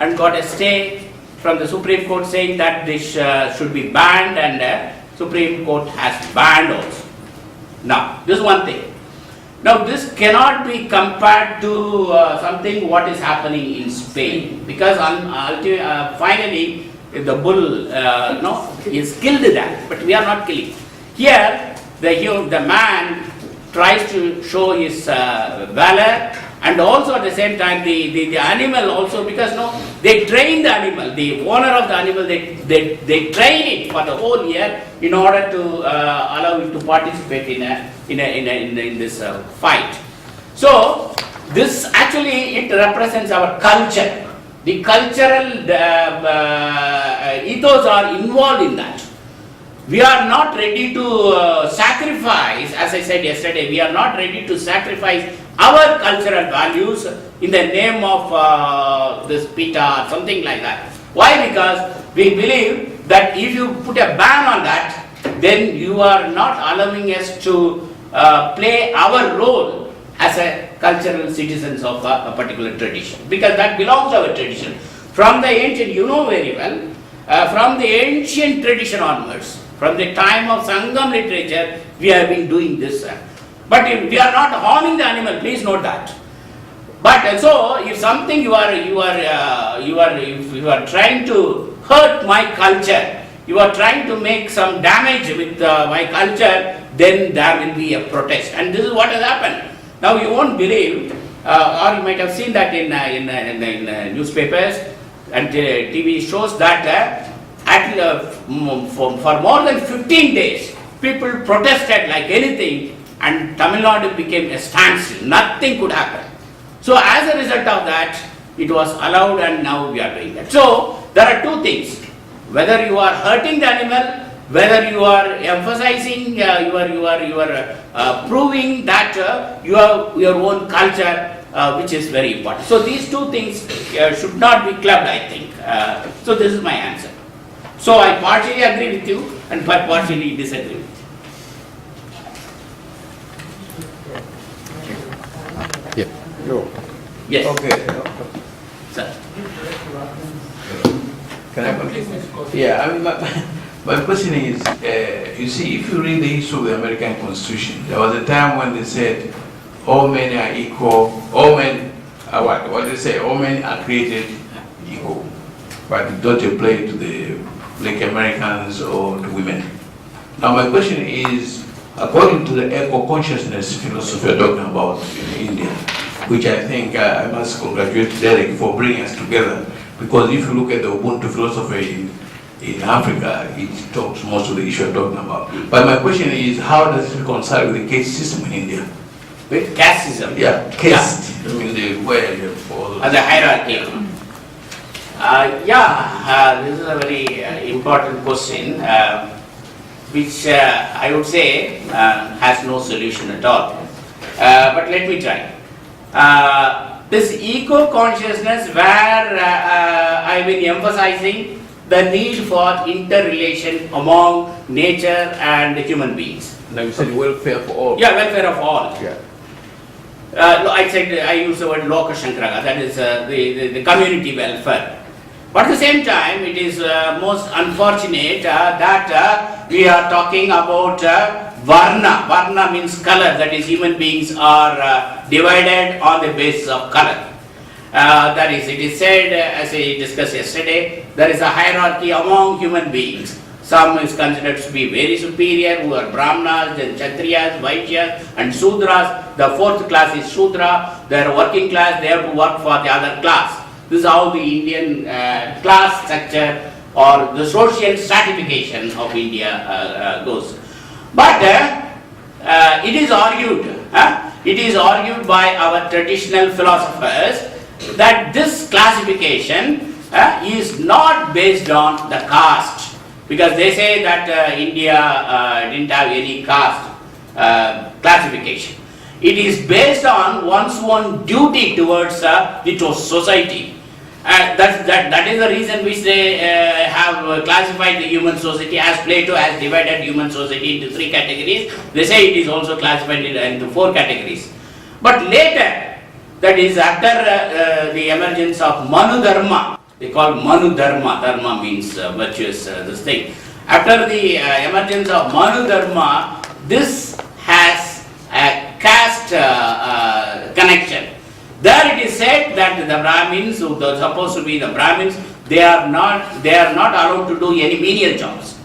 and got a stay from the Supreme Court saying that this should be banned, and Supreme Court has banned also. Now, this is one thing. Now this cannot be compared to something what is happening in Spain, because finally the bull is killed there, but we are not killing. Here the man tries to show his valor, and also at the same time the animal also, because they train the animal, the owner of the animal, they train it for the whole year in order to allow it to participate in this fight. So this actually it represents our culture. The cultural ethos are involved in that. We are not ready to sacrifice, as I said yesterday, we are not ready to sacrifice our cultural values in the name of this PETA or something like that. Why? Because we believe that if you put a ban on that, then you are not allowing us to play our role as a cultural citizens of a particular tradition, because that belongs to our tradition. From the ancient, you know very well, from the ancient tradition onwards, from the time of Sangam literature, we have been doing this. But if we are not harming the animal, please note that. But so, if something you are trying to hurt my culture, you are trying to make some damage with my culture, then there will be a protest. And this is what has happened. Now you won't believe, or you might have seen that in newspapers and TV shows that for more than 15 days, people protested like anything, and Tamil Nadu became a standstill. Nothing could happen. So as a result of that, it was allowed, and now we are doing that. So there are two things: whether you are hurting the animal, whether you are emphasizing, you are proving that you have your own culture, which is very important. So these two things should not be clubbed, I think. So this is my answer. So I partially agree with you and partially disagree with you. Yes. Okay. Sir. Can I? Yeah, I mean, my question is, you see, if you read the history of the American Constitution, there was a time when they said all men are equal, all men are what they say, all men are created equal, but it don't apply to the Black Americans or to women. Now my question is, according to the eco-consciousness philosophy you're talking about in India, which I think I must congratulate Derek for bringing us together, because if you look at the Ubuntu philosophy in Africa, it talks most of the issue you're talking about. But my question is, how does it reconcile with the caste system in India? With caste system? Yeah, caste. Yeah. I mean, the way for the hierarchy. This is a very important question, which I would say has no solution at all. But let me try. This eco-consciousness, where I've been emphasizing the need for interrelation among nature and human beings. Now you said welfare for all. Yeah, welfare of all. Yeah. I use the word Loka Shankraga, that is the community welfare. But at the same time, it is most unfortunate that we are talking about Varna. Varna means color, that is, human beings are divided on the basis of color. That is, it is said, as I discussed yesterday, there is a hierarchy among human beings. Some is considered to be very superior, who are Brahmanas, then Kshatriyas, Vaishyas, and Sudras. The fourth class is Shudra. They are working class, they have to work for the other class. This is how the Indian class structure or the social stratification of India goes. But it is argued by our traditional philosophers that this classification is not based on the caste, because they say that India didn't have any caste classification. It is based on one's own duty towards the society. That is the reason which they have classified the human society, as Plato has divided human society into 3 categories. They say it is also classified into 4 categories. But later, that is after the emergence of Manu Dharma, they call Manu Dharma. Dharma means virtuous, this thing. After the emergence of Manu Dharma, this has a caste connection. There it is said that the Brahmins, who are supposed to be the Brahmins, they are not allowed to do any menial jobs.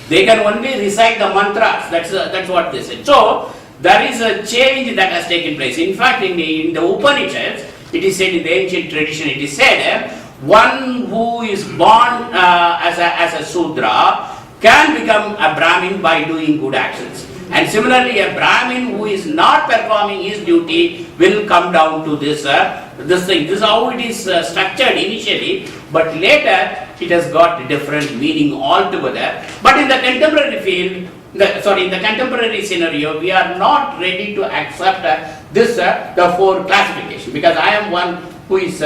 They can only recite the mantras. That's what they said. So there is a change that has taken place. In fact, in the Upanishads, it is said in the ancient tradition, it is said, one who is born as a Sudra can become a Brahmin by doing good actions. And similarly, a Brahmin who is not performing his duty will come down to this thing. This is how it is structured initially, but later it has got different meaning altogether. But in the contemporary field, in the contemporary scenario, we are not ready to accept this the four classification, because I am one who is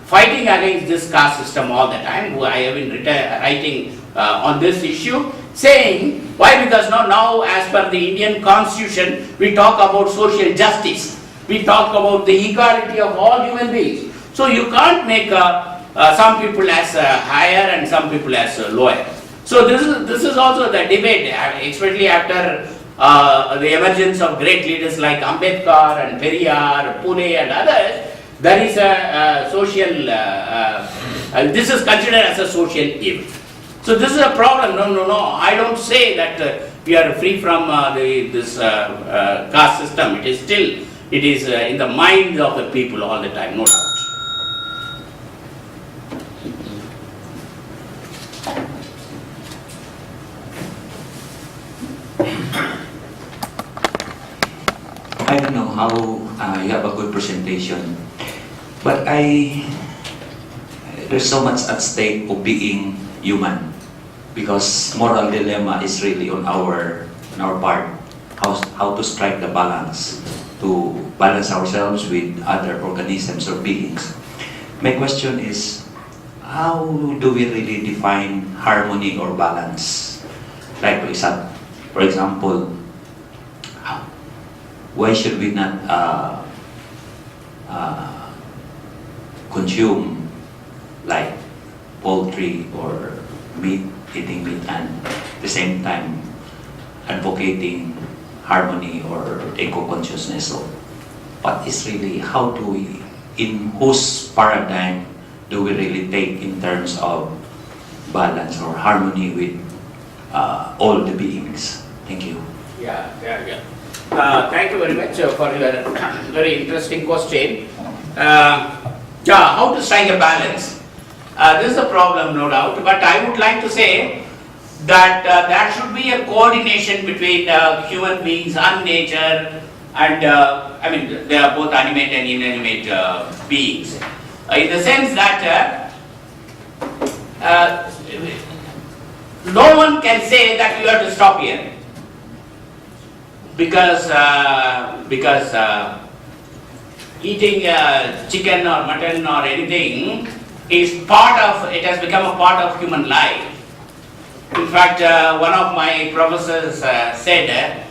fighting against this caste system all the time. I have been writing on this issue, saying why? Because now as per the Indian Constitution, we talk about social justice. We talk about the equality of all human beings. So you can't make some people as higher and some people as lower. So this is also the debate, especially after the emergence of great leaders like Ambedkar and Periyar, Pune and others. There is a social, this is considered as a social evil. So this is a problem. No. I don't say that we are free from this caste system. It is still, it is in the minds of the people all the time, no doubt. I don't know how you have a good presentation, but there's so much at stake of being human, because moral dilemma is really on our part, how to strike the balance, to balance ourselves with other organisms or beings. My question is, how do we really define harmony or balance? Like for example, why should we not consume like poultry or eating meat, and at the same time advocating harmony or eco-consciousness? So what is really, how do we, in whose paradigm do we really take in terms of balance or harmony with all the beings? Thank you. Yeah. Thank you very much for your very interesting question. How to strike a balance? This is a problem, no doubt, but I would like to say that there should be a coordination between human beings and nature, and I mean, they are both animate and inanimate beings, in the sense that no one can say that you have to stop here, because eating chicken or mutton or anything is it has become a part of human life. In fact, one of my professors said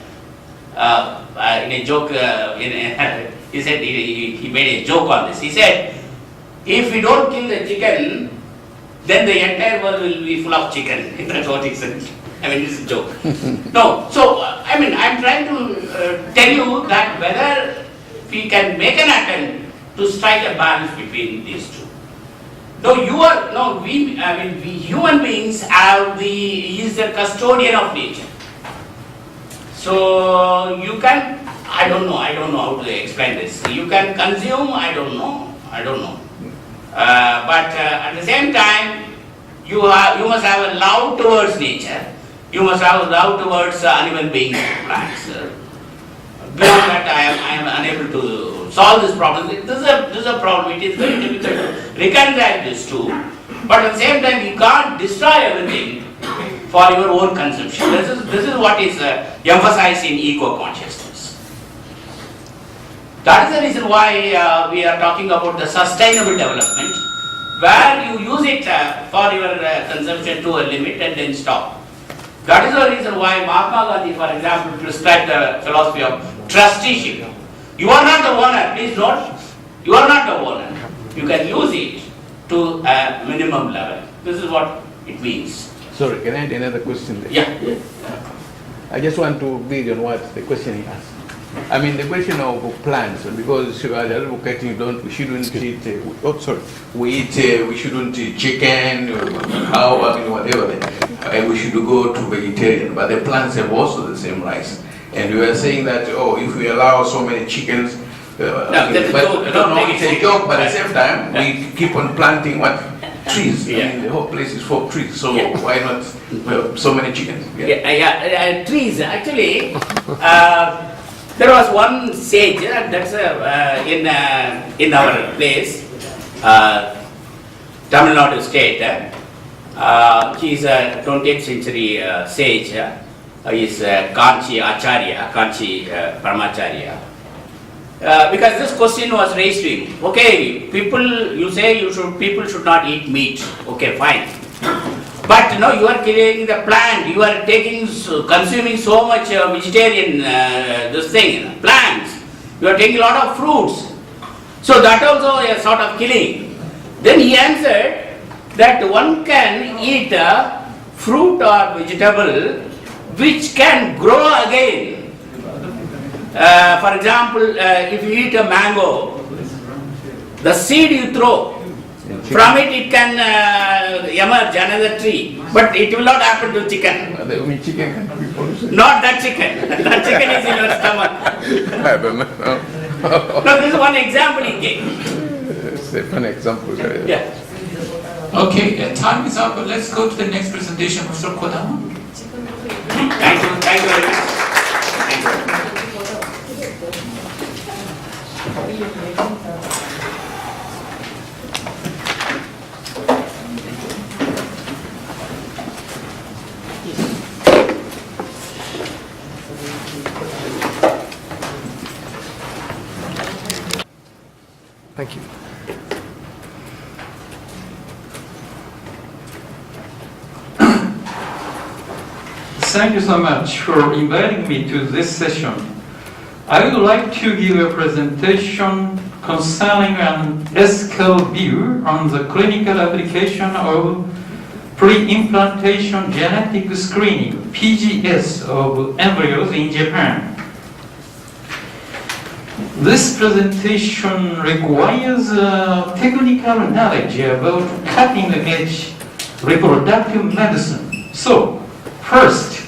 in a joke, he said, he made a joke on this. He said, if we don't kill the chicken, then the entire world will be full of chicken. That's what he said. I mean, it's a joke. No, so I mean, I'm trying to tell you that whether we can make an attempt to strike a balance between these two. We human beings is the custodian of nature. So you can, I don't know how to explain this. You can consume, I don't know. But at the same time, you must have a love towards nature. You must have a love towards animal beings, plants. Beyond that, I am unable to solve this problem. This is a problem. It is very difficult to reconcile these two. But at the same time, you can't destroy everything for your own consumption. This is what is emphasized in eco-consciousness. That is the reason why we are talking about the sustainable development, where you use it for your consumption to a limit and then stop. That is the reason why Mahatma Gandhi, for example, prescribed the philosophy of trusteeship. You are not the owner, please note. You are not the owner. You can use it to a minimum level. This is what it means. Sorry, can I add another question there? Yeah. I just want to build on what the question he asked. I mean, the question of plants, because you are advocating we shouldn't eat, we shouldn't eat chicken, cow, I mean, whatever. We should go to vegetarian, but the plants have also the same rights. And we are saying that, if we allow so many chickens, it's a joke, but at the same time, we keep on planting trees. I mean, the whole place is full of trees, so why not so many chickens? Trees, actually, there was one sage, that's in our place, Tamil Nadu state. He is a 20th century sage. He is Kanchi Acharya, Kanchi Paramacharya. because this question was raised to him. Okay, you say people should not eat meat. Okay, fine. But you are killing the plant. You are consuming so much vegetarian plants. You are taking a lot of fruits. So that also a sort of killing. Then he answered that one can eat a fruit or vegetable which can grow again. For example, if you eat a mango, the seed you throw, from it can emerge another tree, but it will not happen to chicken. Chicken can be poisoned. Not that chicken. That chicken is in your stomach. I don't know. No, this is one example he gave. It's a fun example. Yeah. Okay, time is up, but let's go to the next presentation, Mr. Kodama. Thank you very much. Thank you. Thank you so much for inviting me to this session. I would like to give a presentation concerning an ethical view on the clinical application of pre-implantation genetic screening, PGS, of embryos in Japan. This presentation requires technical knowledge about cutting-edge reproductive medicine. So, first,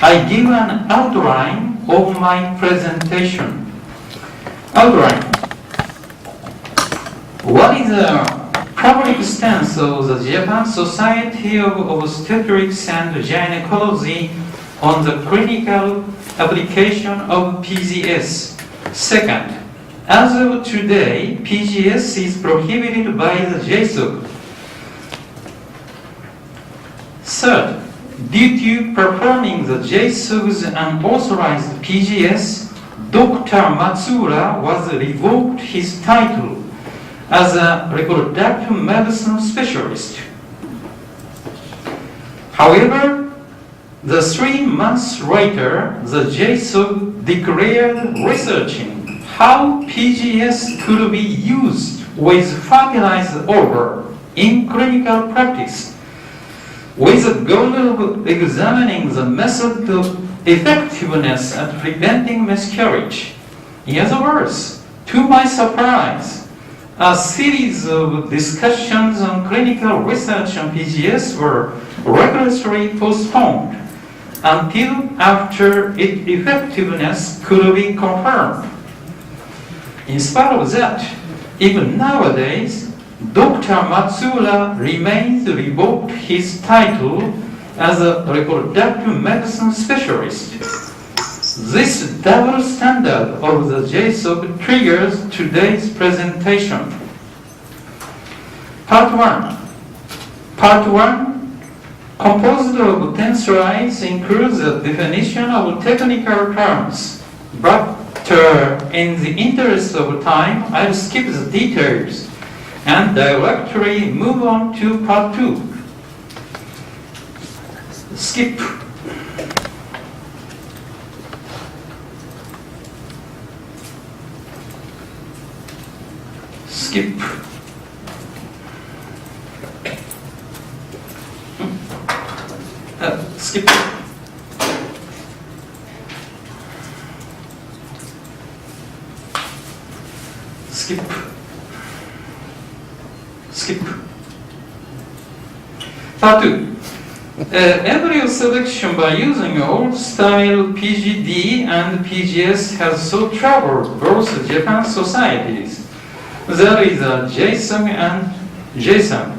I give an outline of my presentation. Outline. What is the public stance of the Japan Society of Obstetrics and Gynecology on the clinical application of PGS? Second, as of today, PGS is prohibited by the JSOC. Third, due to performing the JSOC's unauthorized PGS, Dr. Matsuura was revoked his title as a reproductive medicine specialist. However, the 3 months later, the JSOC declared researching how PGS could be used with fertilized ovary in clinical practice, with the goal of examining the method of effectiveness at preventing miscarriage. In other words, to my surprise, a series of discussions on clinical research on PGS were rigorously postponed until after its effectiveness could be confirmed. In spite of that, even nowadays, Dr. Matsuura remains revoked his title as a reproductive medicine specialist. This double standard of the JSOC triggers today's presentation. Part 1. Part 1, composed of 10 slides, includes a definition of technical terms, but in the interest of time, I'll skip the details and directly move on to part 2. Skip. Skip. Skip. Skip. Skip. Part 2. Embryo selection by using Old-Style Pcd and PGS has so troubled both Japan societies. There is a JSOC and JSON.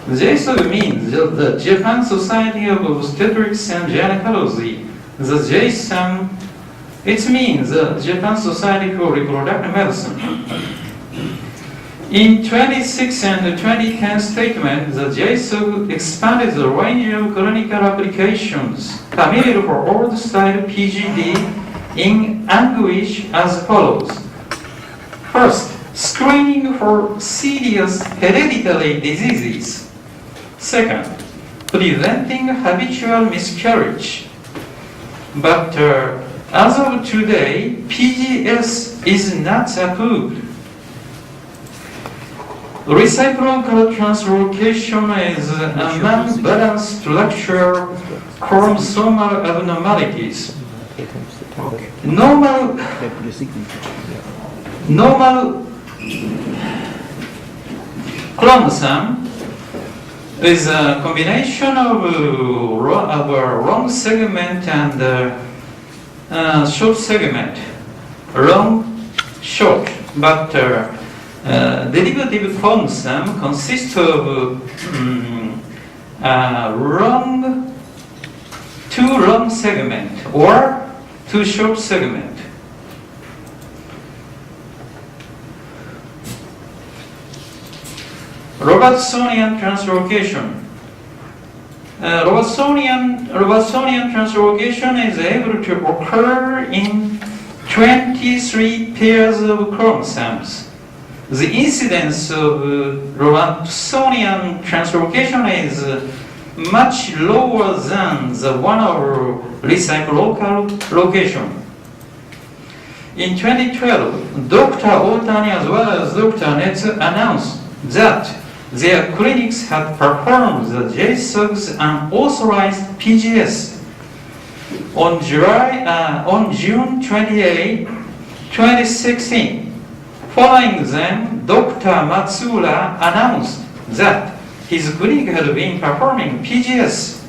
JSOC means the Japan Society of Obstetrics and Gynecology. The JSON, it means the Japan Society for Reproductive Medicine. In 26 and 2010 statement, the JSOC expanded the range of clinical applications permitted for Old-Style PGD in English as follows. First, screening for serious hereditary diseases. Second, preventing habitual miscarriage. But as of today, PGS is not approved. Reciprocal translocation is among balanced structure chromosomal abnormalities. Normal chromosome is a combination of a long segment and short segment. Long, short, but derivative chromosome consists of two long segment or two short segment. Robertsonian translocation. Robertsonian translocation is able to occur in 23 pairs of chromosomes. The incidence of Robertsonian translocation is much lower than the one of reciprocal location. In 2012, Dr. Otani as well as Dr. Netsu announced that their clinics had performed the JSOG's unauthorized PGS. On June 28, 2016, following them, Dr. Matsuura announced that his clinic had been performing PGS.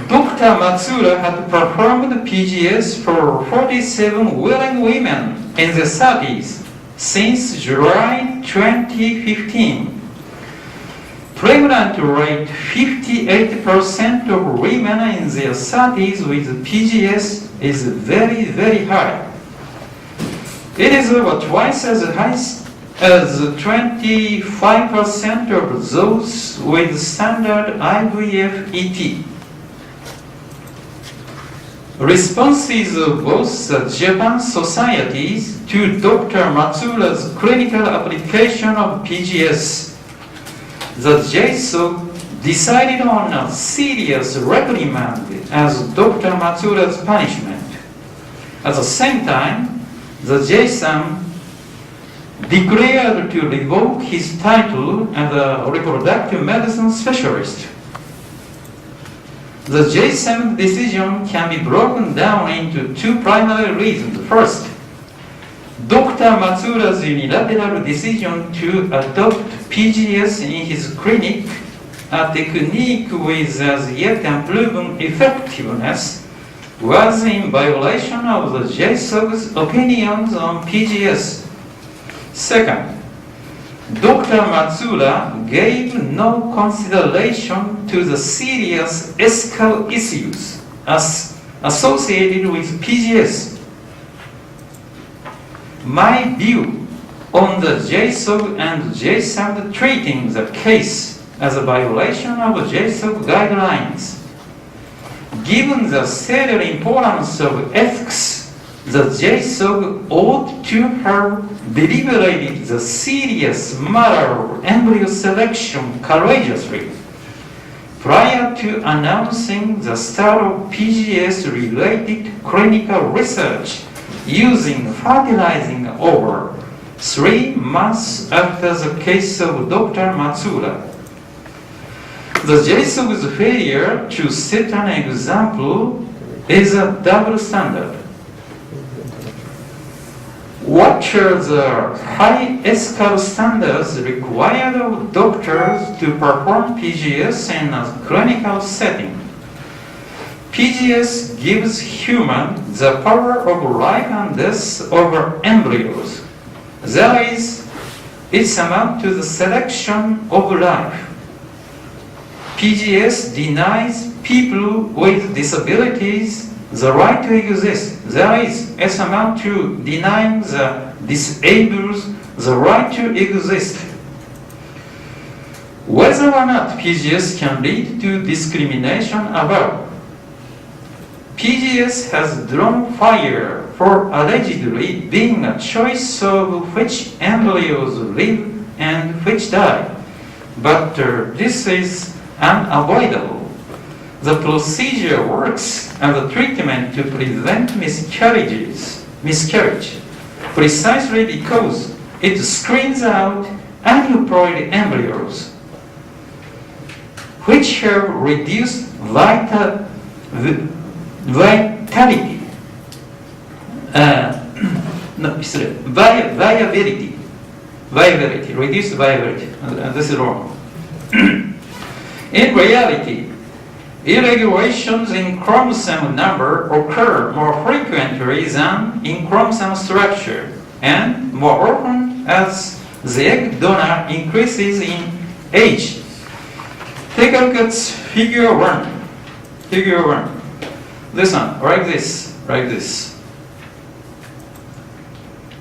Dr. Matsuura had performed PGS for 47 willing women in their 30s since July 2015. Pregnant rate 58% of women in their 30s with PGS is very, very high. It is over twice as high as 25% of those with standard IVF-ET. Responses of both the Japan societies to Dr. Matsuura's clinical application of PGS. The JSOG decided on a serious reprimand as Dr. Matsuura's punishment. At the same time, the JSAM declared to revoke his title as a reproductive medicine specialist. The JSAM decision can be broken down into two primary reasons. First, Dr. Matsuura's unilateral decision to adopt PGS in his clinic, a technique with as yet unproven effectiveness, was in violation of the JSOG's opinions on PGS. Second, Dr. Matsuura gave no consideration to the serious ethical issues associated with PGS. My view on the JSOG and JSAM treating the case as a violation of JSOG guidelines. Given the stated importance of ethics, the JSOG ought to have deliberated the serious matter of embryo selection courageously prior to announcing the start of PGS-related clinical research using fertilizing over 3 months after the case of Dr. Matsuura. The JSOG's failure to set an example is a double standard. What are the high ethical standards required of doctors to perform PGS in a clinical setting? PGS gives humans the power of life and death over embryos. That is, it's amount to the selection of life. PGS denies people with disabilities the right to exist. That is, it's amount to denying the disabled the right to exist. Whether or not PGS can lead to discrimination above, PGS has drawn fire for allegedly being a choice of which embryos live and which die. But this is unavoidable. The procedure works as a treatment to prevent miscarriage, precisely because it screens out aneuploid embryos, which have reduced vitality, viability, reduced viability. This is wrong. In reality, irregulations in chromosome number occur more frequently than in chromosome structure, and more often as the egg donor increases in age. Take a look at figure 1. Figure 1. This one, like this, like this.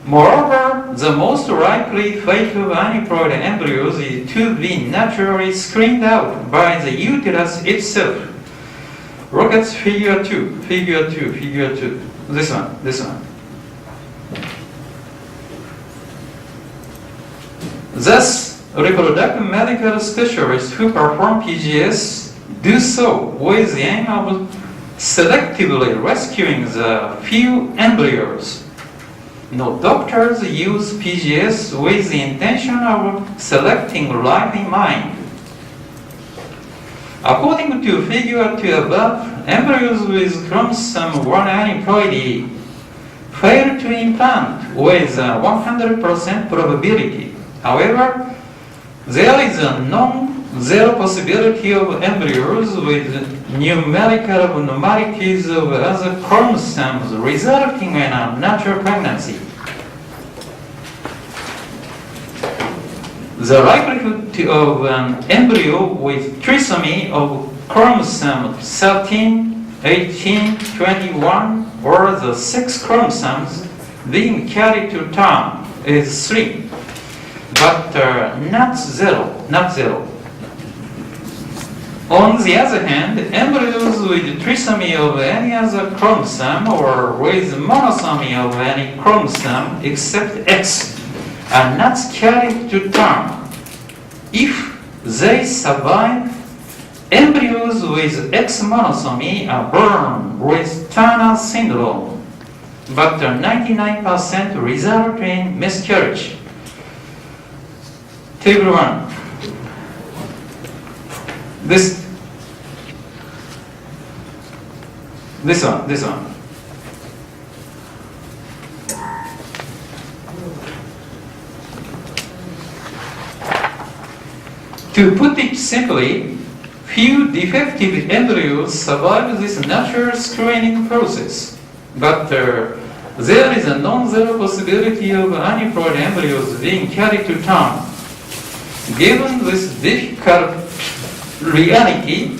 Moreover, the most likely fate of aneuploid embryos is to be naturally screened out by the uterus itself. Look at figure 2, figure 2, figure 2. This one, this one. Thus, reproductive medical specialists who perform PGS do so with the aim of selectively rescuing the few embryos. No doctors use PGS with the intention of selecting life in mind. According to figure 2 above, embryos with chromosome 1 aneuploidy fail to implant with a 100% probability. However, there is a non-zero possibility of embryos with numerical abnormalities of other chromosomes resulting in a natural pregnancy. The likelihood of an embryo with trisomy of chromosome 13, 18, 21, or the 6 chromosomes being carried to term is 3. But not zero. On the other hand, embryos with trisomy of any other chromosome or with monosomy of any chromosome except X are not carried to term. If they survive, embryos with X monosomy are born with Turner syndrome, but 99% result in miscarriage. Table 1. This one. To put it simply, few defective embryos survive this natural screening process, but there is a non-zero possibility of aneuploid embryos being carried to term. Given this difficult reality,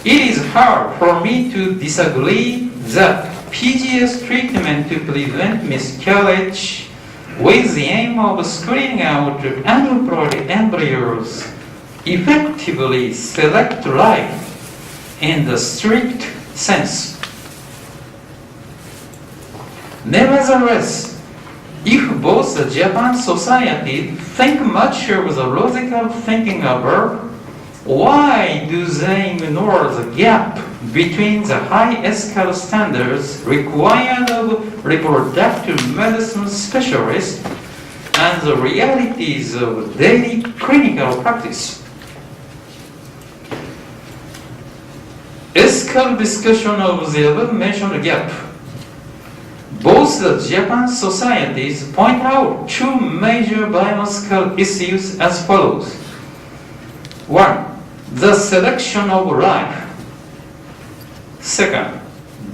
it is hard for me to disagree that PGS treatment to prevent miscarriage with the aim of screening out aneuploid embryos effectively select life in the strict sense. Nevertheless, if both the Japan society think much of the logical thinking above, why do they ignore the gap between the high ethical standards required of reproductive medicine specialists and the realities of daily clinical practice? Ethical discussion of the above-mentioned gap. Both the Japan societies point out two major bioethical issues as follows. 1. The selection of life. Second,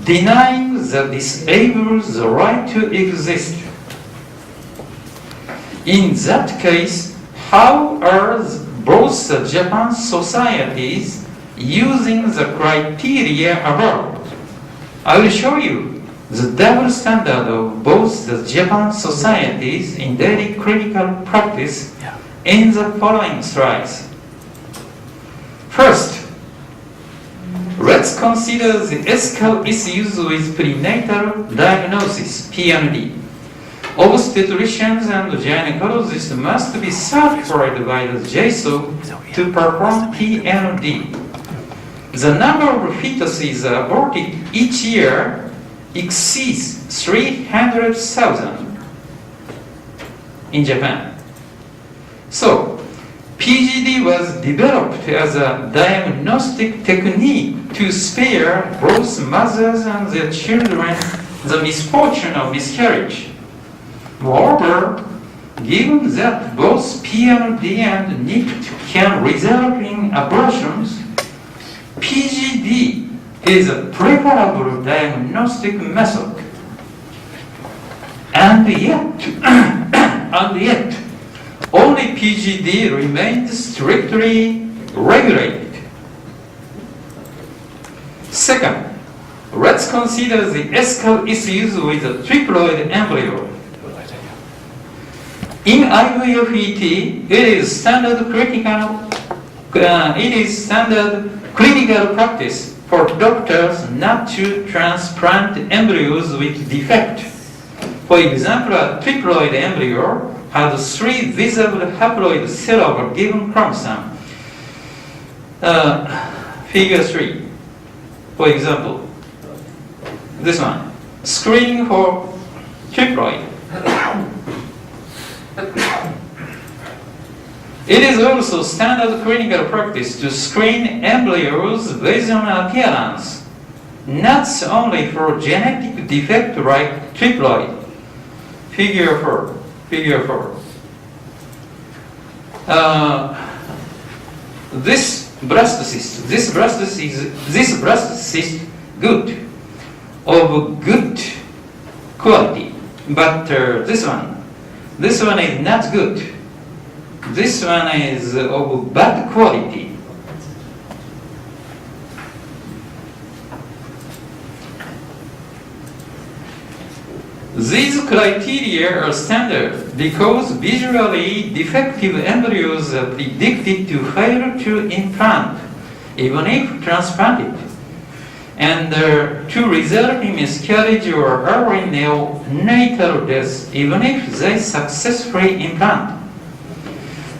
denying the disabled the right to exist. In that case, how are both the Japan societies using the criteria above? I will show you the double standard of both the Japan societies in daily clinical practice in the following slides. First, Let's consider the ethical issues with prenatal diagnosis, PND. Obstetricians and gynecologists must be certified by the JSOG to perform PND. The number of fetuses aborted each year exceeds 300,000 in Japan. So, PGD was developed as a diagnostic technique to spare both mothers and their children the misfortune of miscarriage. Moreover, given that both PND and NIPT can result in abortions, PGD is a preferable diagnostic method. And yet, only PGD remains strictly regulated. Second, let's consider the ethical issues with a triploid embryo. In IVFET, it is standard clinical practice for doctors not to transplant embryos with defect. For example, a triploid embryo has 3 visible haploid cells of a given chromosome. Figure 3. For example, this one. Screening for triploid. It is also standard clinical practice to screen embryos based on appearance, not only for genetic defect like triploid. Figure 4. This breast cyst good, of good quality, but this one is not good. This one is of bad quality. These criteria are standard because visually defective embryos are predicted to fail to implant, even if transplanted, and to result in miscarriage or early neonatal death, even if they successfully implant.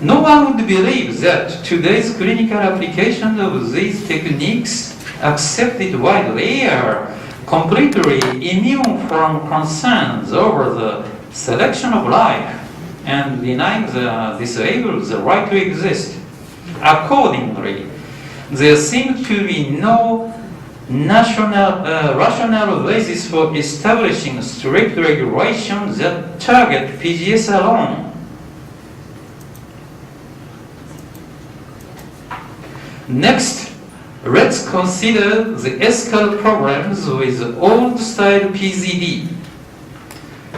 No one would believe that today's clinical application of these techniques, accepted widely, are completely immune from concerns over the selection of life and denying the disabled the right to exist. Accordingly, there seems to be no rational basis for establishing strict regulations that target PGS alone. Next, let's consider the ethical problems with Old-Style Pcd.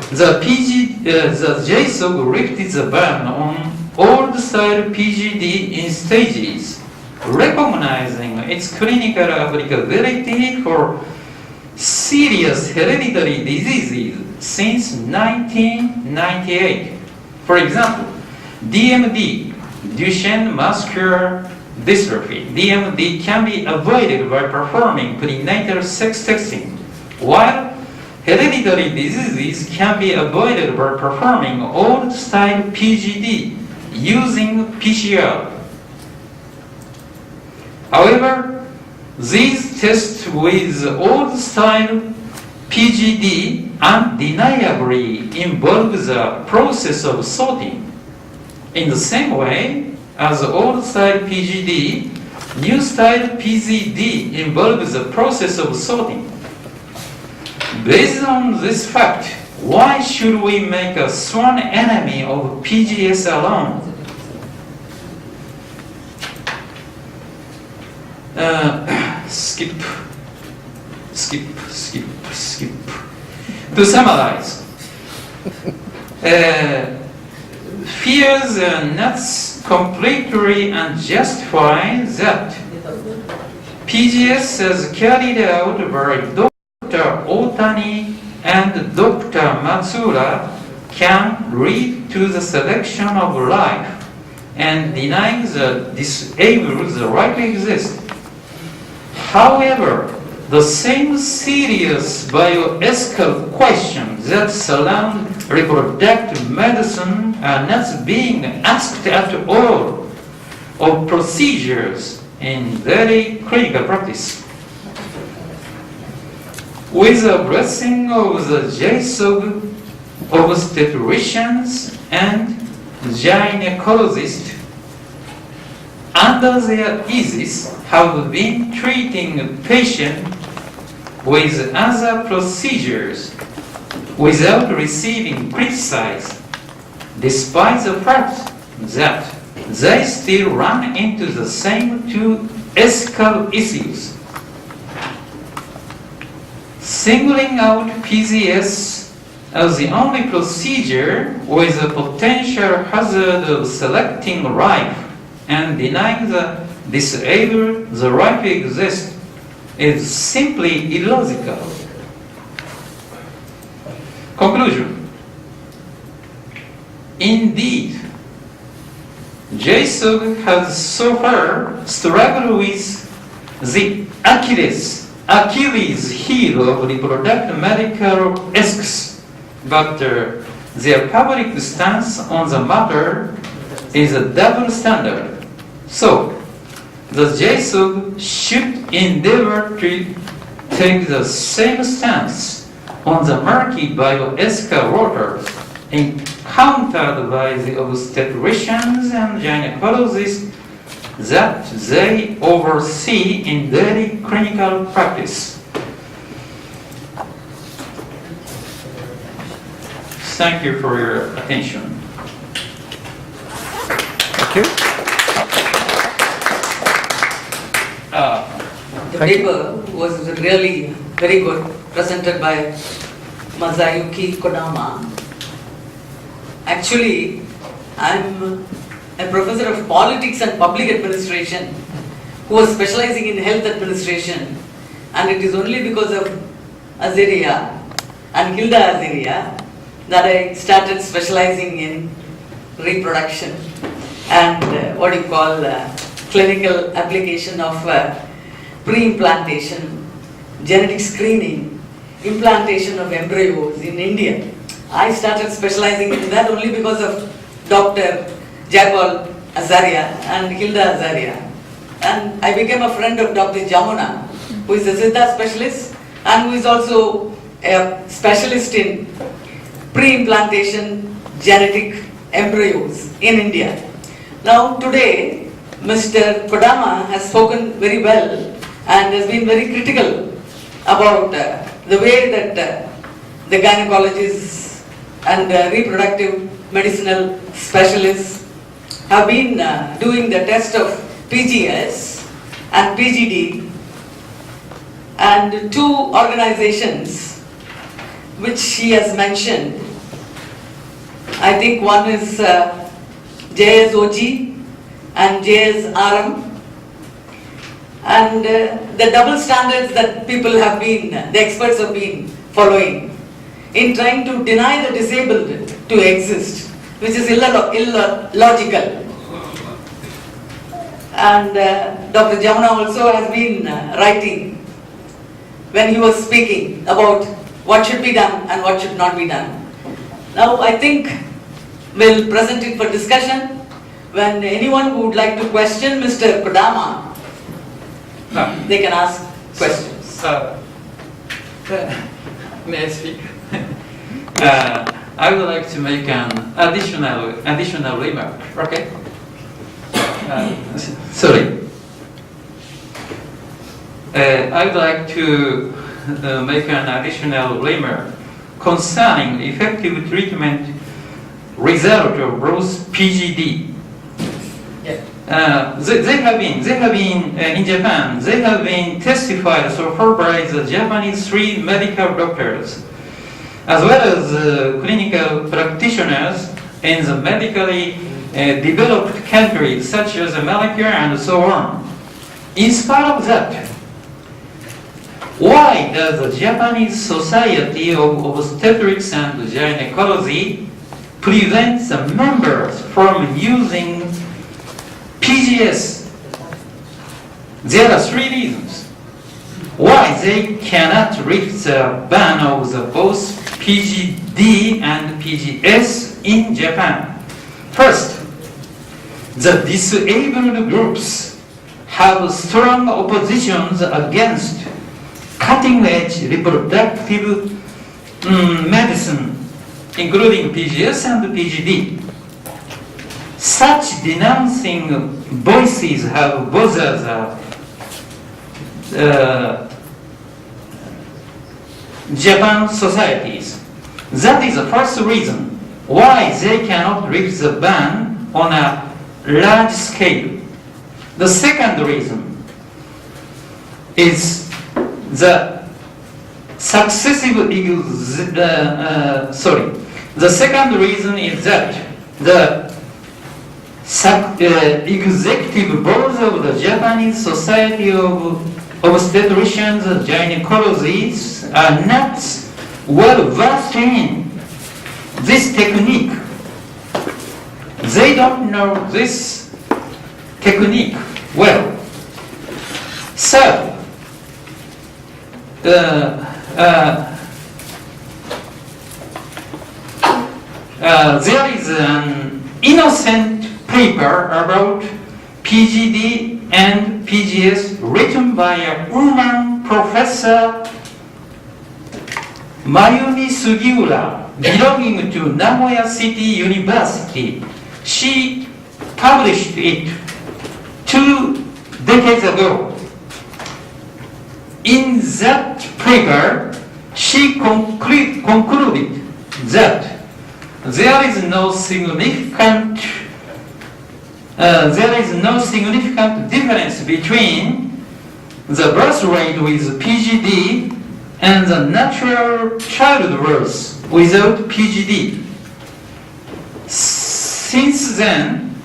The JSOG lifted the ban on Old-Style Pcd in stages, recognizing its clinical applicability for serious hereditary diseases since 1998. For example, DMD, Duchenne muscular dystrophy. DMD can be avoided by performing prenatal sex testing, while hereditary diseases can be avoided by performing Old-Style PGD using PCR. However, these tests with Old-Style PGD undeniably involve the process of sorting. In the same way as Old-Style PGD, New-Style PCD involves the process of sorting. Based on this fact, why should we make a sworn enemy of PGS alone? Skip. To summarize, fears are not completely unjustified that PGS as carried out by Dr. Otani and Dr. Matsura can lead to the selection of life and denying the disabled the right to exist. However, the same serious bioethical questions that surround reproductive medicine are not being asked at all of procedures in daily clinical practice. With the blessing of the JSOG obstetricians and gynecologists, under their aegis, have been treating patients with other procedures without receiving criticism, despite the fact that they still run into the same two ethical issues. Singling out PGS as the only procedure with the potential hazard of selecting life and denying the disabled the right to exist is simply illogical. Conclusion. Indeed, JSOG has so far struggled with the Achilles heel of reproductive medical ethics, but their public stance on the matter is a double standard. So, the JSOG should endeavor to take the same stance on the murky bioethical waters encountered by the obstetricians and gynecologists that they oversee in daily clinical practice. Thank you for your attention. Thank you. The paper was really very good, presented by Masayuki Kodama. Actually, I'm a professor of politics and public administration who was specializing in health administration, and it is only because of Azaria and Hilda Azaria that I started specializing in reproduction and clinical application of pre-implantation, genetic screening, implantation of embryos in India. I started specializing in that only because of Dr. Jagol Azaria and Hilda Azaria. And I became a friend of Dr. Jamuna, who is a Siddha specialist and who is also a specialist in pre-implantation genetic embryos in India. Now today, Mr. Kodama has spoken very well and has been very critical about the way that the gynecologists and reproductive medicinal specialists have been doing the test of PGS and PGD, and two organizations which he has mentioned. I think one is JSOG and JSRM, and the double standards that people have been, the experts have been following in trying to deny the disabled to exist, which is illogical. And Dr. Jamuna also has been writing when he was speaking about what should be done and what should not be done. Now I think we'll present it for discussion. When anyone who would like to question Mr. Kodama, they can ask questions. May I speak? I would like to make an additional remark. Okay. Sorry. I would like to make an additional remark concerning effective treatment result of both PGD. They have been in Japan. They have been testified so far by the Japanese 3 medical doctors, as well as clinical practitioners in the medically developed countries such as America and so on. In spite of that, why does the Japanese Society of Obstetrics and Gynecology prevent the members from using PGS? There are 3 reasons. why they cannot lift the ban of the both PGD and PGS in Japan. First, the disabled groups have strong oppositions against cutting-edge reproductive medicine, including PGS and PGD. Such denouncing voices have bothered the Japan societies. That is the first reason why they cannot lift the ban on a large scale. The second reason is the successive The second reason is that the executive board of the Japanese Society of Obstetricians and Gynecologists are not well versed in this technique. They don't know this technique well. Third, there is an innocent paper about PGD and PGS written by a woman professor Mayumi Sugiura belonging to Nagoya City University. She published it 2 decades ago. In that paper, she concluded that there is no significant difference between the birth rate with PGD and the natural childbirth without PGD. Since then,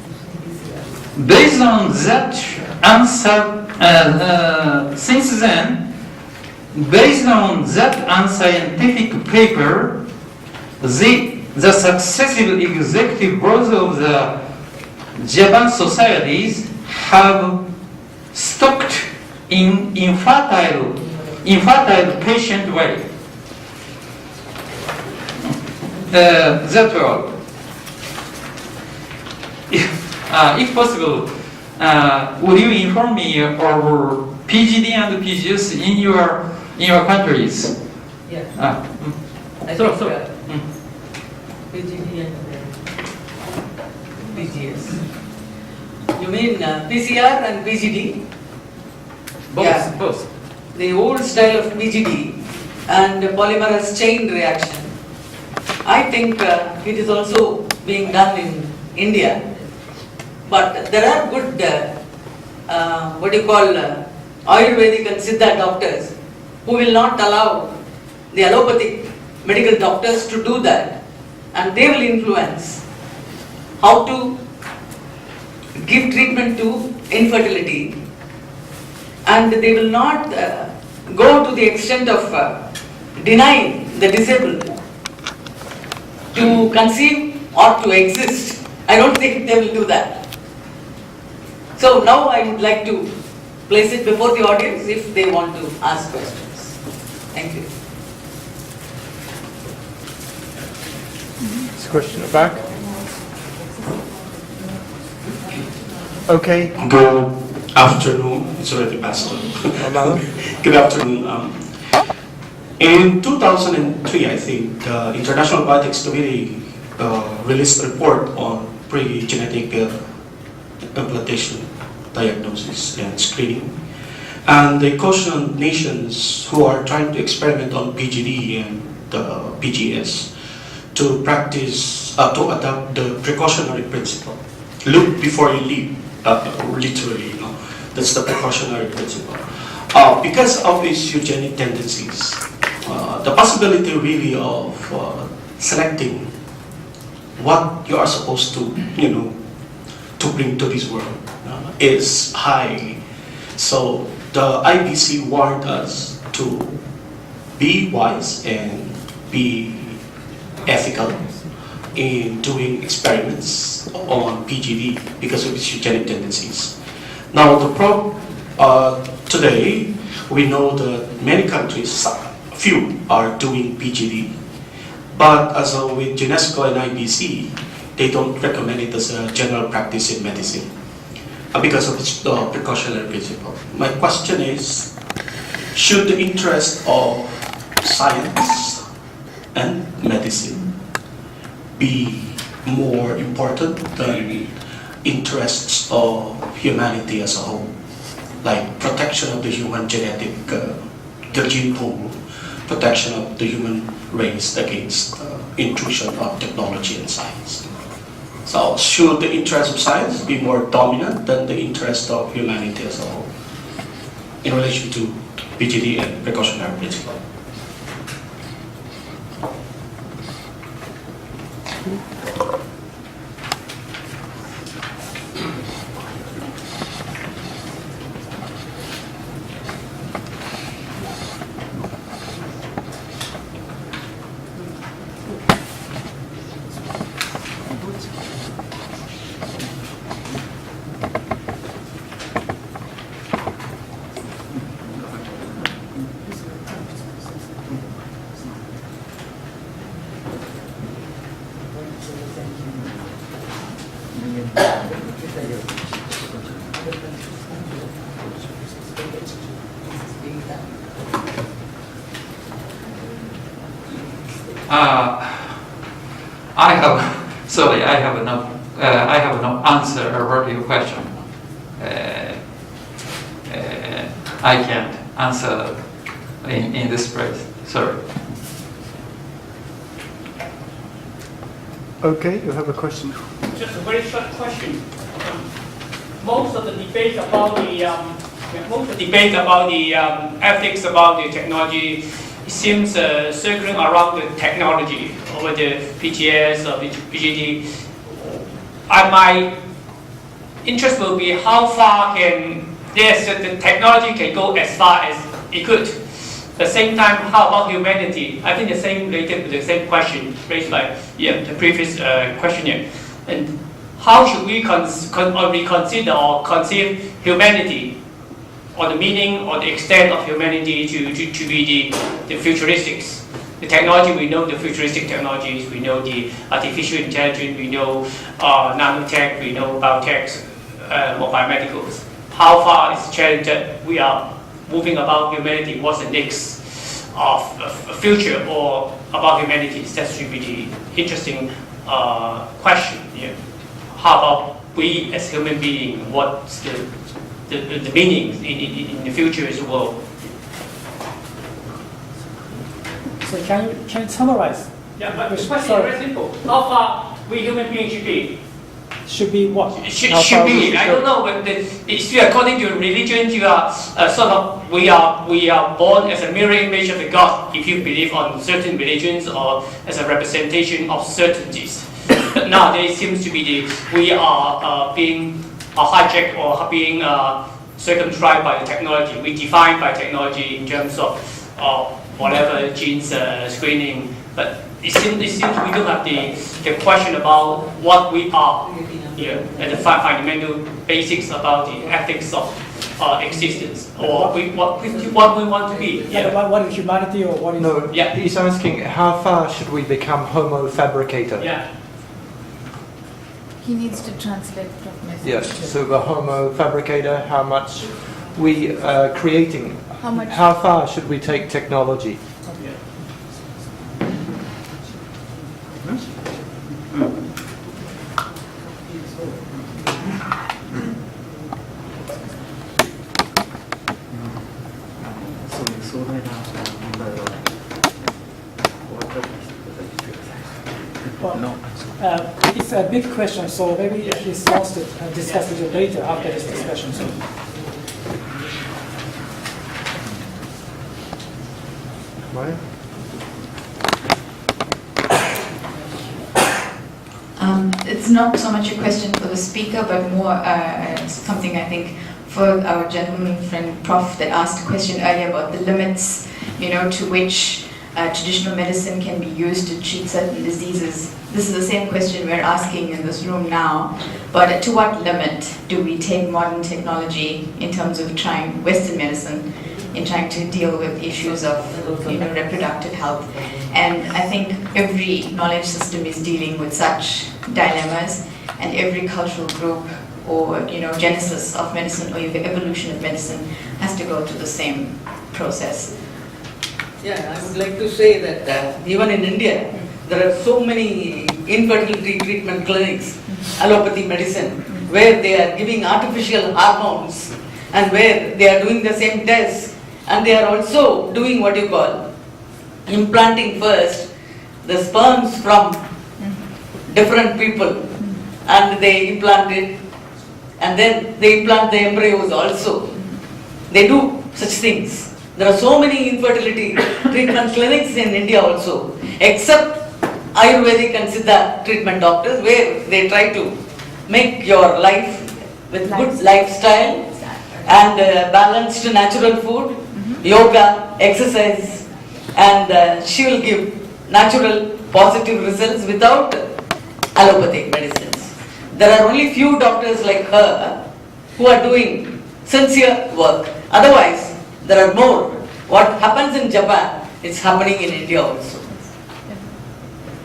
based on that unscientific paper, the successive executive boards of the Japan societies have stopped in infertile patient way. That's all. If possible, would you inform me of PGD and PGS in your countries? Yeah. PGD and PGS. You mean PCR and PGD? Both. The old style of PGD and polymerase chain reaction. I think it is also being done in India. But there are good, Ayurvedic and Siddha doctors who will not allow the allopathic medical doctors to do that, and they will influence how to give treatment to infertility, and they will not go to the extent of denying the disabled to conceive or to exist. I don't think they will do that. So now I would like to place it before the audience if they want to ask questions. Thank you. This question at the back. Okay. Good afternoon. It's already past. Good afternoon. In 2003, I think, the International Bioethics Committee released a report on pre-genetic implantation, diagnosis, and screening. And they cautioned nations who are trying to experiment on PGD and PGS to practice, to adopt the precautionary principle. Look before you leap, literally, that's the precautionary principle. Because of its eugenic tendencies, the possibility really of selecting what you are supposed to, to bring to this world is high. So the IBC warned us to be wise and be ethical in doing experiments on PGD because of its eugenic tendencies. Now the Today, we know that many countries, few are doing PGD, but as with UNESCO and IBC, they don't recommend it as a general practice in medicine because of its precautionary principle. My question is, should the interest of science and medicine be more important than interests of humanity as a whole, like protection of the human genetic, the gene pool, protection of the human race against intrusion of technology and science? So should the interest of science be more dominant than the interest of humanity as a whole in relation to PGD and precautionary principle? I have no answer about your question. I can't answer in this place. Sorry. Okay, you have a question. Just a very short question. Most of the debate about the ethics about the technology, it seems circling around the technology over the PGS or PGD. My interest will be how far can the technology can go as far as it could. At the same time, how about humanity? I think the same related to the same question raised by the previous questioner. And how should we reconsider or conceive humanity, or the meaning or the extent of humanity to be the futuristics? The technology, we know the futuristic technologies, we know the artificial intelligence, we know nanotech, we know biotech, or biomedicals. How far is the challenge that we are moving about humanity? What's the next of a future or about humanity? That should be the interesting question. Yeah. How about we as human beings? What's the meaning in the future as well? So can you summarize? Yeah, but the question is very simple. How far we human beings should be? Should be what? Should be. I don't know. But it's according to religion, you are we are born as a mirror image of the God. If you believe on certain religions or as a representation of certainties. But nowadays it seems to be we are being hijacked or being circumscribed by the technology. We define by technology in terms of whatever genes screening, but it seems we don't have the question about what we are, and the fundamental basics about the ethics of existence, or what we want to be. What is humanity, or what is? No. Yeah. He's asking how far should we become Homo fabricator? Yeah. He needs to translate the message. Yes. So the Homo fabricator, how much we creating? How far should we take technology? It's a big question, so maybe he wants to discuss with you later after this discussion. So. It's not so much a question for the speaker, but more something I think for our gentleman friend Prof that asked a question earlier about the limits, to which traditional medicine can be used to treat certain diseases. this is the same question we're asking in this room now, but to what limit do we take modern technology in terms of trying Western medicine in trying to deal with issues of reproductive health? And I think every knowledge system is dealing with such dilemmas, and every cultural group or genesis of medicine or the evolution of medicine has to go through the same process. Yeah, I would like to say that even in India, there are so many infertility treatment clinics, allopathy medicine, where they are giving artificial hormones and where they are doing the same tests, and they are also doing what you call implanting first the sperms from different people, and they implant it, and then they implant the embryos also. They do such things. There are so many infertility treatment clinics in India also, except Ayurvedic and Siddha treatment doctors, where they try to make your life with good lifestyle and balanced natural food, yoga, exercise, and she will give natural positive results without allopathic medicines. There are only few doctors like her who are doing sincere work. Otherwise, there are more. What happens in Japan, it's happening in India also.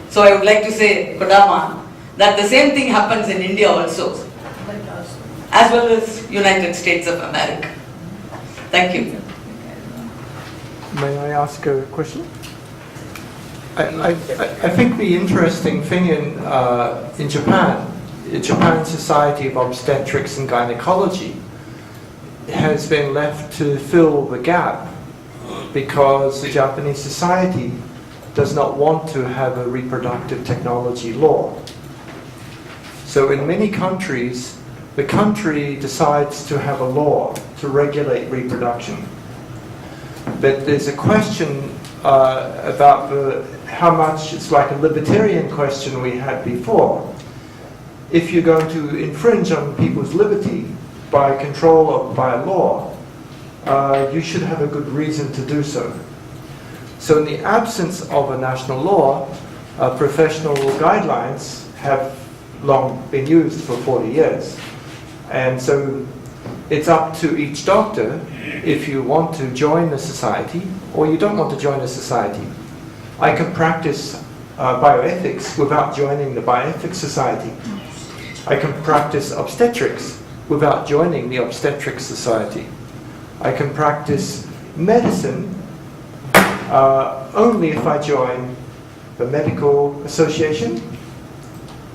So I would like to say, Kodama, that the same thing happens in India also, as well as United States of America. Thank you. May I ask a question? I think the interesting thing in Japan, the Japan Society of Obstetrics and Gynecology has been left to fill the gap because the Japanese society does not want to have a reproductive technology law. So in many countries, the country decides to have a law to regulate reproduction. But there's a question about how much, it's like a libertarian question we had before. If you're going to infringe on people's liberty by control or by law, you should have a good reason to do so. So in the absence of a national law, professional guidelines have long been used for 40 years. And so it's up to each doctor if you want to join the society or you don't want to join the society. I can practice bioethics without joining the Bioethics Society. I can practice obstetrics without joining the Obstetrics Society. I can practice medicine only if I join the medical association.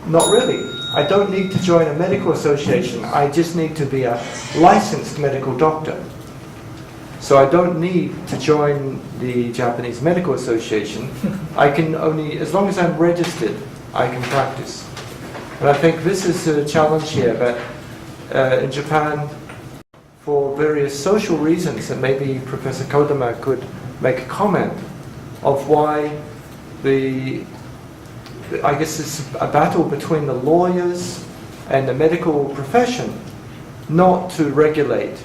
Not really. I don't need to join a medical association. I just need to be a licensed medical doctor. So I don't need to join the Japanese Medical Association. I can only, as long as I'm registered, I can practice. And I think this is a challenge here, that in Japan, for various social reasons, and maybe Professor Kodama could make a comment of why I guess it's a battle between the lawyers and the medical profession not to regulate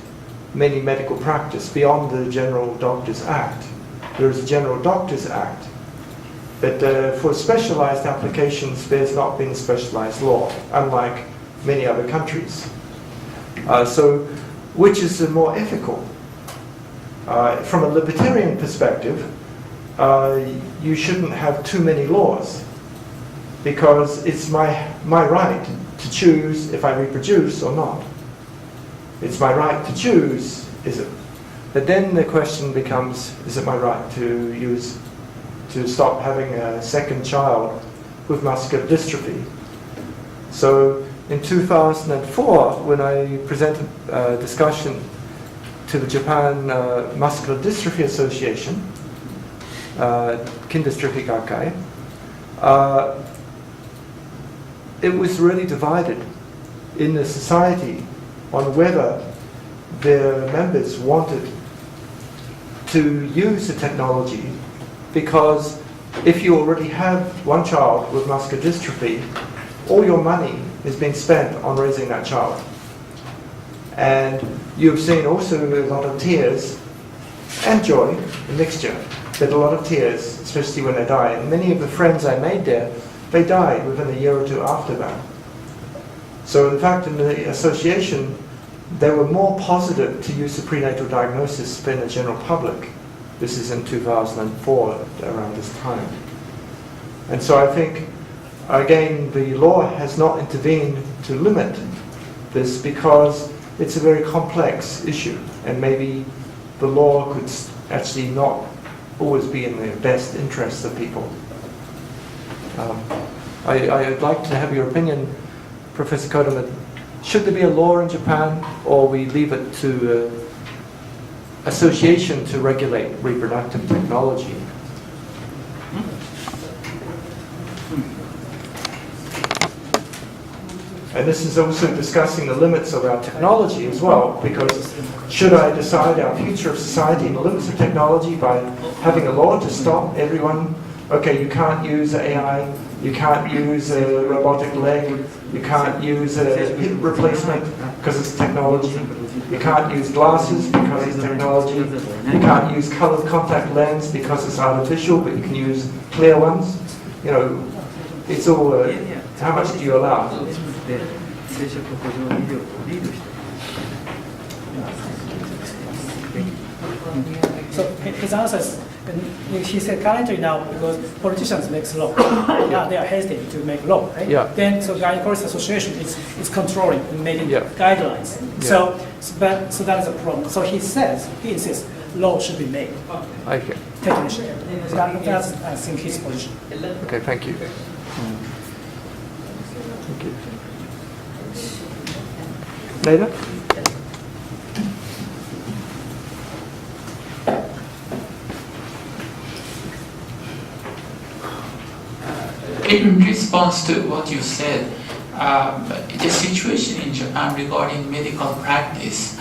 many medical practice beyond the General Doctors Act. There is a General Doctors Act, but for specialized applications there's not been specialized law, unlike many other countries. So which is more ethical? From a libertarian perspective, you shouldn't have too many laws, because it's my right to choose if I reproduce or not. It's my right to choose, is it? But then the question becomes, is it my right to stop having a second child with muscular dystrophy? So in 2004, when I presented a discussion to the Japan Muscular Dystrophy Association, Kindystrophy Gakai, it was really divided in the society on whether their members wanted to use the technology, because if you already have one child with muscular dystrophy, all your money is being spent on raising that child. And you've seen also a lot of tears and joy, a mixture, but a lot of tears, especially when they die. And many of the friends I made there they died within a year or two after that. So in fact, in the association, they were more positive to use the prenatal diagnosis than the general public. This is in 2004, around this time. And so I think, again, the law has not intervened to limit this because it's a very complex issue, and maybe the law could actually not always be in the best interest of people. I'd like to have your opinion, Professor Kodama. Should there be a law in Japan, or we leave it to association to regulate reproductive technology? And this is also discussing the limits of our technology as well, because should I decide our future of society and the limits of technology by having a law to stop everyone? Okay, you can't use AI, you can't use a robotic leg, you can't use a hip replacement because it's technology, you can't use glasses because it's technology, you can't use colored contact lens because it's artificial, but you can use clear ones. You know, it's all, how much do you allow? So his answer is, he said currently now, because politicians make law, they are hesitant to make law, right? Yeah. Then, so Gynecological Association is controlling and making guidelines. Yeah. So that is a problem. So he insists, law should be made. Okay. Technician. So that's, I think, his position. Okay, thank you. Thank you. Later? In response to what you said, the situation in Japan regarding medical practice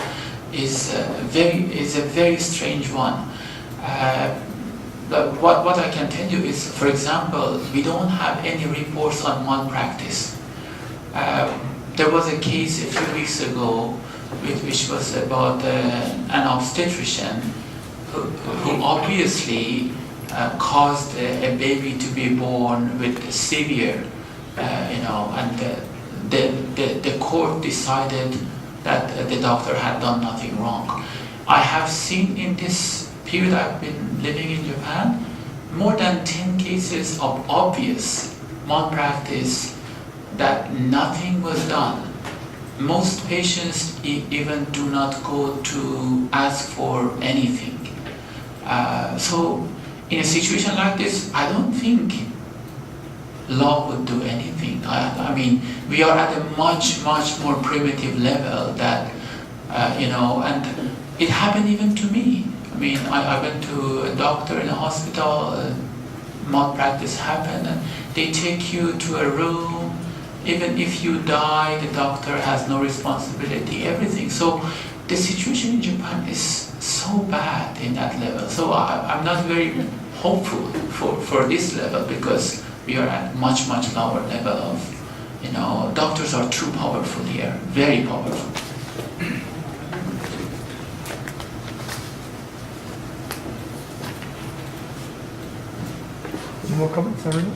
is a very strange one. But what I can tell you is, for example, we don't have any reports on malpractice. There was a case a few weeks ago which was about an obstetrician who obviously caused a baby to be born with severe, and the court decided that the doctor had done nothing wrong. I have seen in this period I've been living in Japan more than 10 cases of obvious malpractice that nothing was done. Most patients even do not go to ask for anything. So in a situation like this, I don't think law would do anything. I mean, we are at a much more primitive level that, and it happened even to me. I mean, I went to a doctor in a hospital, malpractice happened, and they take you to a room. Even if you die, the doctor has no responsibility, everything. So the situation in Japan is so bad in that level. So I'm not very hopeful for this level, because we are at much lower level of, doctors are too powerful here, very powerful. More comments, Aruna?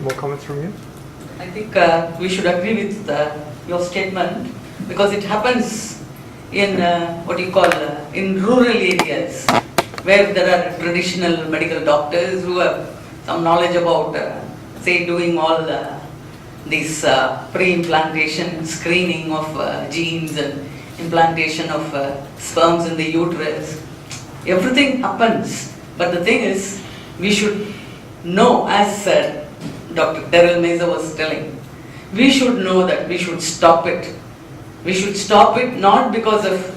More comments from you? I think we should agree with your statement, because it happens in in rural areas where there are traditional medical doctors who have some knowledge about, say, doing all these pre-implantation screening of genes and implantation of sperms in the uterus. Everything happens, but the thing is, we should know, as Dr. Daryl Meza was telling, we should know that we should stop it. We should stop it not because of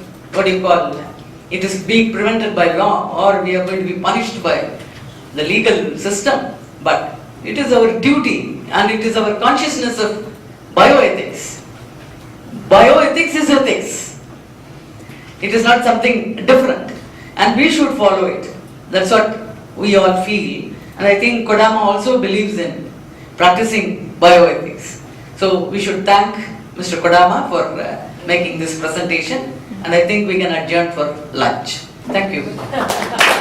it is being prevented by law or we are going to be punished by the legal system, but it is our duty and it is our consciousness of bioethics. Bioethics is ethics. It is not something different, and we should follow it. That's what we all feel, and I think Kodama also believes in practicing bioethics. So we should thank Mr. Kodama for making this presentation, and I think we can adjourn for lunch. Thank you.